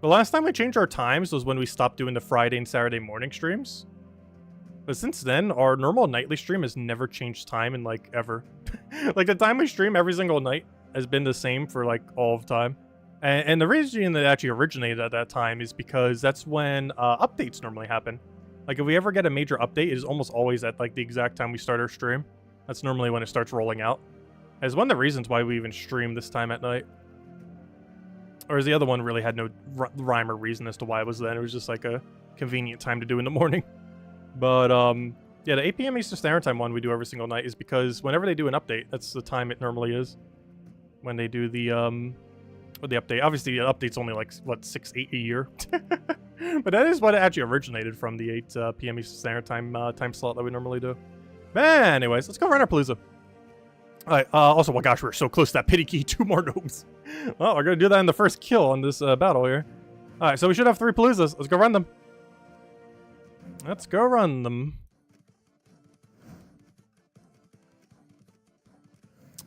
The last time we changed our times was when we stopped doing the Friday and Saturday morning streams. But since then, our normal nightly stream has never changed time in like ever. Like the time we stream every single night has been the same for like all of time. And the reason that it actually originated at that time is because that's when updates normally happen. Like if we ever get a major update, it is almost always at like the exact time we start our stream. That's normally when it starts rolling out. As one of the reasons why we even stream this time at night. Or as the other one really had no rhyme or reason as to why it was then. It was just like a convenient time to do in the morning. But Yeah, the 8 p.m. Eastern Standard Time one we do every single night is because whenever they do an update, that's the time it normally is. When they do the update. Obviously, the update's only like, what, 6, 8 a year? But that is what it actually originated from, the 8 p.m. Eastern Standard Time time slot that we normally do. But anyways, let's go run our Palooza. Alright, also, well, gosh, we're so close to that pity key. 2 more gnomes. Well, we're gonna do that in the first kill on this battle here. Alright, so we should have 3 Paloozas. Let's go run them. Let's go run them.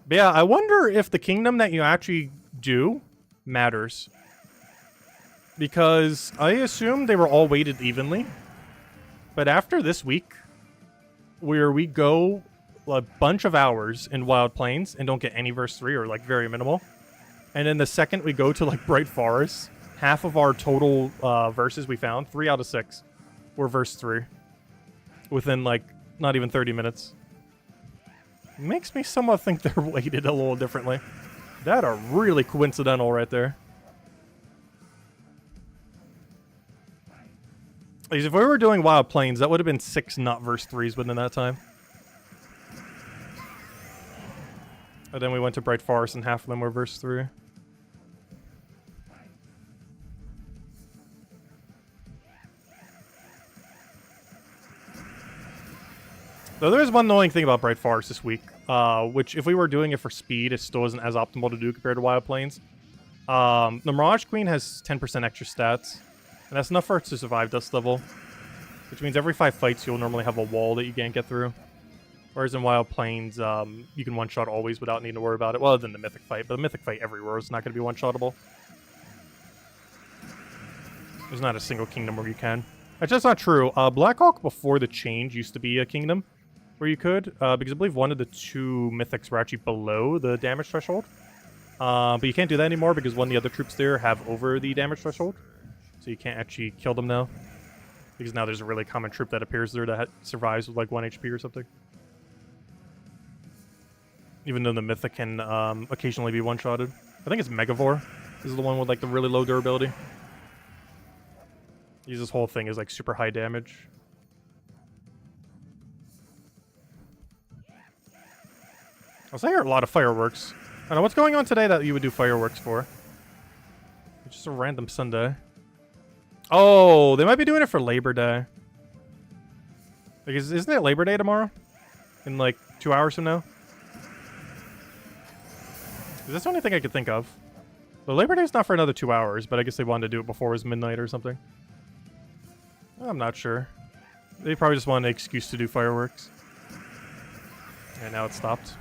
But yeah, I wonder if the kingdom that you actually do matters. Because I assume they were all weighted evenly. But after this week, where we go a bunch of hours in Wild Plains and don't get any verse 3 or like very minimal. And then the second we go to like Bright Forest, half of our total verses we found, 3 out of 6, were verse 3. Within like not even 30 minutes. Makes me somewhat think they're weighted a little differently. That are really coincidental right there. Like, if we were doing Wild Plains, that would have been 6 not verse 3s within that time. And then we went to Bright Forest and half of them were verse 3. Though there is one annoying thing about Bright Forest this week, which if we were doing it for speed, it still isn't as optimal to do compared to Wild Plains. The Mirage Queen has 10% extra stats, and that's enough for it to survive Dust Level. Which means every 5 fights you'll normally have a wall that you can't get through. Whereas in Wild Plains, you can one-shot always without needing to worry about it. Well, other than the Mythic fight, but the Mythic fight everywhere is not going to be one-shottable. There's not a single kingdom where you can. That's just not true. Blackhawk before the change used to be a kingdom where you could, because I believe one of the 2 mythics were actually below the damage threshold. But you can't do that anymore because one of the other troops there have over the damage threshold. So you can't actually kill them now. Because now there's a really common troop that appears there that survives with like 1 HP or something. Even though the mythic can occasionally be one-shotted. I think it's Megavore. This is the one with like the really low durability. This whole thing is like super high damage. I hear a lot of fireworks. I don't know what's going on today that you would do fireworks for. It's just a random Sunday. Oh, they might be doing it for Labor Day. Like, isn't it Labor Day tomorrow? In like 2 hours from now? That's the only thing I could think of. But Labor Day's not for another 2 hours, but I guess they wanted to do it before it was midnight or something. I'm not sure. They probably just wanted an excuse to do fireworks. And now it's stopped.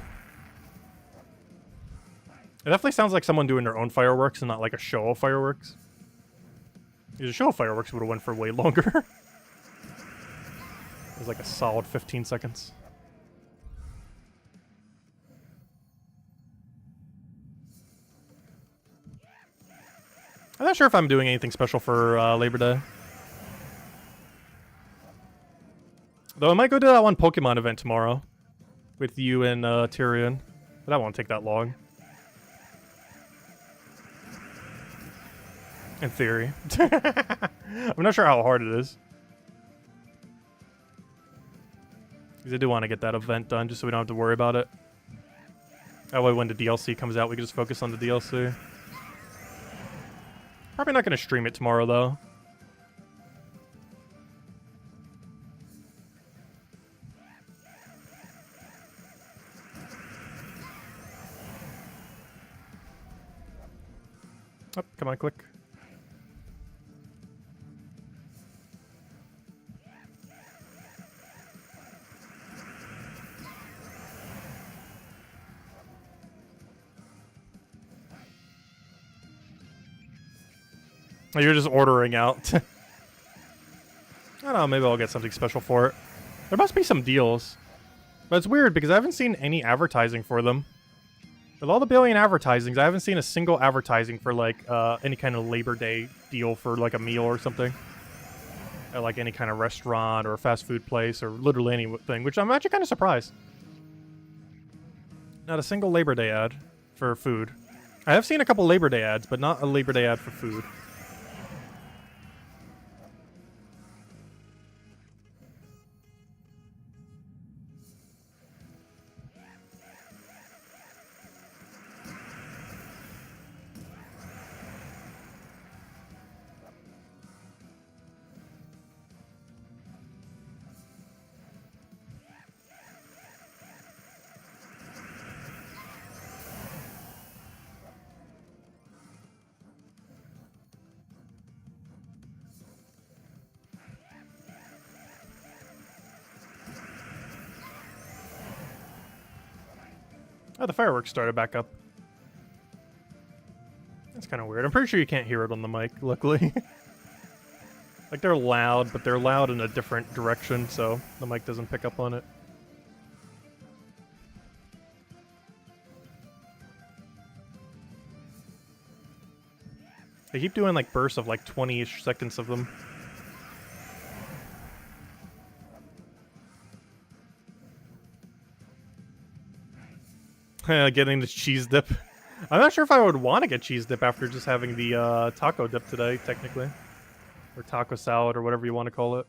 It definitely sounds like someone doing their own fireworks and not like a show of fireworks. Because a show of fireworks would have went for way longer. It was like a solid 15 seconds. I'm not sure if I'm doing anything special for Labor Day. Though I might go to that one Pokemon event tomorrow. With you and Tyrion. But that won't take that long. In theory. I'm not sure how hard it is. Because I do want to get that event done just so we don't have to worry about it. That way when the DLC comes out, we can just focus on the DLC. Probably not going to stream it tomorrow, though. Oh, come on, click. You're just ordering out. I don't know, maybe I'll get something special for it. There must be some deals. But it's weird because I haven't seen any advertising for them. With all the billion advertisings, I haven't seen a single advertising for like any kind of Labor Day deal for like a meal or something. At like any kind of restaurant or fast food place or literally anything, which I'm actually kind of surprised. Not a single Labor Day ad for food. I have seen a couple Labor Day ads, but not a Labor Day ad for food. Oh, the fireworks started back up. That's kind of weird. I'm pretty sure you can't hear it on the mic, luckily. Like, they're loud, but they're loud in a different direction, so the mic doesn't pick up on it. They keep doing, like, bursts of, like, 20-ish seconds of them. Getting the cheese dip. I'm not sure if I would want to get cheese dip after just having the taco dip today, technically. Or taco salad, or whatever you want to call it.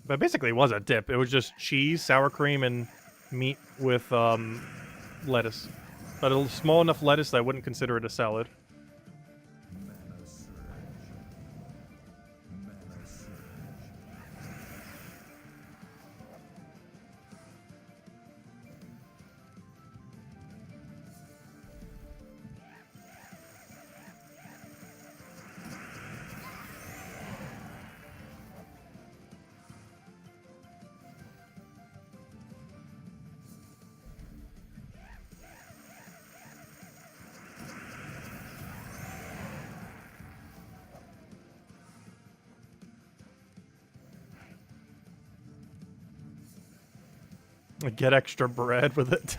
But basically it was a dip. It was just cheese, sour cream, and meat with lettuce. But a small enough lettuce that I wouldn't consider it a salad. Mana surge. Mana surge. Get extra bread with it.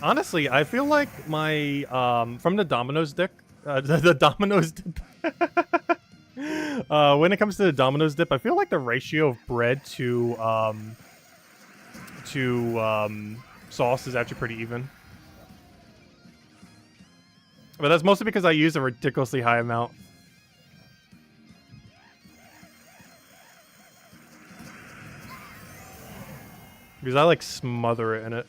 Honestly, I feel like my from the Domino's dip, the Domino's dip. When it comes to the Domino's dip, I feel like the ratio of bread to sauce is actually pretty even. But that's mostly because I use a ridiculously high amount. Because I, like, smother it in it.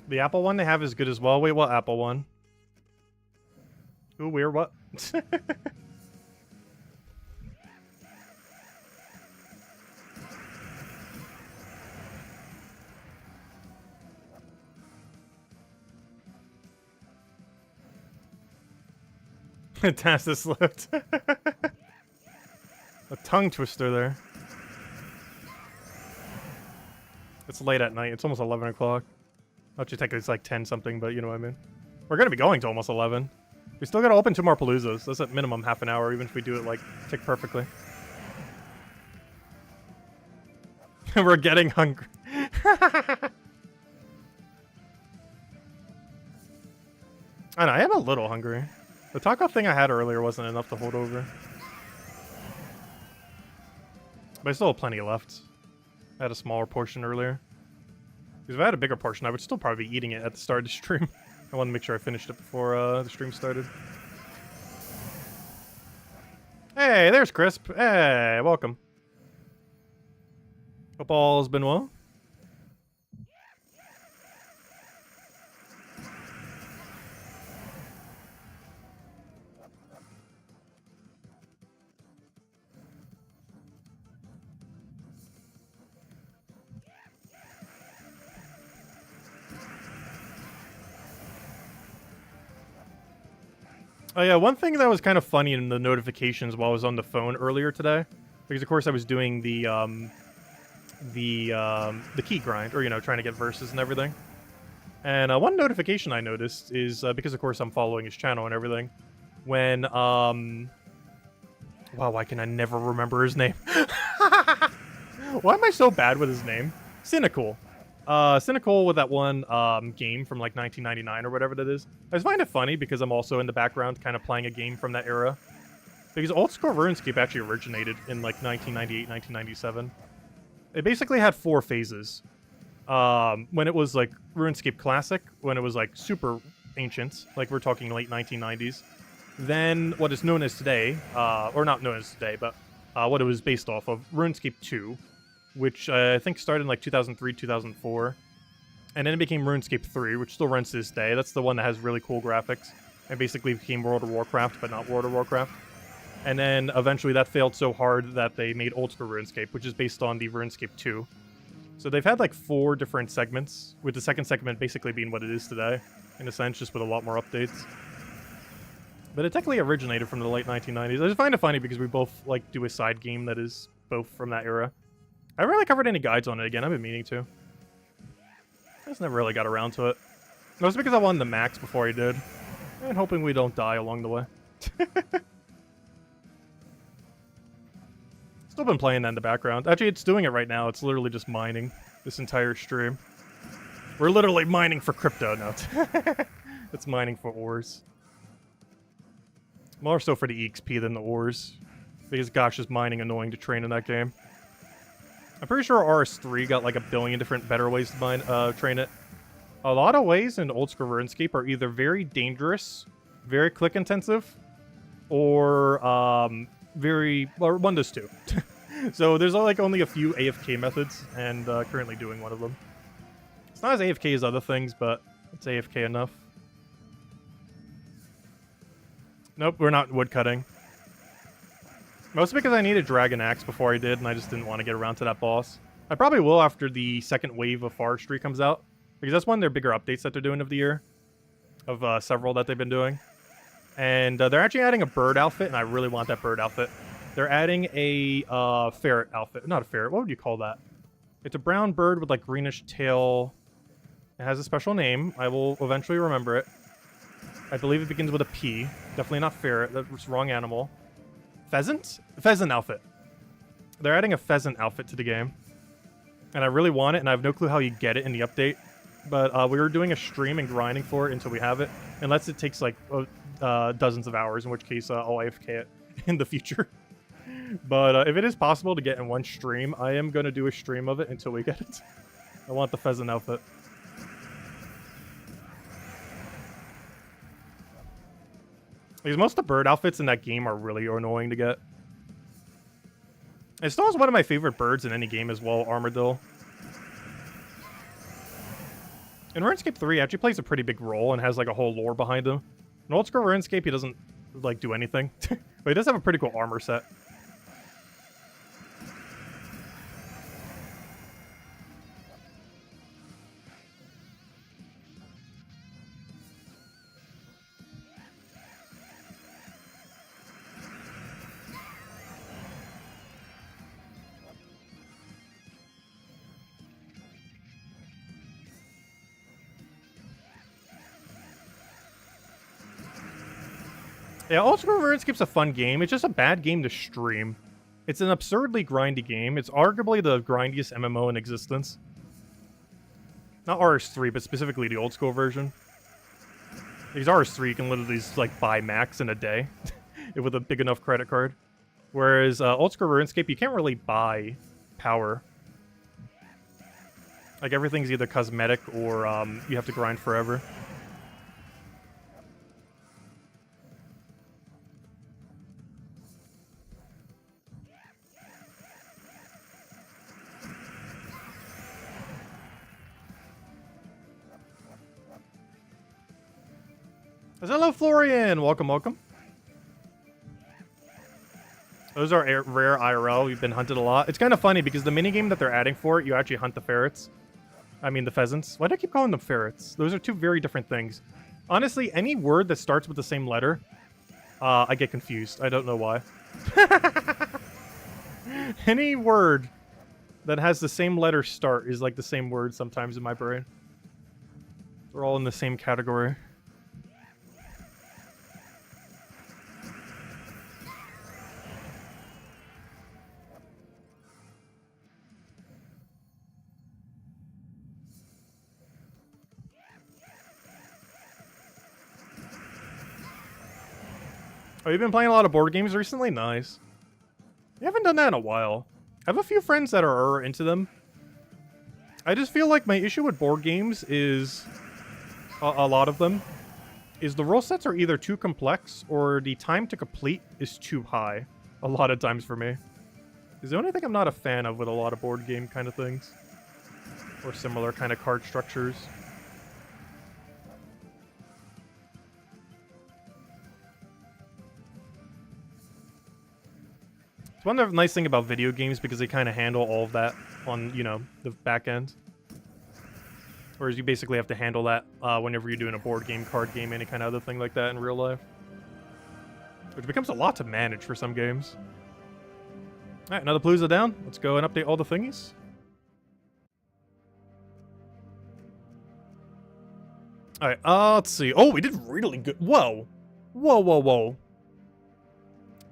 The apple one they have is good as well. Wait, what apple one? Ooh, weird, what? Tassus slipped. A tongue twister there. It's late at night. It's almost 11 o'clock. Actually, technically it's like 10 something, but you know what I mean. We're going to be going to almost 11. We still got to open 2 more Paloozas. That's at minimum half an hour, even if we do it, like, tick perfectly. We're getting hungry. I know, I am a little hungry. The taco thing I had earlier wasn't enough to hold over. But I still have plenty left. I had a smaller portion earlier. Because if I had a bigger portion, I would still probably be eating it at the start of the stream. I wanted to make sure I finished it before the stream started. Hey, there's Crisp. Hey, welcome. Hope all's been well. Oh yeah, one thing that was kind of funny in the notifications while I was on the phone earlier today, because of course I was doing the key grind, or you know, trying to get verses and everything. And one notification I noticed is because of course I'm following his channel and everything. When wow, why can I never remember his name? Why am I so bad with his name? Cynical. Cynical with that one game from like 1999 or whatever that is. I find it funny because I'm also in the background kind of playing a game from that era. Because old school RuneScape actually originated in like 1998, 1997. It basically had 4 phases. When it was like RuneScape Classic, when it was like super ancient, like we're talking late 1990s. Then what is known as today, or not known as today, but what it was based off of, RuneScape 2. Which I think started in like 2003, 2004. And then it became RuneScape 3, which still runs to this day. That's the one that has really cool graphics. And basically became World of Warcraft, but not World of Warcraft. And then eventually that failed so hard that they made Old School RuneScape, which is based on the RuneScape 2. So they've had like 4 different segments, with the second segment basically being what it is today, in a sense, just with a lot more updates. But it technically originated from the late 1990s. I just find it funny because we both like do a side game that is both from that era. I haven't really covered any guides on it again. I've been meaning to. I just never really got around to it. Mostly because I wanted the max before I did. And hoping we don't die along the way. Still been playing that in the background. Actually, it's doing it right now. It's literally just mining this entire stream. We're literally mining for crypto now. It's mining for ores. More so for the EXP than the ores. Because gosh, is mining annoying to train in that game. I'm pretty sure RS3 got like a billion different better ways to mine, train it. A lot of ways in old school RuneScape are either very dangerous, very click intensive, or or one of those two. So there's like only a few AFK methods, and currently doing one of them. It's not as AFK as other things, but it's AFK enough. Nope, we're not woodcutting. Mostly because I needed Dragon Axe before I did, and I just didn't want to get around to that boss. I probably will after the second wave of Forestry comes out, because that's one of their bigger updates that they're doing of the year. Of several that they've been doing. And they're actually adding a bird outfit, and I really want that bird outfit. They're adding a ferret outfit. Not a ferret, what would you call that? It's a brown bird with like greenish tail. It has a special name. I will eventually remember it. I believe it begins with a P. Definitely not ferret, that's the wrong animal. Pheasant? Pheasant outfit. They're adding a pheasant outfit to the game. And I really want it, and I have no clue how you get it in the update. But we were doing a stream and grinding for it until we have it. Unless it takes like dozens of hours, in which case I'll AFK it in the future. But if it is possible to get in one stream, I am going to do a stream of it until we get it. I want the pheasant outfit. Because most of the bird outfits in that game are really annoying to get. It still is one of my favorite birds in any game as well, Armadillo. In RuneScape 3, he actually plays a pretty big role and has like a whole lore behind him. In old school RuneScape, he doesn't like do anything. But he does have a pretty cool armor set. Yeah, old school RuneScape's a fun game. It's just a bad game to stream. It's an absurdly grindy game. It's arguably the grindiest MMO in existence. Not RS3, but specifically the old school version. Because RS3 you can literally just, like, buy max in a day with a big enough credit card. Whereas old school RuneScape, you can't really buy power. Like, everything's either cosmetic or you have to grind forever. Hello, Florian! Welcome, welcome. Those are rare IRL. We've been hunted a lot. It's kind of funny because the minigame that they're adding for it, you actually hunt the ferrets. I mean, the pheasants. Why do I keep calling them ferrets? Those are two very different things. Honestly, any word that starts with the same letter, I get confused. I don't know why. Any word that has the same letter start is like the same word sometimes in my brain. They're all in the same category. Oh, you've been playing a lot of board games recently? Nice. You haven't done that in a while. I have a few friends that are into them. I just feel like my issue with board games is... a lot of them. Is the rule sets are either too complex or the time to complete is too high. A lot of times for me. Is the only thing I'm not a fan of with a lot of board game kind of things. Or similar kind of card structures. It's one of the nice thing about video games because they kind of handle all of that on, you know, the back end. Whereas you basically have to handle that whenever you're doing a board game, card game, any kind of other thing like that in real life. Which becomes a lot to manage for some games. Alright, another Palooza down. Let's go and update all the thingies. Alright, let's see. Oh, we did really good. Whoa. Whoa, whoa, whoa.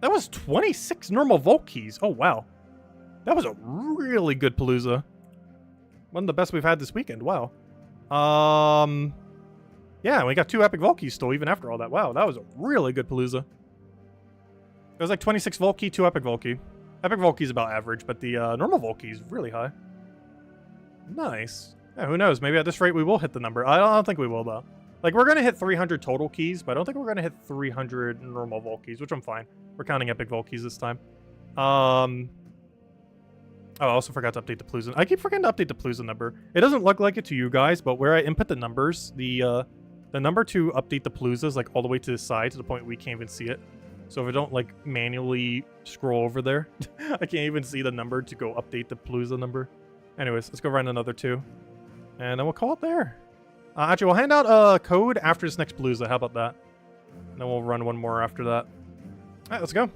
That was 26 normal Vault keys. Oh, wow. That was a really good Palooza. One of the best we've had this weekend. Wow. Yeah, we got 2 epic Vault keys still, even after all that. Wow, that was a really good Palooza. It was like 26 Vault key, 2 epic Vault key. Epic Vault key is about average, but the normal Vault key is really high. Nice. Yeah, who knows? Maybe at this rate we will hit the number. I don't think we will, though. Like, we're going to hit 300 total keys, but I don't think we're going to hit 300 normal Vault keys, which I'm fine. We're counting epic Vault keys this time. Oh, I also forgot to update the Palooza. I keep forgetting to update the Palooza number. It doesn't look like it to you guys, but where I input the numbers, the number to update the Palooza is like all the way to the side to the point we can't even see it. So if I don't like manually scroll over there, I can't even see the number to go update the Palooza number. Anyways, let's go run another 2. And then we'll call it there. Actually, we'll hand out a code after this next Palooza. How about that? And then we'll run one more after that. Alright, let's go.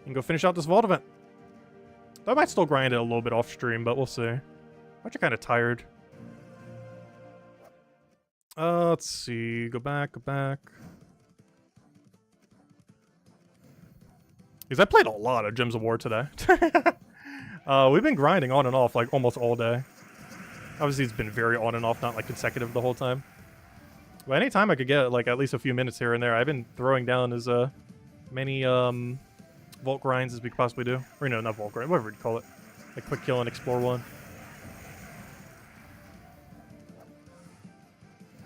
And go finish out this vault event. I might still grind it a little bit off stream, but we'll see. I'm actually kind of tired. Let's see. Go back, go back. Because I played a lot of Gems of War today. We've been grinding on and off like almost all day. Obviously, it's been very on and off, not like consecutive the whole time. But anytime I could get like at least a few minutes here and there, I've been throwing down as many vault grinds as we could possibly do. Or no, not vault grind, whatever you call it. Like quick kill and explore one.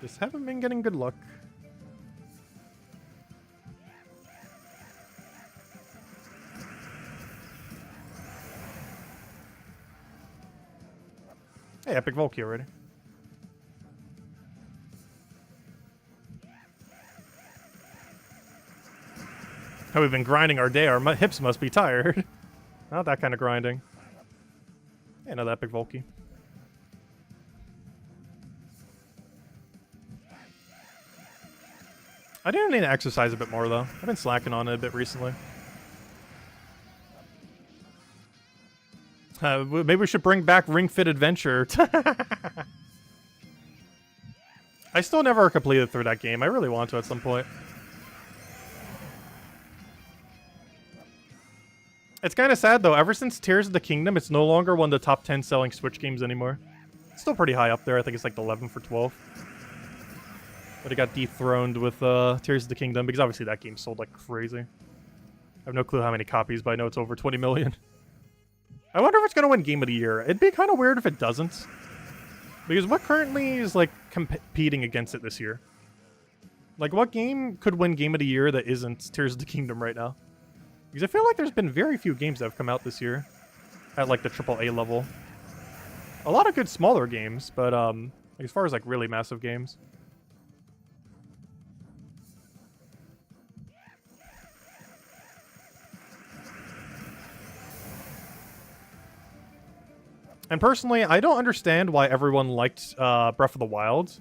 Just haven't been getting good luck. Hey, epic Volky already. How we've been grinding our day, our hips must be tired. Not that kind of grinding. Hey, another epic Volky. I do need to exercise a bit more, though. I've been slacking on it a bit recently. Maybe we should bring back Ring Fit Adventure. I still never completed through that game. I really want to at some point. It's kind of sad, though. Ever since Tears of the Kingdom, it's no longer one of the top 10 selling Switch games anymore. It's still pretty high up there. I think it's like 11 for 12. But it got dethroned with Tears of the Kingdom, because obviously that game sold like crazy. I have no clue how many copies, but I know it's over 20 million. I wonder if it's going to win Game of the Year. It'd be kind of weird if it doesn't. Because what currently is, like, competing against it this year? Like, what game could win Game of the Year that isn't Tears of the Kingdom right now? Because I feel like there's been very few games that have come out this year at, like, the AAA level. A lot of good smaller games, but, as far as, like, really massive games. And personally, I don't understand why everyone liked Breath of the Wild.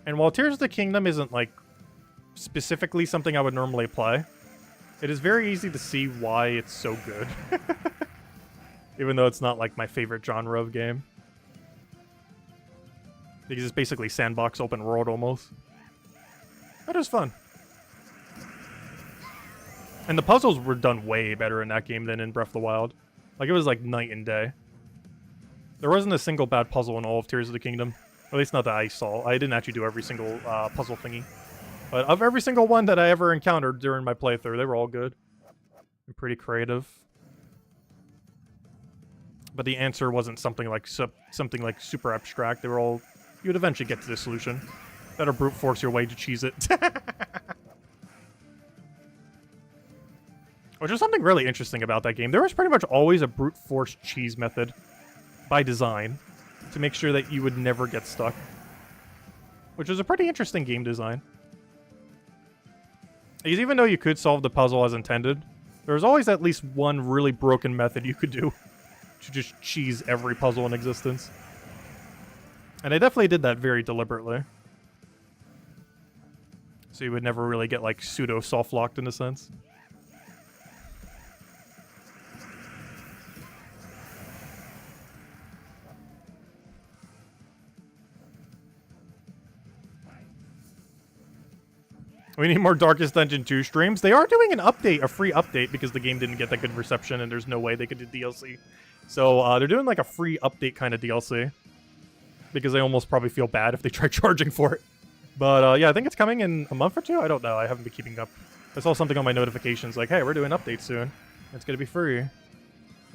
And while Tears of the Kingdom isn't, like, specifically something I would normally play, it is very easy to see why it's so good. Even though it's not, like, my favorite genre of game. Because it's basically sandbox open world, almost. That is fun. And the puzzles were done way better in that game than in Breath of the Wild. Like, it was, like, night and day. There wasn't a single bad puzzle in all of Tears of the Kingdom. At least not that I saw. I didn't actually do every single puzzle thingy. But of every single one that I ever encountered during my playthrough, they were all good. And pretty creative. But the answer wasn't something like super abstract. They were all... You would eventually get to the solution. Better brute force your way to cheese it. Which is something really interesting about that game. There was pretty much always a brute force cheese method. By design, to make sure that you would never get stuck. Which is a pretty interesting game design. Because even though you could solve the puzzle as intended, there's always at least one really broken method you could do. to just cheese every puzzle in existence. And I definitely did that very deliberately. So you would never really get, like, pseudo soft-locked in a sense. We need more Darkest Dungeon 2 streams. They are doing an update, a free update, because the game didn't get that good reception and there's no way they could do DLC. So they're doing like a free update kind of DLC. Because they almost probably feel bad if they try charging for it. But yeah, I think it's coming in a month or two. I don't know. I haven't been keeping up. I saw something on my notifications like, hey, we're doing updates soon. It's going to be free. And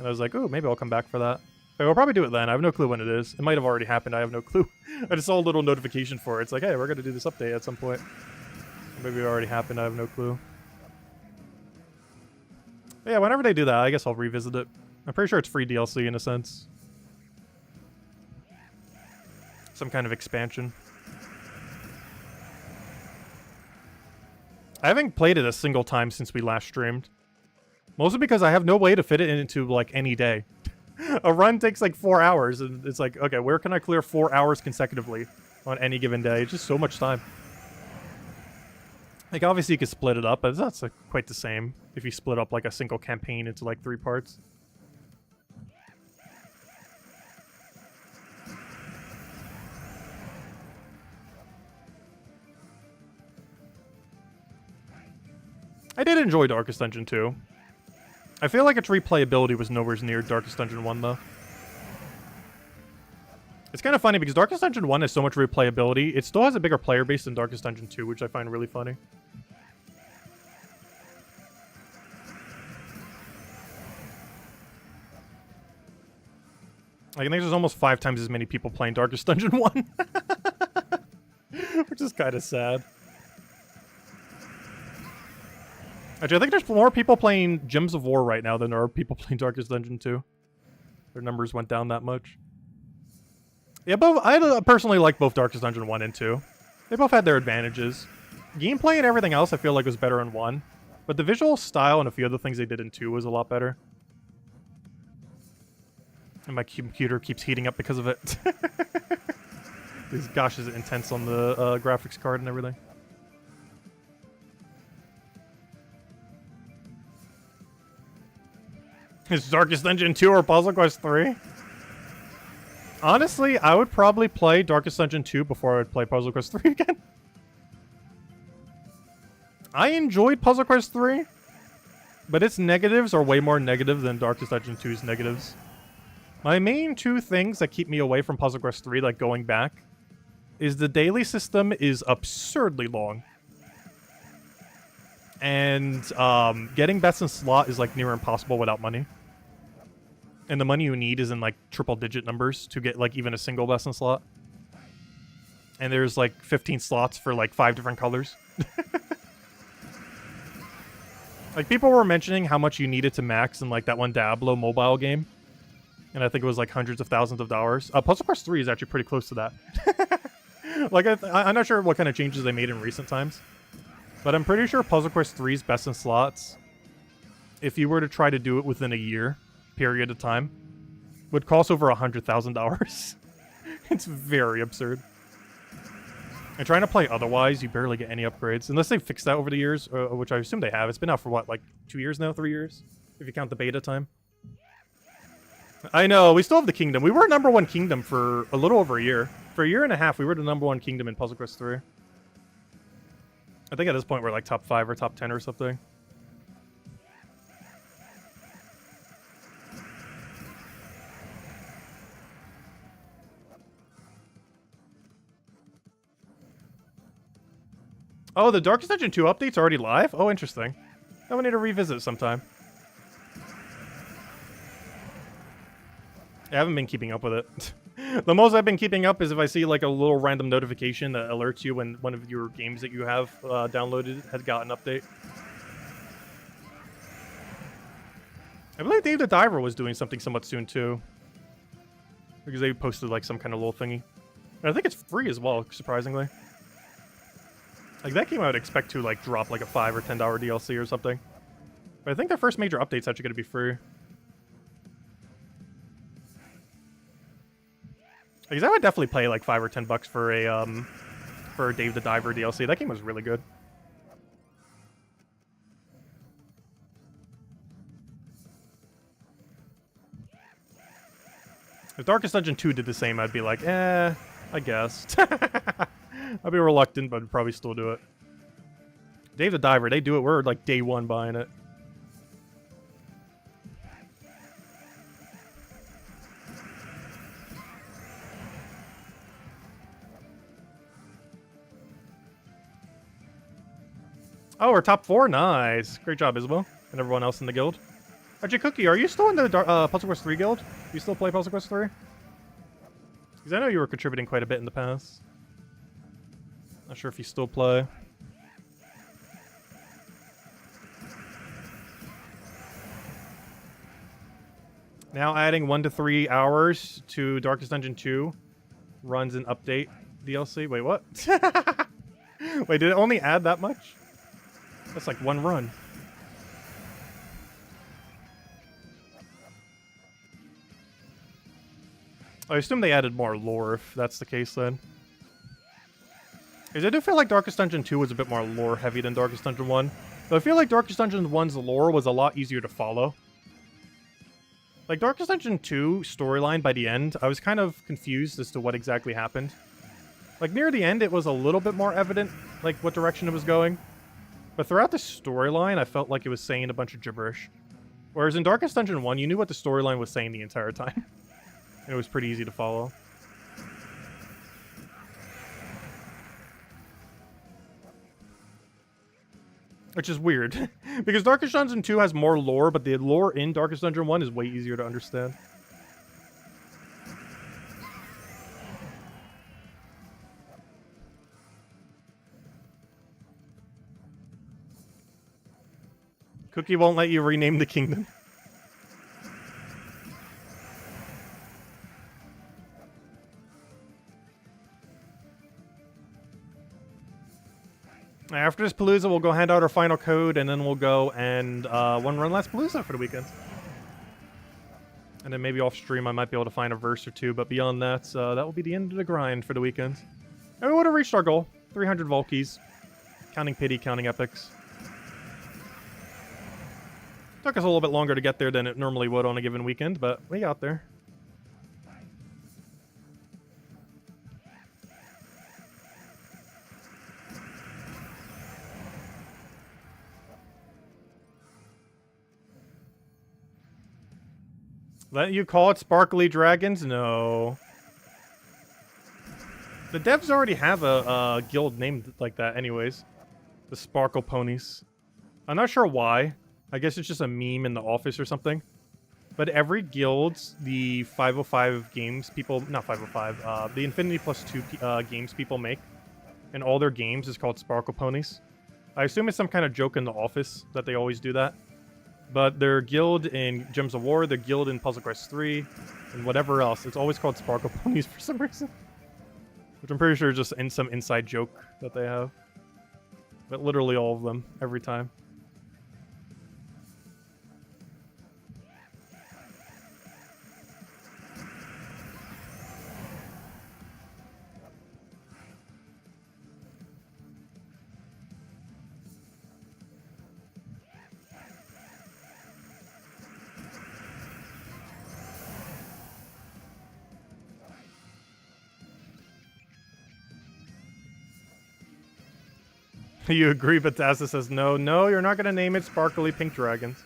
I was like, ooh, maybe I'll come back for that. But we'll probably do it then. I have no clue when it is. It might have already happened. I have no clue. I just saw a little notification for it. It's like, hey, we're going to do this update at some point. Maybe it already happened. I have no clue. But yeah, whenever they do that, I guess I'll revisit it. I'm pretty sure it's free DLC in a sense. Some kind of expansion. I haven't played it a single time since we last streamed. Mostly because I have no way to fit it into, like, any day. A run takes, like, 4 hours, and it's like, okay, where can I clear 4 hours consecutively on any given day? It's just so much time. Like, obviously you could split it up, but it's not quite the same if you split up, like, a single campaign into, like, 3 parts. I did enjoy Darkest Dungeon 2. I feel like its replayability was nowhere near Darkest Dungeon 1, though. It's kind of funny because Darkest Dungeon 1 has so much replayability. It still has a bigger player base than Darkest Dungeon 2, which I find really funny. Like, I think there's almost 5 times as many people playing Darkest Dungeon 1. Which is kind of sad. Actually, I think there's more people playing Gems of War right now than there are people playing Darkest Dungeon 2. Their numbers went down that much. Yeah, I personally like both Darkest Dungeon 1 and 2. They both had their advantages. Gameplay and everything else I feel like was better in 1. But the visual style and a few other things they did in 2 was a lot better. And my computer keeps heating up because of it. Gosh, is it intense on the graphics card and everything. Is Darkest Dungeon 2 or Puzzle Quest 3? Honestly, I would probably play Darkest Dungeon 2 before I would play Puzzle Quest 3 again. I enjoyed Puzzle Quest 3, but its negatives are way more negative than Darkest Dungeon 2's negatives. My main 2 things that keep me away from Puzzle Quest 3, like going back, is the daily system is absurdly long. And getting best in slot is like near impossible without money. And the money you need is in like triple-digit numbers to get like even a single best in slot. And there's like 15 slots for like 5 different colors. Like people were mentioning how much you needed to max in like that one Diablo mobile game. And I think it was like hundreds of thousands of dollars. Puzzle Quest 3 is actually pretty close to that. Like I'm not sure what kind of changes they made in recent times. But I'm pretty sure Puzzle Quest 3's best in slots, if you were to try to do it within a year period of time, would cost over $100,000. It's very absurd. And trying to play otherwise, you barely get any upgrades. Unless they've fixed that over the years, which I assume they have. It's been out for what, like 2 years now? 3 years? If you count the beta time. I know, we still have the kingdom. We were #1 kingdom for a little over a year. For a year and a half, we were the #1 kingdom in Puzzle Quest 3. I think at this point we're like top 5 or top 10 or something. Oh, the Darkest Dungeon 2 update's already live? Oh, interesting. I will need to revisit sometime. I haven't been keeping up with it. The most I've been keeping up is if I see like a little random notification that alerts you when one of your games that you have downloaded has got an update. I believe Dave the Diver was doing something somewhat soon too. Because they posted like some kind of little thingy. And I think it's free as well, surprisingly. Like that game I would expect to like drop like a $5 or $10 DLC or something. But I think their first major update's actually going to be free. Because I would definitely pay like $5 or $10 for a Dave the Diver DLC. That game was really good. If Darkest Dungeon 2 did the same, I'd be like, I guess. I'd be reluctant, but I'd probably still do it. Dave the Diver, they do it. We're like day one buying it. Oh, we're top 4? Nice. Great job, Isabel. And everyone else in the guild. RJ Cookie, are you still in the Puzzle Quest 3 guild? Do you still play Puzzle Quest 3? Because I know you were contributing quite a bit in the past. Not sure if you still play. Now adding 1 to 3 hours to Darkest Dungeon 2 runs an update DLC. Wait, what? Wait, did it only add that much? That's like one run. I assume they added more lore if that's the case then. Because I do feel like Darkest Dungeon 2 was a bit more lore heavy than Darkest Dungeon 1. But I feel like Darkest Dungeon 1's lore was a lot easier to follow. Like Darkest Dungeon 2 storyline by the end, I was kind of confused as to what exactly happened. Like near the end it was a little bit more evident like what direction it was going. But throughout the storyline I felt like it was saying a bunch of gibberish. Whereas in Darkest Dungeon 1 you knew what the storyline was saying the entire time. And it was pretty easy to follow. Which is weird. Because Darkest Dungeon 2 has more lore, but the lore in Darkest Dungeon 1 is way easier to understand. Cookie won't let you rename the kingdom. After this Palooza, we'll go hand out our final code, and then we'll go and one run last Palooza for the weekend. And then maybe off stream I might be able to find a verse or two, but beyond that, that will be the end of the grind for the weekend. And we would have reached our goal. 300 Volkies. Counting pity, counting epics. Took us a little bit longer to get there than it normally would on a given weekend, but we got there. Let you call it Sparkly Dragons? No. The devs already have a guild named like that anyways. The Sparkle Ponies. I'm not sure why. I guess it's just a meme in the office or something. But every guild, the 505 games people... Not 505. The Infinity Plus 2 games people make. And all their games is called Sparkle Ponies. I assume it's some kind of joke in the office that they always do that. But their guild in Gems of War, their guild in Puzzle Quest 3, and whatever else, it's always called Sparkle Ponies for some reason. Which I'm pretty sure is just some inside joke that they have. But literally all of them, every time. You agree, but Tazza says no. No, you're not going to name it Sparkly Pink Dragons.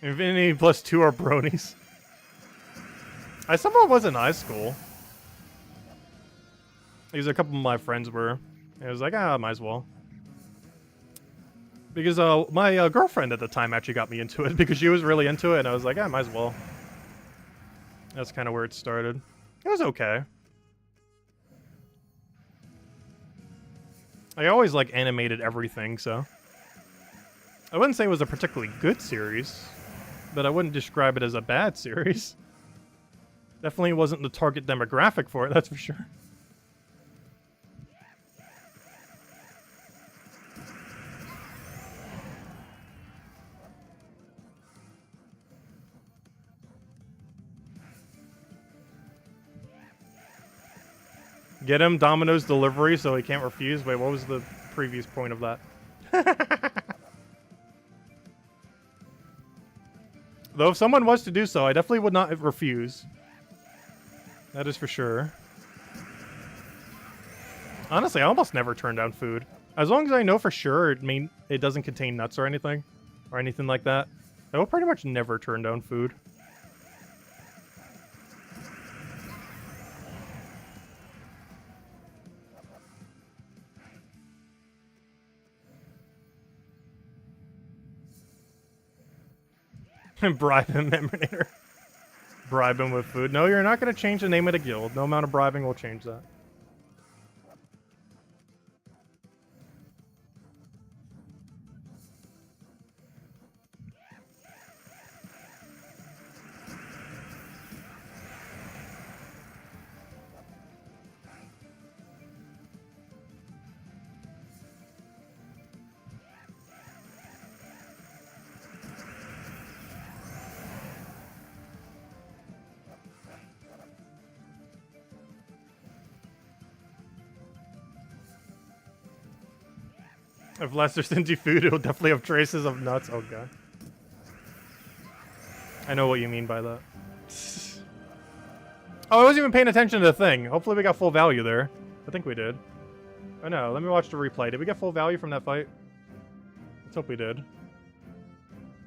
Infinity Plus 2 are bronies. I somehow was in high school. Because a couple of my friends were. I was like, might as well. Because my girlfriend at the time actually got me into it because she was really into it, and I was like, might as well. That's kind of where it started. It was okay. I always like animated everything, so I wouldn't say it was a particularly good series, but I wouldn't describe it as a bad series. Definitely wasn't the target demographic for it, that's for sure. Get him Domino's delivery so he can't refuse. Wait, what was the previous point of that? Though if someone was to do so, I definitely would not refuse. That is for sure. Honestly, I almost never turn down food. As long as I know for sure it doesn't contain nuts or anything like that, I will pretty much never turn down food. Bribe him, Emanator. Bribe him with food. No, you're not going to change the name of the guild. No amount of bribing will change that. If Lester sends you food, it'll definitely have traces of nuts. Oh, God. I know what you mean by that. Oh, I wasn't even paying attention to the thing. Hopefully we got full value there. I think we did. Oh, no. Let me watch the replay. Did we get full value from that fight? Let's hope we did.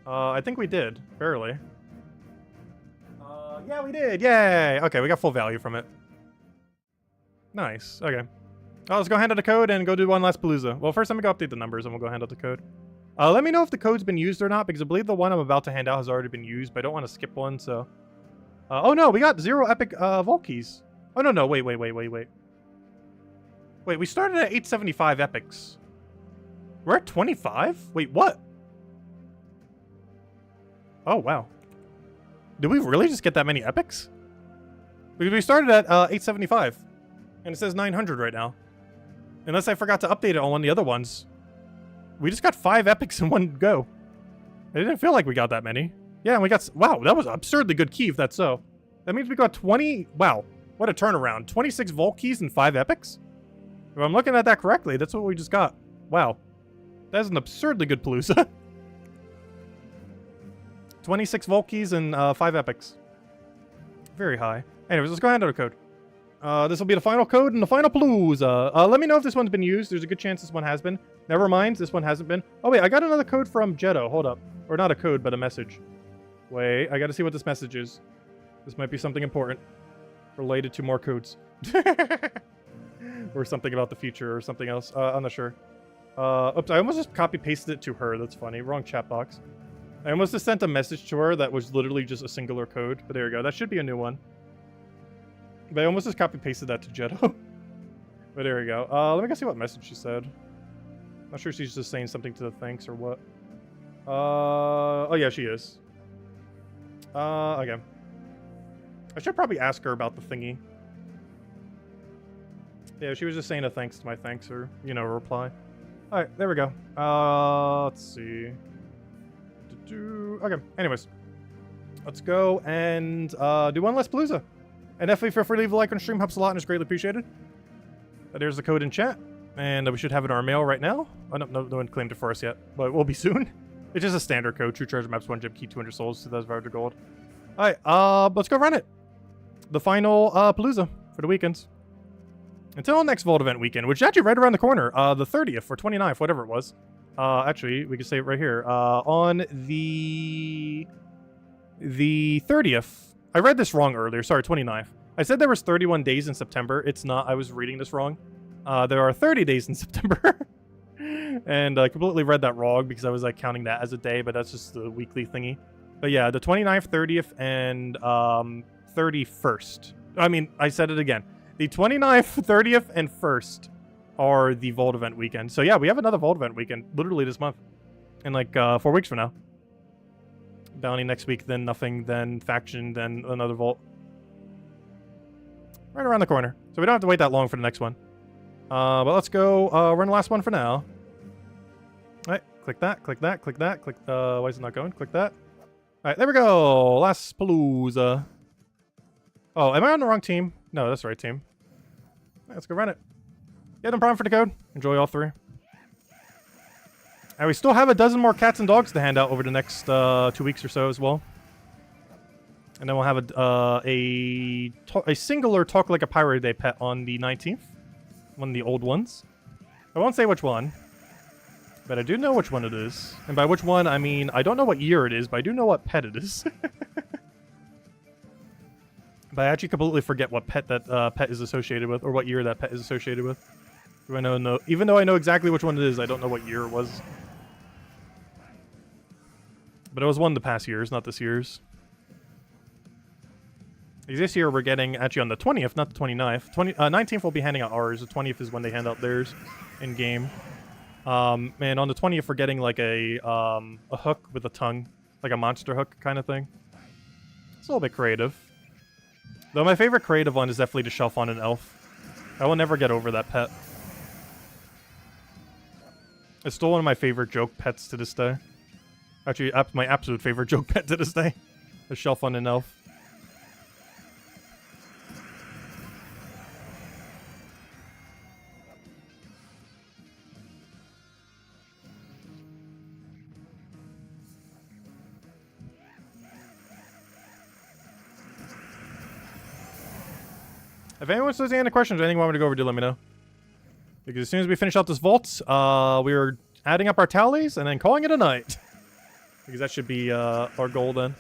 I think we did. Barely. Yeah, we did. Yay! Okay, we got full value from it. Nice. Okay. Let's go hand out the code and go do one last Palooza. Well, first let me go update the numbers and we'll go hand out the code. Let me know if the code's been used or not, because I believe the one I'm about to hand out has already been used, but I don't want to skip one, so... oh no, we got 0 epic vault keys. Oh no, wait. Wait, we started at 875 epics. We're at 25? Wait, what? Oh, wow. Did we really just get that many epics? Because we started at 875. And it says 900 right now. Unless I forgot to update it on one of the other ones. We just got 5 epics in one go. I didn't feel like we got that many. Yeah, and we got... Wow, that was absurdly good key if that's so. That means we got 20... Wow, what a turnaround. 26 vault keys and 5 epics? If I'm looking at that correctly, that's what we just got. Wow. That is an absurdly good Palooza. 26 vault keys and 5 epics. Very high. Anyways, let's go ahead and enter a code. This will be the final code and the final Palooza. Let me know if this one's been used. There's a good chance this one has been. Never mind, this one hasn't been. Oh, wait, I got another code from Jetto. Hold up. Or not a code, but a message. Wait, I gotta see what this message is. This might be something important. Related to more codes. Or something about the future or something else. I'm not sure. Oops, I almost just copy-pasted it to her. That's funny. Wrong chat box. I almost just sent a message to her that was literally just a singular code. But there you go. That should be a new one. But I almost just copy-pasted that to Jetto. But there we go. Let me go see what message she said. Not sure if she's just saying something to the thanks or what. Oh yeah, she is. Okay. I should probably ask her about the thingy. Yeah, she was just saying a thanks to my thanks or, you know, a reply. Alright, there we go. Let's see. Okay, anyways. Let's go and do one less Palooza. And definitely feel free to leave a like on stream. Helps a lot and is greatly appreciated. There's the code in chat. And we should have it in our mail right now. Oh, no one claimed it for us yet. But it will be soon. It's just a standard code. True treasure maps, 1 gem key, 200 souls, 2,500 gold. Alright, let's go run it. The final Palooza for the weekends. Until next Vault event weekend, which is actually right around the corner. The 30th or 29th, whatever it was. Actually, we can say it right here. On the 30th. I read this wrong earlier. Sorry, 29th. I said there was 31 days in September. It's not. I was reading this wrong. There are 30 days in September. And I completely read that wrong because I was like counting that as a day, but that's just the weekly thingy. But yeah, the 29th, 30th, and 31st. I mean, I said it again. The 29th, 30th, and 1st are the Vault event weekend. So yeah, we have another Vault event weekend literally this month. In like 4 weeks from now. Bounty next week, then nothing, then faction, then another Vault. Right around the corner. So we don't have to wait that long for the next one. But let's go run the last one for now. Alright, click that, click that, click that, click, why is it not going? Click that. Alright, there we go! Last Palooza. Oh, am I on the wrong team? No, that's the right team. Let's go run it. Yeah, no problem for the code. Enjoy all 3. And we still have a dozen more cats and dogs to hand out over the next 2 weeks or so as well. And then we'll have a singular Talk Like a Pirate Day pet on the 19th. One of the old ones. I won't say which one. But I do know which one it is. And by which one, I mean, I don't know what year it is, but I do know what pet it is. But I actually completely forget what pet that pet is associated with, or what year that pet is associated with. Even though I know exactly which one it is, I don't know what year it was. But it was one of the past years, not this year's. This year we're getting, actually on the 20th, not the 29th. 19th we'll be handing out ours. The 20th is when they hand out theirs in-game. And on the 20th we're getting like a hook with a tongue. Like a monster hook kind of thing. It's a little bit creative. Though my favorite creative one is definitely the Shelf on an Elf. I will never get over that pet. It's still one of my favorite joke pets to this day. Actually, my absolute favorite joke pet to this day. The Shelf on an Elf. If anyone says any questions or anything you want me to go over, do let me know. Because as soon as we finish out this vault, we are adding up our tallies and then calling it a night. Because that should be our goal then.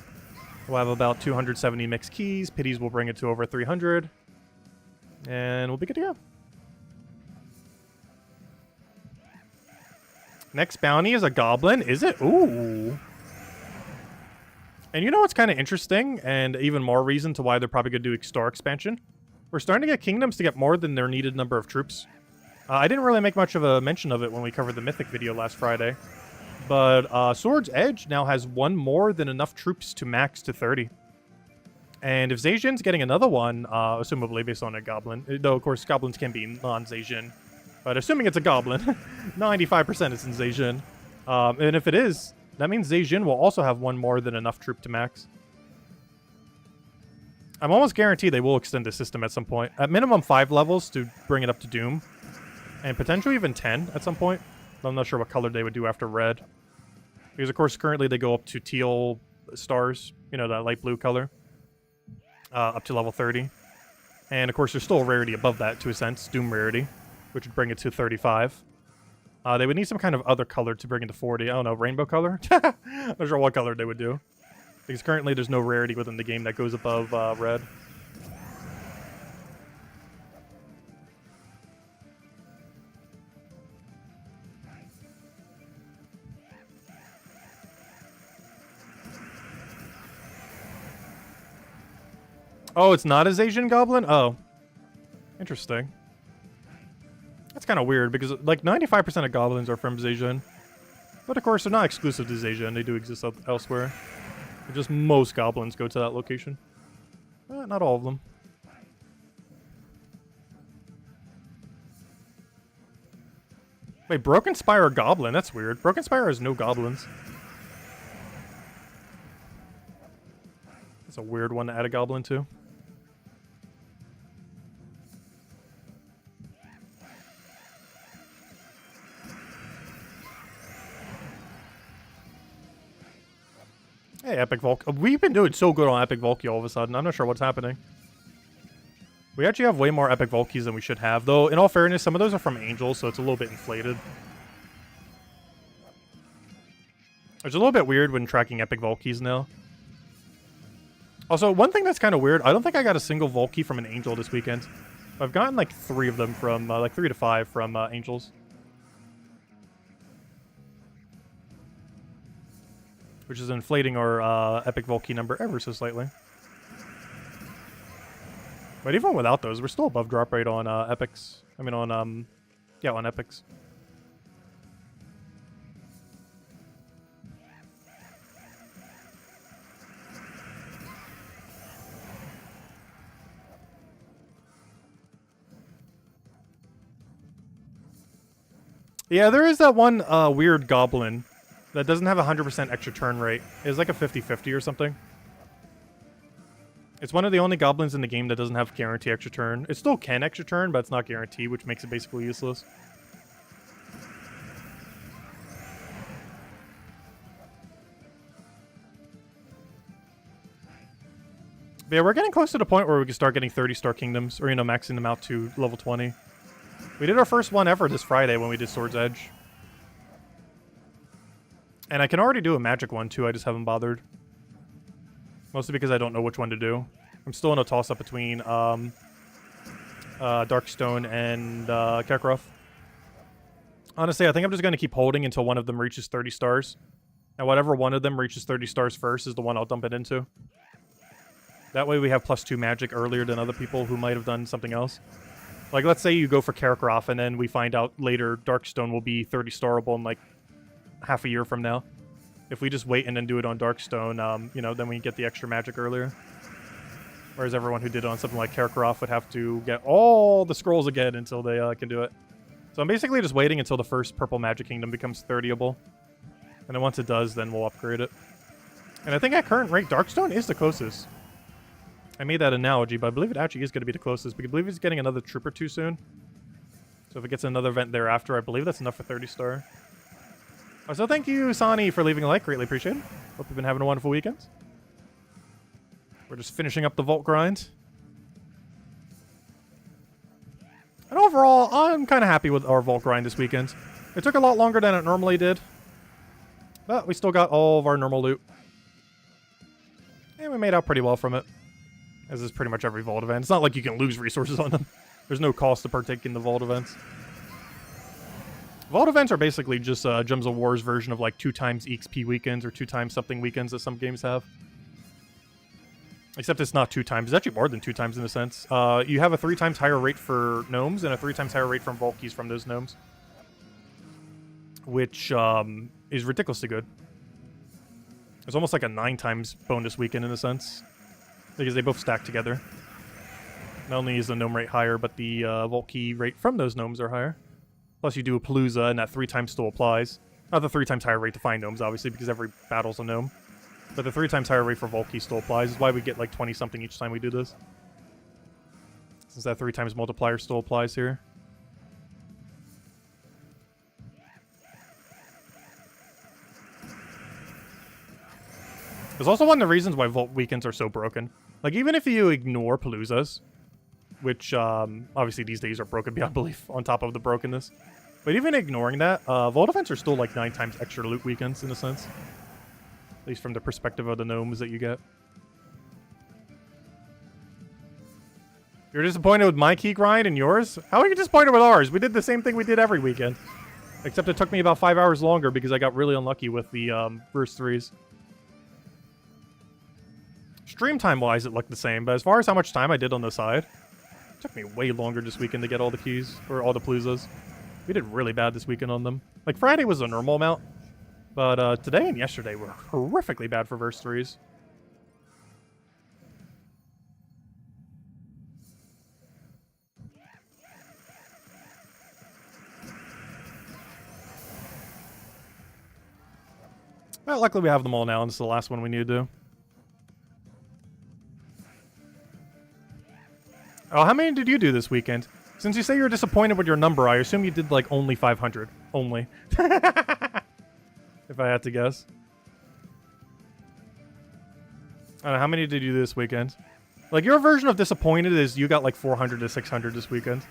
We'll have about 270 mixed keys. Pities will bring it to over 300. And we'll be good to go. Next bounty is a goblin. Is it? Ooh. And you know what's kind of interesting? And even more reason to why they're probably going to do Star Expansion? We're starting to get kingdoms to get more than their needed number of troops. I didn't really make much of a mention of it when we covered the Mythic video last Friday. But Sword's Edge now has one more than enough troops to max to 30. And if Zacian's getting another one, assumably based on a goblin, though of course goblins can be non-Zacian, but assuming it's a goblin, 95% it's in Zacian. And if it is, that means Zacian will also have one more than enough troop to max. I'm almost guaranteed they will extend the system at some point. At minimum 5 levels to bring it up to Doom. And potentially even 10 at some point. But I'm not sure what color they would do after red. Because of course currently they go up to teal stars. You know, that light blue color. Up to level 30. And of course there's still a rarity above that to a sense. Doom rarity. Which would bring it to 35. They would need some kind of other color to bring it to 40. I don't know, rainbow color? Not sure what color they would do. Because currently there's no rarity within the game that goes above red. Oh, it's not a Zacian goblin? Oh. Interesting. That's kind of weird because like 95% of goblins are from Zacian. But of course they're not exclusive to Zacian. They do exist elsewhere. Just most goblins go to that location. Not all of them. Wait, Broken Spire goblin? That's weird. Broken Spire has no goblins. That's a weird one to add a goblin to. Hey, Epic Volk. We've been doing so good on Epic Volky all of a sudden. I'm not sure what's happening. We actually have way more Epic Volkies than we should have. Though, in all fairness, some of those are from Angels, so it's a little bit inflated. It's a little bit weird when tracking Epic Volkies now. Also, one thing that's kind of weird, I don't think I got a single Volky from an Angel this weekend. I've gotten like 3 of them from, like 3 to 5 from Angels. Which is inflating our Epic Volky number ever so slightly. But even without those, we're still above drop rate on Epics. I mean on, yeah, on Epics. Yeah, there is that one weird goblin that doesn't have 100% extra turn rate. It's like a 50-50 or something. It's one of the only goblins in the game that doesn't have guarantee extra turn. It still can extra turn, but it's not guaranteed, which makes it basically useless. But yeah, we're getting close to the point where we can start getting 30-star kingdoms, or, you know, maxing them out to level 20. We did our first one ever this Friday when we did Sword's Edge. And I can already do a magic one, too, I just haven't bothered. Mostly because I don't know which one to do. I'm still in a toss-up between Darkstone and Kakarot. Honestly, I think I'm just going to keep holding until one of them reaches 30 stars. And whatever one of them reaches 30 stars first is the one I'll dump it into. That way we have +2 magic earlier than other people who might have done something else. Like, let's say you go for Kakarot, and then we find out later Darkstone will be 30-starable in, like, half a year from now. If we just wait and then do it on Darkstone, you know, then we get the extra magic earlier. Whereas everyone who did it on something like Kakarot would have to get all the scrolls again until they can do it. So I'm basically just waiting until the first Purple Magic Kingdom becomes 30able. And then once it does, then we'll upgrade it. And I think at current rate, Darkstone is the closest. I made that analogy, but I believe it actually is going to be the closest. Because I believe he's getting another Trooper too soon. So if it gets another event thereafter, I believe that's enough for 30-star. So thank you, Sani, for leaving a like. Greatly appreciated. Hope you've been having a wonderful weekend. We're just finishing up the vault grind. And overall, I'm kind of happy with our vault grind this weekend. It took a lot longer than it normally did. But we still got all of our normal loot. And we made out pretty well from it. As is pretty much every vault event. It's not like you can lose resources on them. There's no cost to partake in the vault events. Vault events are basically just Gems of War's version of like 2 times EXP weekends or 2 times something weekends that some games have. Except it's not 2 times. It's actually more than 2 times in a sense. You have a 3 times higher rate for gnomes and a 3 times higher rate from vault keys from those gnomes. Which is ridiculously good. It's almost like a 9 times bonus weekend in a sense. Because they both stack together. Not only is the gnome rate higher, but the vault key rate from those gnomes are higher. Plus you do a Palooza, and that 3 times still applies. Not the 3 times higher rate to find gnomes, obviously, because every battle's a gnome. But the 3 times higher rate for vault key still applies. Is why we get like 20-something each time we do this. Since that 3 times multiplier still applies here. There's also one of the reasons why vault weekends are so broken. Like, even if you ignore Paloozas, which obviously these days are broken beyond belief on top of the brokenness. But even ignoring that, vault events are still like 9 times extra loot weekends in a sense. At least from the perspective of the gnomes that you get. You're disappointed with my key grind and yours? How are you disappointed with ours? We did the same thing we did every weekend. Except it took me about 5 hours longer because I got really unlucky with the verse 3s. Stream time-wise, it looked the same, but as far as how much time I did on the side, it took me way longer this weekend to get all the keys, or all the Paloozas. We did really bad this weekend on them. Like, Friday was a normal amount, but today and yesterday were horrifically bad for verse 3s. Well, luckily we have them all now, and this is the last one we need to do. Oh, how many did you do this weekend? Since you say you're disappointed with your number, I assume you did, like, only 500. Only. If I had to guess. I don't know, how many did you do this weekend? Like, your version of disappointed is you got, like, 400 to 600 this weekend.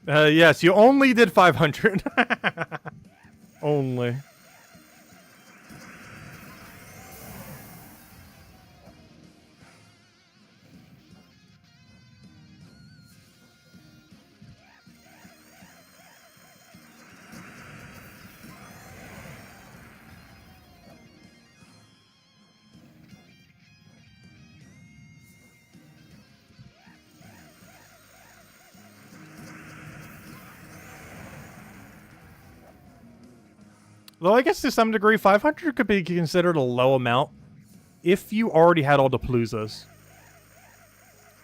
Yes, you only did 500. Only. Though I guess to some degree, 500 could be considered a low amount if you already had all the Paloozas.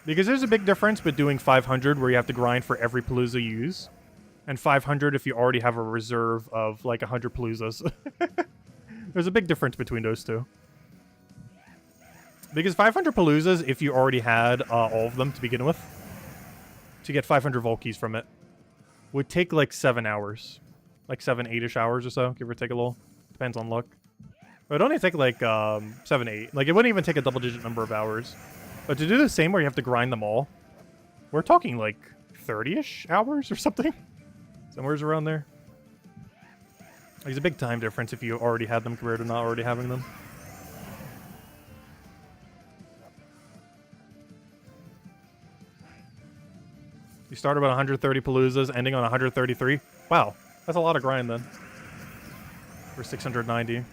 Because there's a big difference with doing 500 where you have to grind for every Palooza you use, and 500 if you already have a reserve of like 100 Paloozas. There's a big difference between those two. Because 500 Paloozas, if you already had all of them to begin with, to get 500 Volkies from it, would take like 7 hours. Like 7, 8-ish hours or so, give or take a little. Depends on luck. It would only take like 7, 8. Like it wouldn't even take a double-digit number of hours. But to do the same where you have to grind them all, we're talking like 30-ish hours or something. Somewhere's around there. There's a big time difference if you already had them compared to not already having them. You start about 130 Paloozas, ending on 133. Wow, that's a lot of grind then. For 690.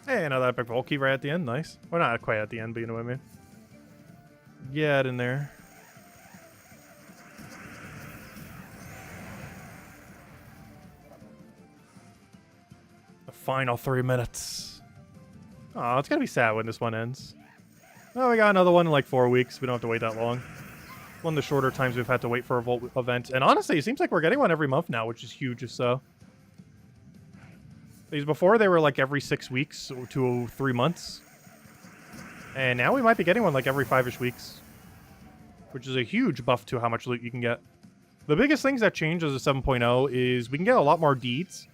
Hey, another epic Volkey right at the end. Nice. Well, not quite at the end, but you know what I mean. Get in there. The final 3 minutes. Oh, it's gonna be sad when this one ends. Oh, we got another one in like 4 weeks. We don't have to wait that long. One of the shorter times we've had to wait for a Volt event. And honestly, it seems like we're getting one every month now, which is huge if so. Because before they were like every 6 weeks to 3 months. And now we might be getting one like every 5-ish weeks. Which is a huge buff to how much loot you can get. The biggest things that change as a 7.0 is we can get a lot more deeds.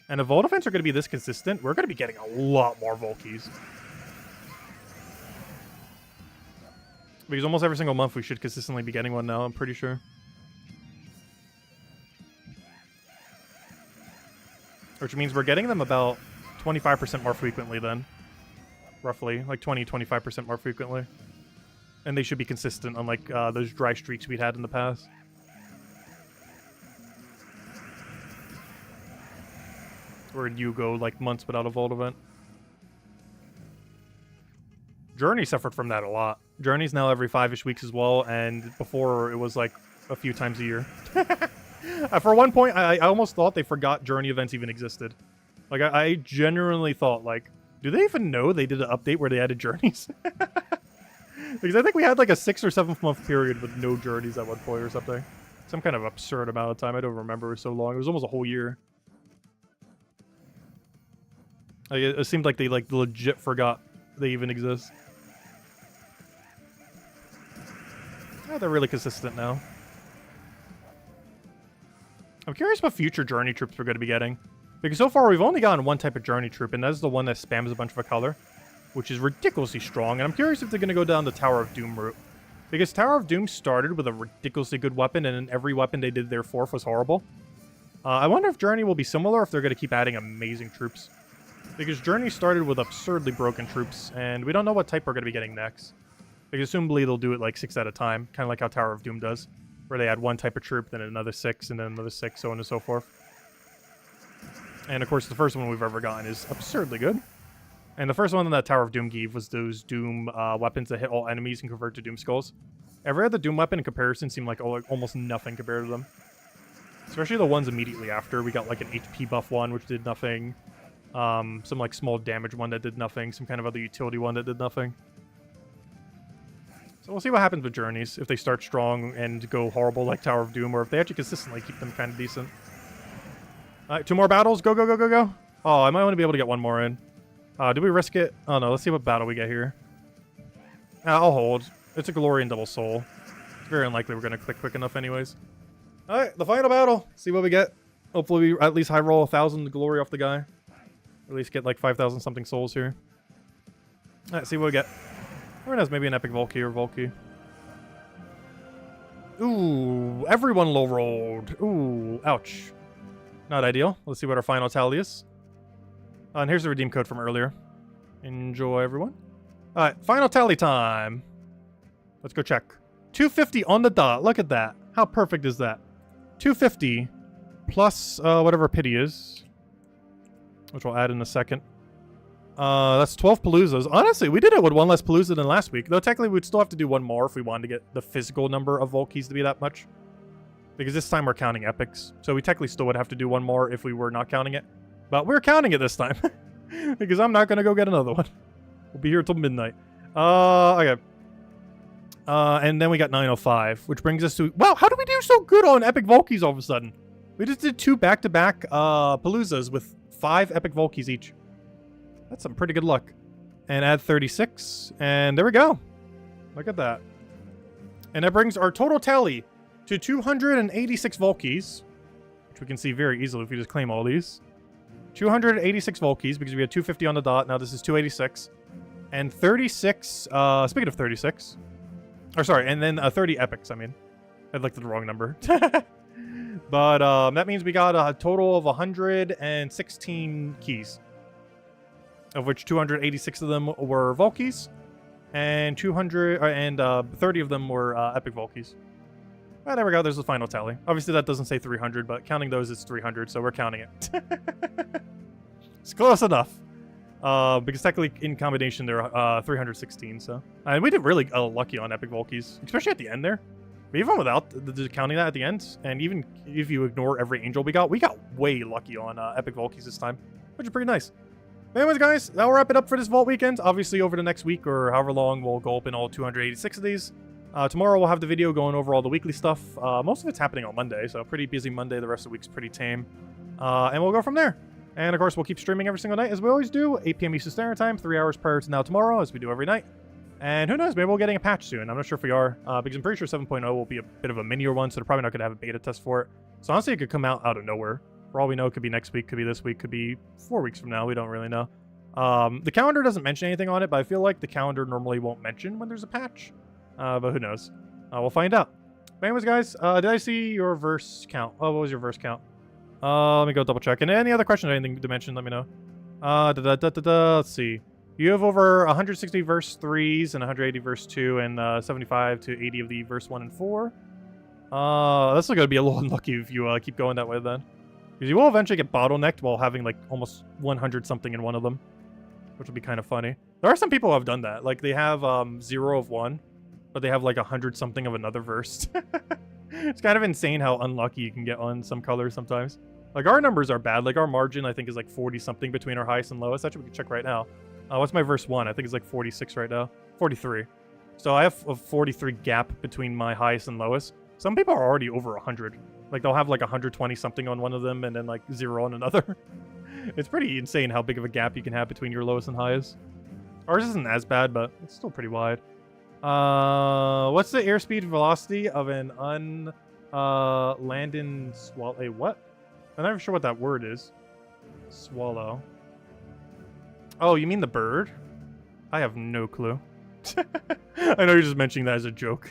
And if Volt events are going to be this consistent, we're going to be getting a lot more Volkies. Because almost every single month we should consistently be getting one now, I'm pretty sure. Which means we're getting them about 25% more frequently then. Roughly. Like 20-25% more frequently. And they should be consistent, unlike those dry streaks we'd had in the past. Where you go like months without a Vault event. Journey suffered from that a lot. Journey's now every 5-ish weeks as well, and before it was like a few times a year. For one point, I almost thought they forgot Journey events even existed. Like, I genuinely thought, like, do they even know they did an update where they added Journeys? Because I think we had like a 6 or 7 month period with no Journeys at one point or something. Some kind of absurd amount of time. I don't remember. It was so long. It was almost a whole year. Like, it seemed like they like legit forgot they even exist. Yeah, they're really consistent now. I'm curious what future Journey troops we're going to be getting. Because so far we've only gotten one type of Journey troop, and that's the one that spams a bunch of a color. Which is ridiculously strong, and I'm curious if they're going to go down the Tower of Doom route. Because Tower of Doom started with a ridiculously good weapon, and then every weapon they did their fourth was horrible. I wonder if Journey will be similar, or if they're going to keep adding amazing troops. Because Journey started with absurdly broken troops, and we don't know what type we're going to be getting next. Because assumably they'll do it like 6 at a time, kind of like how Tower of Doom does. Where they add one type of troop, then another 6, and then another 6, so on and so forth. And of course the first one we've ever gotten is absurdly good. And the first one that Tower of Doom gave was those Doom weapons that hit all enemies and convert to Doom Skulls. Every other Doom weapon in comparison seemed like almost nothing compared to them. Especially the ones immediately after. We got like an HP buff one, which did nothing. Some like small damage one that did nothing. Some kind of other utility one that did nothing. So we'll see what happens with Journeys. If they start strong and go horrible like Tower of Doom, or if they actually consistently keep them kind of decent. Alright, 2 more battles. Go, go, go, go, go. Oh, I might want to be able to get one more in. Do we risk it? Oh no, let's see what battle we get here. I'll hold. It's a Glory and Double Soul. It's very unlikely we're going to click quick enough anyways. Alright, the final battle. See what we get. Hopefully we at least high roll 1,000 Glory off the guy. Or at least get like 5,000 something souls here. Alright, see what we get. Everyone has maybe an epic Volky or Volky. Ooh, everyone low rolled. Ooh, ouch. Not ideal. Let's see what our final tally is. And here's the redeem code from earlier. Enjoy, everyone. Alright, final tally time. Let's go check. 250 on the dot. Look at that. How perfect is that? 250 plus whatever pity is, which we'll add in a second. That's 12 Paloozas. Honestly, we did it with one less Palooza than last week. Though technically, we'd still have to do one more if we wanted to get the physical number of Volkies to be that much. Because this time we're counting epics. So we technically still would have to do one more if we were not counting it. But we're counting it this time. Because I'm not going to go get another one. We'll be here till midnight. Okay. And then we got 905, which brings us to... Wow, how do we do so good on epic Volkies all of a sudden? We just did 2 back-to-back Paloozas with 5 epic Volkies each. That's some pretty good luck. And add 36. And there we go. Look at that. And that brings our total tally to 286 Volkies, which we can see very easily if we just claim all these. 286 Volkies, because we had 250 on the dot. Now this is 286. And 36, speaking of 36. Or sorry, and then 30 epics, I mean. I looked at the wrong number. But that means we got a total of 116 keys. Of which 286 of them were Volkies. And 30 of them were epic Volkies. Well, there we go. There's the final tally. Obviously, that doesn't say 300, but counting those, it's 300, so we're counting it. It's close enough. Because technically, in combination, there are 316, so... And we did really lucky on epic Volkies, especially at the end there. But even without counting that at the end, and even if you ignore every angel we got way lucky on epic Volkies this time, which is pretty nice. But anyways, guys, that'll wrap it up for this Vault weekend. Obviously, over the next week or however long, we'll go open all 286 of these. Tomorrow, we'll have the video going over all the weekly stuff. Most of it's happening on Monday, so pretty busy Monday. The rest of the week's pretty tame. And we'll go from there. And, of course, we'll keep streaming every single night, as we always do. 8 p.m. Eastern Standard Time, 3 hours prior to now tomorrow, as we do every night. And who knows, maybe we're getting a patch soon. I'm not sure if we are, because I'm pretty sure 7.0 will be a bit of a minier one, so they're probably not going to have a beta test for it. So, honestly, it could come out of nowhere. For all we know, it could be next week, could be this week, could be 4 weeks from now. We don't really know. The calendar doesn't mention anything on it, but I feel like the calendar normally won't mention when there's a patch. But who knows? We'll find out. But anyways, guys, did I see your verse count? Oh, what was your verse count? Let me go double check. And any other questions or anything to mention, let me know. Let's see. You have over 160 verse 3s and 180 verse 2 and 75 to 80 of the verse 1 and 4. That's going to be a little unlucky if you keep going that way then. Because you will eventually get bottlenecked while having like almost 100 something in one of them. Which would be kind of funny. There are some people who have done that. Like they have 0 of one, but they have like 100 something of another verse. It's kind of insane how unlucky you can get on some colors sometimes. Like our numbers are bad. Like our margin I think is like 40 something between our highest and lowest. Actually we can check right now. What's my verse 1? I think it's like 46 right now. 43. So I have a 43 gap between my highest and lowest. Some people are already over 100. Like they'll have like 120 something on one of them and then like 0 on another. It's pretty insane how big of a gap you can have between your lowest and highest. Ours isn't as bad, but it's still pretty wide. What's the airspeed velocity of an landing swallow? Hey, what? I'm not even sure what that word is. Swallow. Oh, you mean the bird? I have no clue. I know you're just mentioning that as a joke.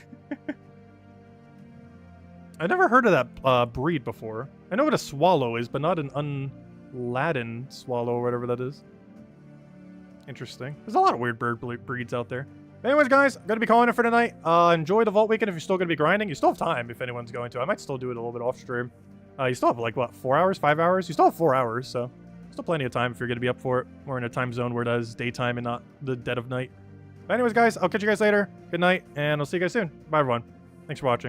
I never heard of that breed before. I know what a swallow is, but not an Latin swallow or whatever that is. Interesting. There's a lot of weird bird breeds out there. Anyways, guys, I'm going to be calling it for tonight. Enjoy the Vault weekend if you're still going to be grinding. You still have time if anyone's going to. I might still do it a little bit off stream. You still have like, what, 4 hours, 5 hours? You still have 4 hours, so still plenty of time if you're going to be up for it. We're in a time zone where it is daytime and not the dead of night. But anyways, guys, I'll catch you guys later. Good night, and I'll see you guys soon. Bye, everyone. Thanks for watching.